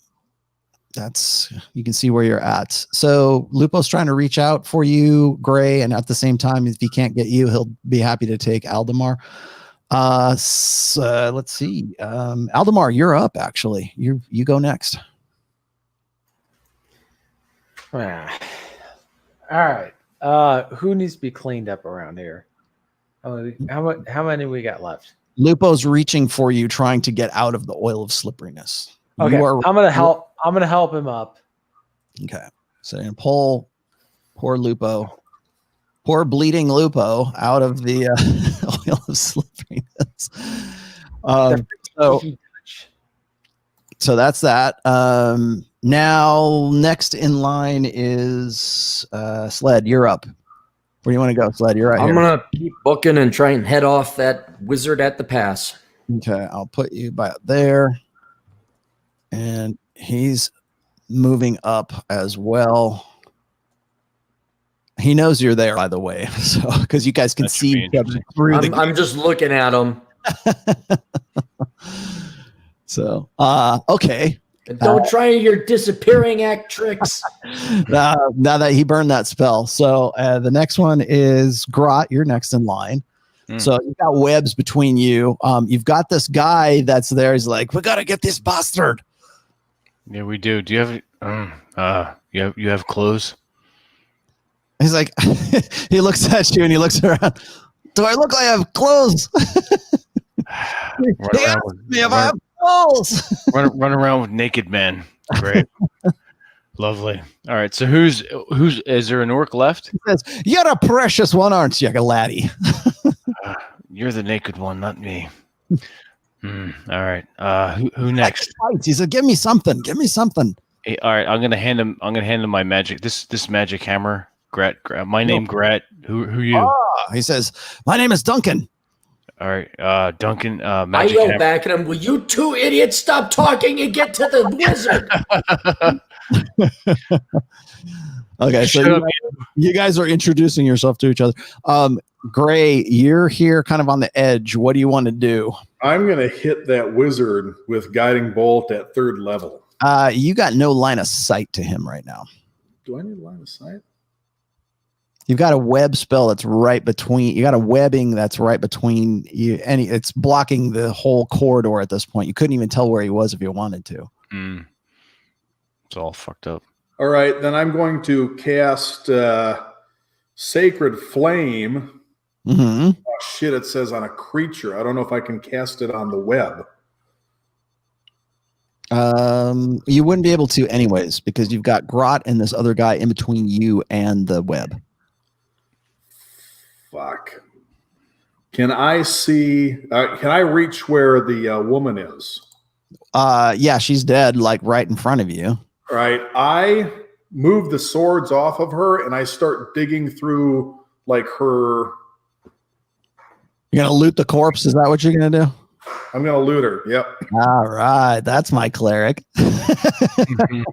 that's you can see where you're at. So Lupo's trying to reach out for you, Gray, and at the same time, if he can't get you, he'll be happy to take Aldemar. So, let's see. Aldemar, you're up. Actually, you go next. All right. Who needs to be cleaned up around here? How many we got left? Lupo's reaching for you, trying to get out of the oil of slipperiness. Okay, I'm gonna help. I'm gonna help him up. Okay, so and pull poor Lupo. Poor bleeding Lupo out of the oil of slipperiness. So that's that. Now, next in line is Sled. You're up. Where do you want to go, Sled? You're right here. I'm going to keep booking and try and head off that wizard at the pass. Okay, I'll put you by there. And he's moving up as well. He knows you're there, by the way, so because you guys can see each other through. I'm just looking at him. So, okay. Don't try your disappearing act tricks. Now that he burned that spell, so the next one is Grot. You're next in line. So you've got webs between you. You've got this guy that's there. He's like, "We gotta get this bastard." Yeah, we do. Do you have you have clothes? He's like, he looks at you and he looks around. Do I look like I have clothes? He asked me if I have clothes. Run around with naked men. Great. Lovely. All right. So who's is there an orc left? He says, "You're a precious one, aren't you, laddie?" You're the naked one, not me. All right. Who next? He said, "Give me something. Give me something." Hey, all right. I'm gonna hand him my magic. This magic hammer. Grat. My name Grat. Who you? He says, "My name is Duncan." All right. Duncan. I Magic yell hammer. back at him, will you two idiots stop talking and get to the wizard? Okay, so you guys are introducing yourself to each other. Gray, you're here kind of on the edge. What do you want to do? I'm going to hit that wizard with Guiding Bolt at 3rd level. You got no line of sight to him right now. Do I need line of sight? You've got a web spell that's right between. You got a webbing that's right between you. It's blocking the whole corridor at this point. You couldn't even tell where he was if you wanted to. It's all fucked up. All right, then I'm going to cast Sacred Flame. Mm-hmm. Oh, shit, it says on a creature. I don't know if I can cast it on the web. You wouldn't be able to anyways because you've got Grot and this other guy in between you and the web. Fuck. Can I see? Can I reach where the woman is? Yeah, she's dead, like right in front of you. All right. I move the swords off of her and I start digging through like her. You're gonna loot the corpse? Is that what you're gonna do? I'm gonna loot her. Yep. All right, that's my cleric. I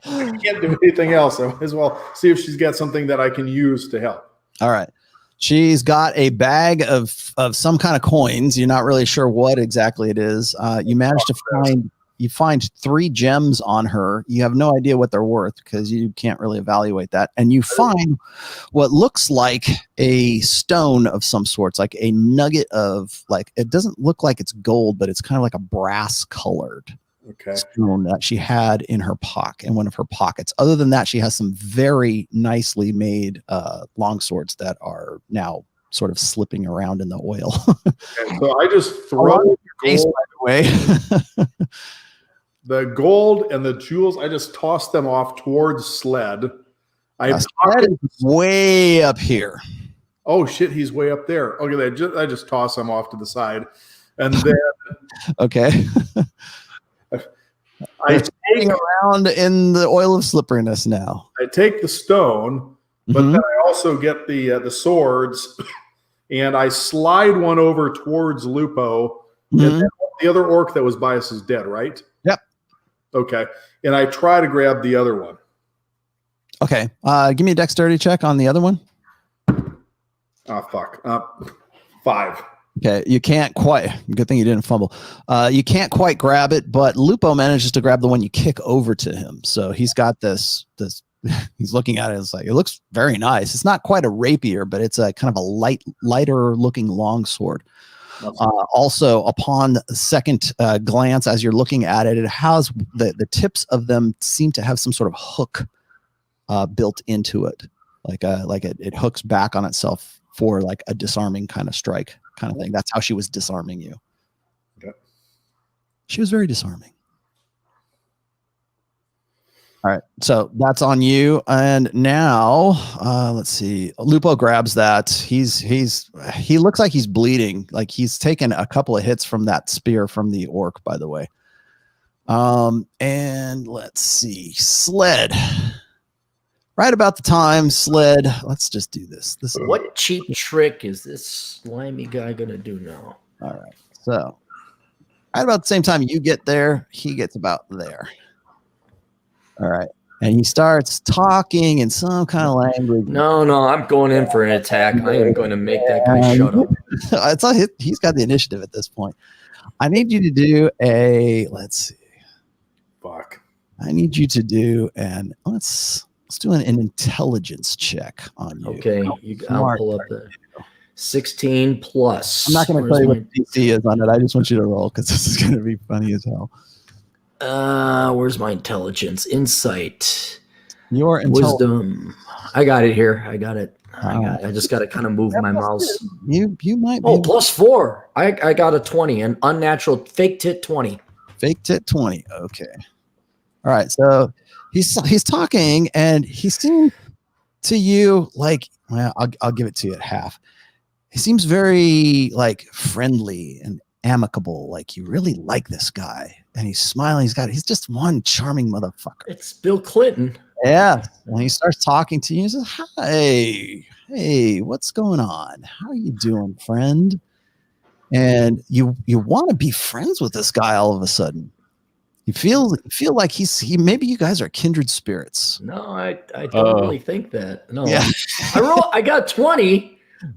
can't do anything else. I might as well see if she's got something that I can use to help. All right. She's got a bag of some kind of coins. You're not really sure what exactly it is. You managed to find 3 gems on her. You have no idea what they're worth because you can't really evaluate that. And you find what looks like a stone of some sorts, like a nugget of it doesn't look like it's gold, but it's kind of like a brass colored stone that she had in her pocket, in one of her pockets. Other than that, she has some very nicely made long swords that are now sort of slipping around in the oil. So I just throw the face, gold, by the way. the gold and the jewels. I just toss them off towards Sled. Sled is way up here. Oh shit, he's way up there. Okay, I just toss him off to the side, and then okay. I take around in the oil of slipperiness now. I take the stone, but then I also get the swords, and I slide one over towards Lupo. And then the other orc that was by us is dead, right? Yep. Okay, and I try to grab the other one. Okay, give me a dexterity check on the other one. Oh fuck! 5. Okay, you can't quite. Good thing you didn't fumble. You can't quite grab it, but Lupo manages to grab the one you kick over to him. So he's got this. He's looking at it. It's like it looks very nice. It's not quite a rapier, but it's a kind of a lighter looking longsword. Also, upon second glance, as you're looking at it, it has the tips of them seem to have some sort of hook built into it, like it hooks back on itself for like a disarming kind of strike. Kind of thing. That's how she was disarming you. Okay. She was very disarming. All right, so that's on you. And now, let's see. Lupo grabs that. He looks like he's bleeding. Like he's taken a couple of hits from that spear from the orc, by the way. And let's see. Sled. Right about the time, Sled. Let's just do this. What cheap trick is this slimy guy gonna do now? All right. So, right about the same time you get there, he gets about there. All right. And he starts talking in some kind of language. No, I'm going in for an attack. I am going to make that guy shut up. He's got the initiative at this point. I need you to do let's see. Fuck. I need you to do let's do an intelligence check on you. Okay, I'll pull up the 16 plus. I'm not going to tell you what the DC is on it. I just want you to roll because this is going to be funny as hell. Where's my intelligence? Insight. Your wisdom. I got it here. I got it. I just got to kind of move my mouse. You might be. Oh, +4. I got a 20, an unnatural fake tit 20. Fake tit 20. Okay. All right. So he's talking, and he seems to you like, well, I'll give it to you at half. He seems very like friendly and amicable. Like you really like this guy, and he's smiling. He's just one charming motherfucker. It's Bill Clinton. Yeah. When he starts talking to you, he says, hey, what's going on? How are you doing, friend? And you want to be friends with this guy all of a sudden. You feel like maybe you guys are kindred spirits. No, I don't really think that. No. Yeah. I got 20.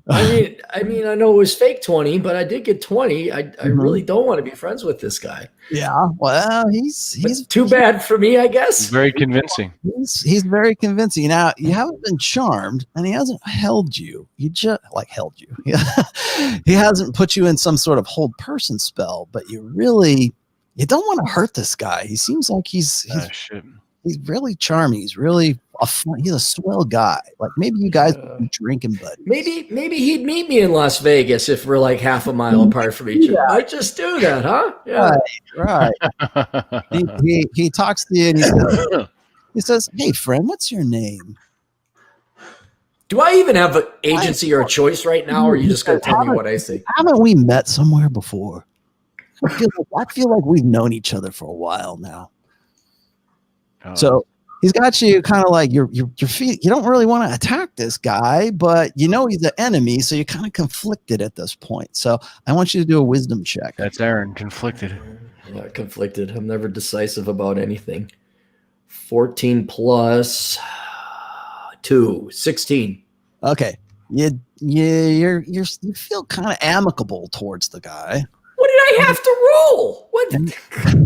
I mean, I know it was fake 20, but I did get 20. I really don't want to be friends with this guy. Yeah. Well, he's too bad for me, I guess. He's very convincing. He's very convincing. Now, you haven't been charmed, and he hasn't held you. He just held you. He hasn't put you in some sort of hold person spell, but you don't want to hurt this guy. He seems like he's really charming. He's really he's a swell guy. Like maybe you guys would be drinking buddies. Maybe he'd meet me in Las Vegas if we're like half a mile apart from each other. I just do that, huh? Yeah. Right. He talks to you, and he says, "Hey, friend, what's your name?" Do I even have an agency or a choice right now, or are you just going to tell me what I say? Haven't we met somewhere before? I feel like we've known each other for a while now. So he's got you kind of like your feet. You don't really want to attack this guy, but you know he's an enemy, so you're kind of conflicted at this point. So I want you to do a wisdom check. That's Aaron, conflicted. Yeah, conflicted. I'm never decisive about anything. 14 plus 2, 16. Okay, you feel kind of amicable towards the guy. What did I have to roll? What?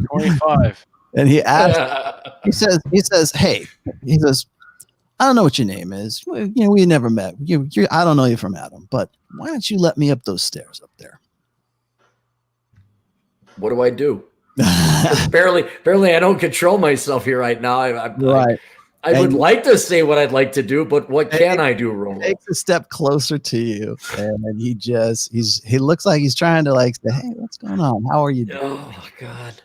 25. And he asks, he says, hey, he says, I don't know what your name is. We never met. I don't know you from Adam, but why don't you let me up those stairs up there? What do I do? barely, I don't control myself here right now. I would like to say what I'd like to do, but what can I do, Roland? He takes a step closer to you, and he looks like he's trying to like say, hey, what's going on? How are you doing? Oh, God.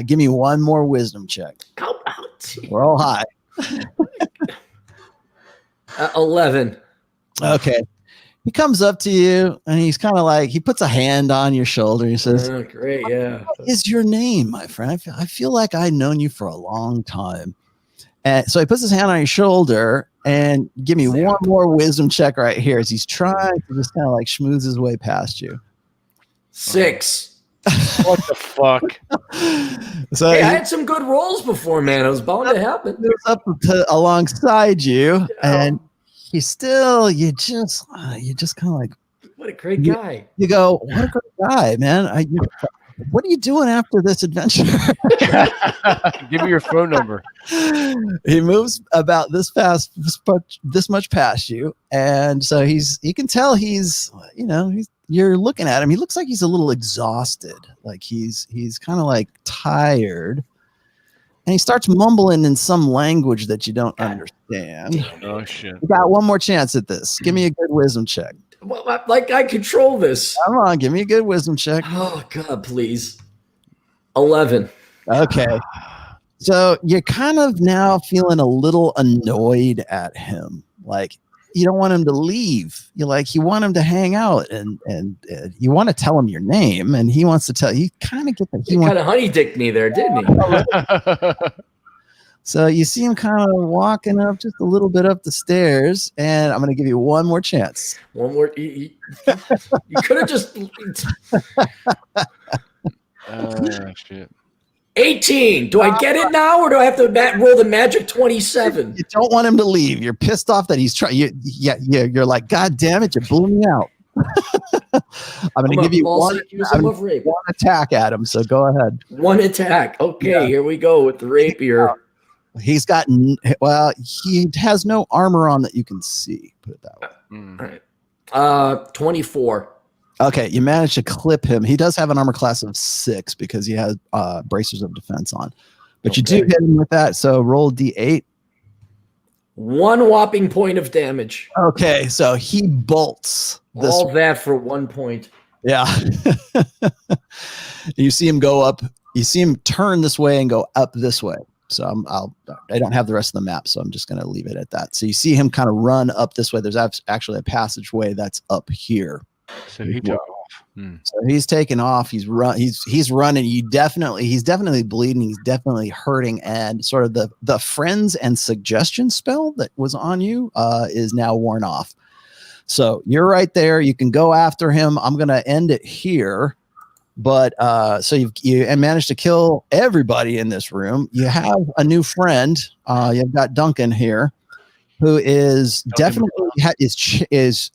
Give me one more wisdom check. Come out. Roll high. 11. Okay. He comes up to you, and he's kind of like, he puts a hand on your shoulder. He says, oh, great, yeah. What is your name, my friend? I feel like I've known you for a long time. And so he puts his hand on your shoulder, and give me one more wisdom check right here as he's trying to just kind of like schmooze his way past you. 6. What the fuck? So Hey, I had some good rolls before, man. It was bound to happen. He was up alongside you, and you just kind of like, what a great guy. You go, what a great guy, man. What are you doing after this adventure? Give me your phone number. He moves about this much past you, and so you can tell you're looking at him. He looks like he's a little exhausted, like he's kind of like tired, and he starts mumbling in some language that you don't understand. Oh shit! You got one more chance at this. Give me a good wisdom check. Well, like I control this. Come on, give me a good wisdom check. Oh God, please. 11. Okay. So you're kind of now feeling a little annoyed at him. Like you don't want him to leave. You want him to hang out, and you want to tell him your name, and he wants to tell you. Kind of get that. He kind of honey dicked me there, didn't he? So you see him kind of walking up just a little bit up the stairs, and I'm going to give you one more chance. One more. You could have just. Shit. 18. Do I get it now, or do I have to roll the magic 27? You don't want him to leave. You're pissed off that he's trying. You're like, God damn it! You blew me out. I'm going to give you one attack at him. So go ahead. One attack. Okay, Here we go with the rapier. He has no armor on that you can see. Put it that way. All right. 24. Okay, you managed to clip him. He does have an armor class of 6 because he has bracers of defense on. But you do hit him with that, so roll D8. 1 whopping point of damage. Okay, so he bolts. All that for 1 point. Yeah. You see him go up. You see him turn this way and go up this way. So I don't have the rest of the map, so I'm just going to leave it at that. So you see him kind of run up this way. There's actually a passageway that's up here. So he took off. So he's taken off. He's running. He's definitely bleeding. He's definitely hurting. And sort of the friends and suggestion spell that was on you is now worn off. So you're right there. You can go after him. I'm going to end it here. But so you managed to kill everybody in this room. You have a new friend. You've got Duncan here, who is definitely he's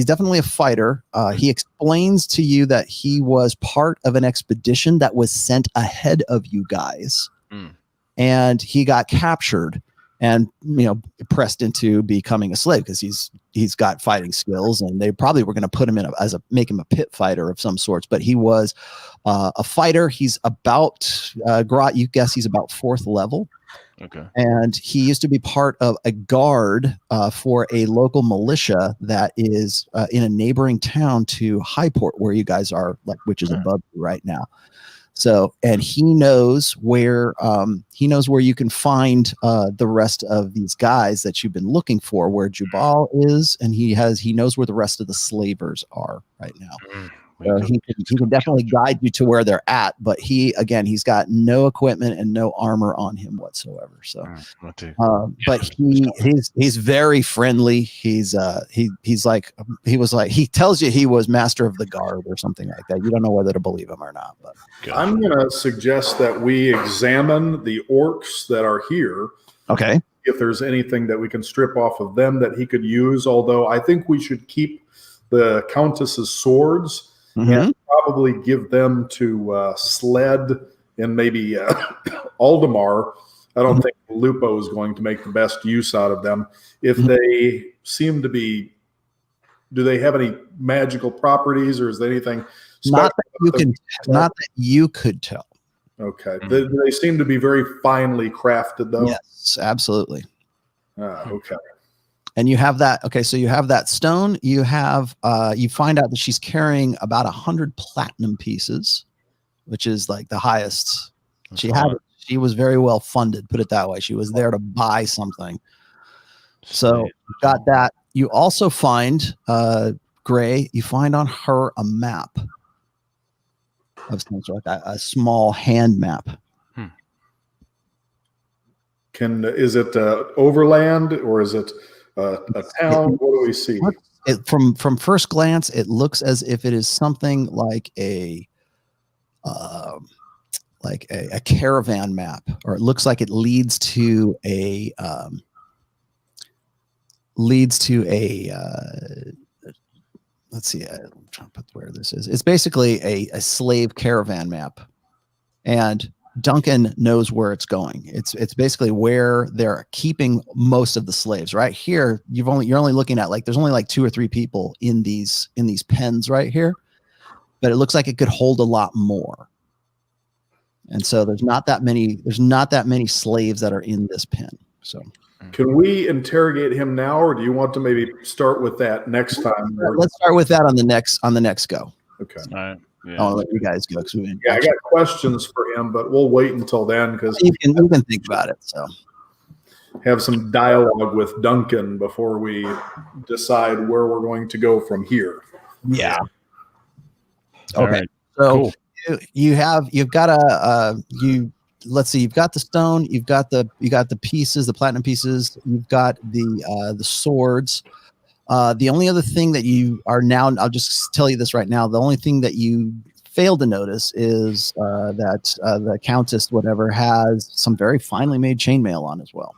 definitely a fighter. He explains to you that he was part of an expedition that was sent ahead of you guys, and he got captured and pressed into becoming a slave because he's got fighting skills, and they probably were going to put him in make him a pit fighter of some sorts. But he was a fighter. He's about Grot. You guess he's about 4th level. Okay. And he used to be part of a guard for a local militia that is in a neighboring town to Highport, where you guys are, which is above you right now. So, and he knows where you can find the rest of these guys that you've been looking for, where Jubal is, and he knows where the rest of the slavers are right now. So he can definitely guide you to where they're at, but he's got no equipment and no armor on him whatsoever. So, but he's very friendly. He tells you he was master of the guard or something like that. You don't know whether to believe him or not. But I'm going to suggest that we examine the orcs that are here. Okay. If there's anything that we can strip off of them that he could use, although I think we should keep the Countess's swords. And probably give them to Sled and maybe Aldemar. I don't think Lupo is going to make the best use out of them. If they seem to be, do they have any magical properties, or is there anything? Not that you could tell. Okay. They seem to be very finely crafted, though. Yes, absolutely. Okay. And you have that. Okay, so you have that stone. You have you find out that she's carrying about 100 platinum pieces, which is like the highest. She was very well funded, put it that way. She was there to buy something. So you got that. You also find Gray. You find on her a map of some sort, like a small hand map. Is it overland, or is it a town? What do we see? From first glance, it looks as if it is something like a caravan map, or it looks like it leads to a let's see. I'm trying to put where this is. It's basically a slave caravan map, and Duncan knows where it's going. It's basically where they're keeping most of the slaves. Right here, you're only looking at there's only 2 or 3 people in these pens right here, but it looks like it could hold a lot more. And so there's not that many slaves that are in this pen. So can we interrogate him now, or do you want to maybe start with that next time? Let's start with that on the next go. Okay. All right. Yeah. I'll let you guys go. I got questions for him, but we'll wait until then, because you can think about it. So have some dialogue with Duncan before we decide where we're going to go from here. Yeah. All Okay. right. So cool. You've got let's see. You've got the stone. You got the pieces, the platinum pieces. You've got the swords. The only other thing that you are now, I'll just tell you this right now, the only thing that you failed to notice is that the Countess, whatever, has some very finely made chainmail on as well.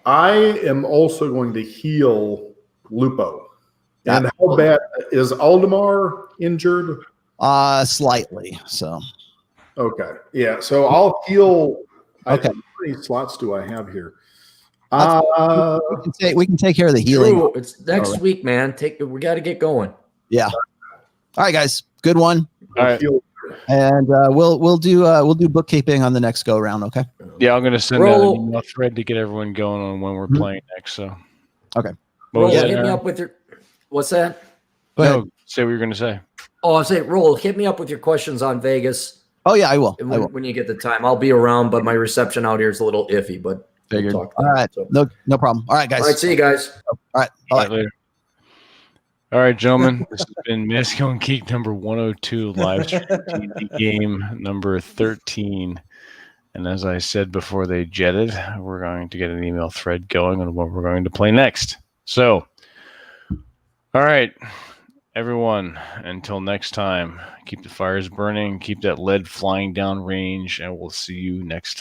I am also going to heal Lupo. And how bad is Aldemar injured? Slightly. So. Okay. Yeah. So I'll heal. Okay. How many slots do I have here? We can take care of the healing. True. It's next week, man. We got to get going. Yeah. All right, guys. Good one. All right. And we'll do bookkeeping on the next go round. Okay. Yeah, I'm going to send out an email thread to get everyone going on when we're playing next. So, okay. Hit me up with your. What's that? No, say what you're going to say. Oh, I'll say, Roll, hit me up with your questions on Vegas. Oh, yeah, I will. When you get the time. I'll be around, but my reception out here is a little iffy, but we'll talk then. All right. So. No problem. All right, guys. All right, see you guys. All right. Bye. Later. All right, gentlemen. This has been Masculine Geek number 102, live stream game number 13. And as I said before they jetted, we're going to get an email thread going on what we're going to play next. So, all right. Everyone, until next time, keep the fires burning, keep that lead flying down range, and we'll see you next time.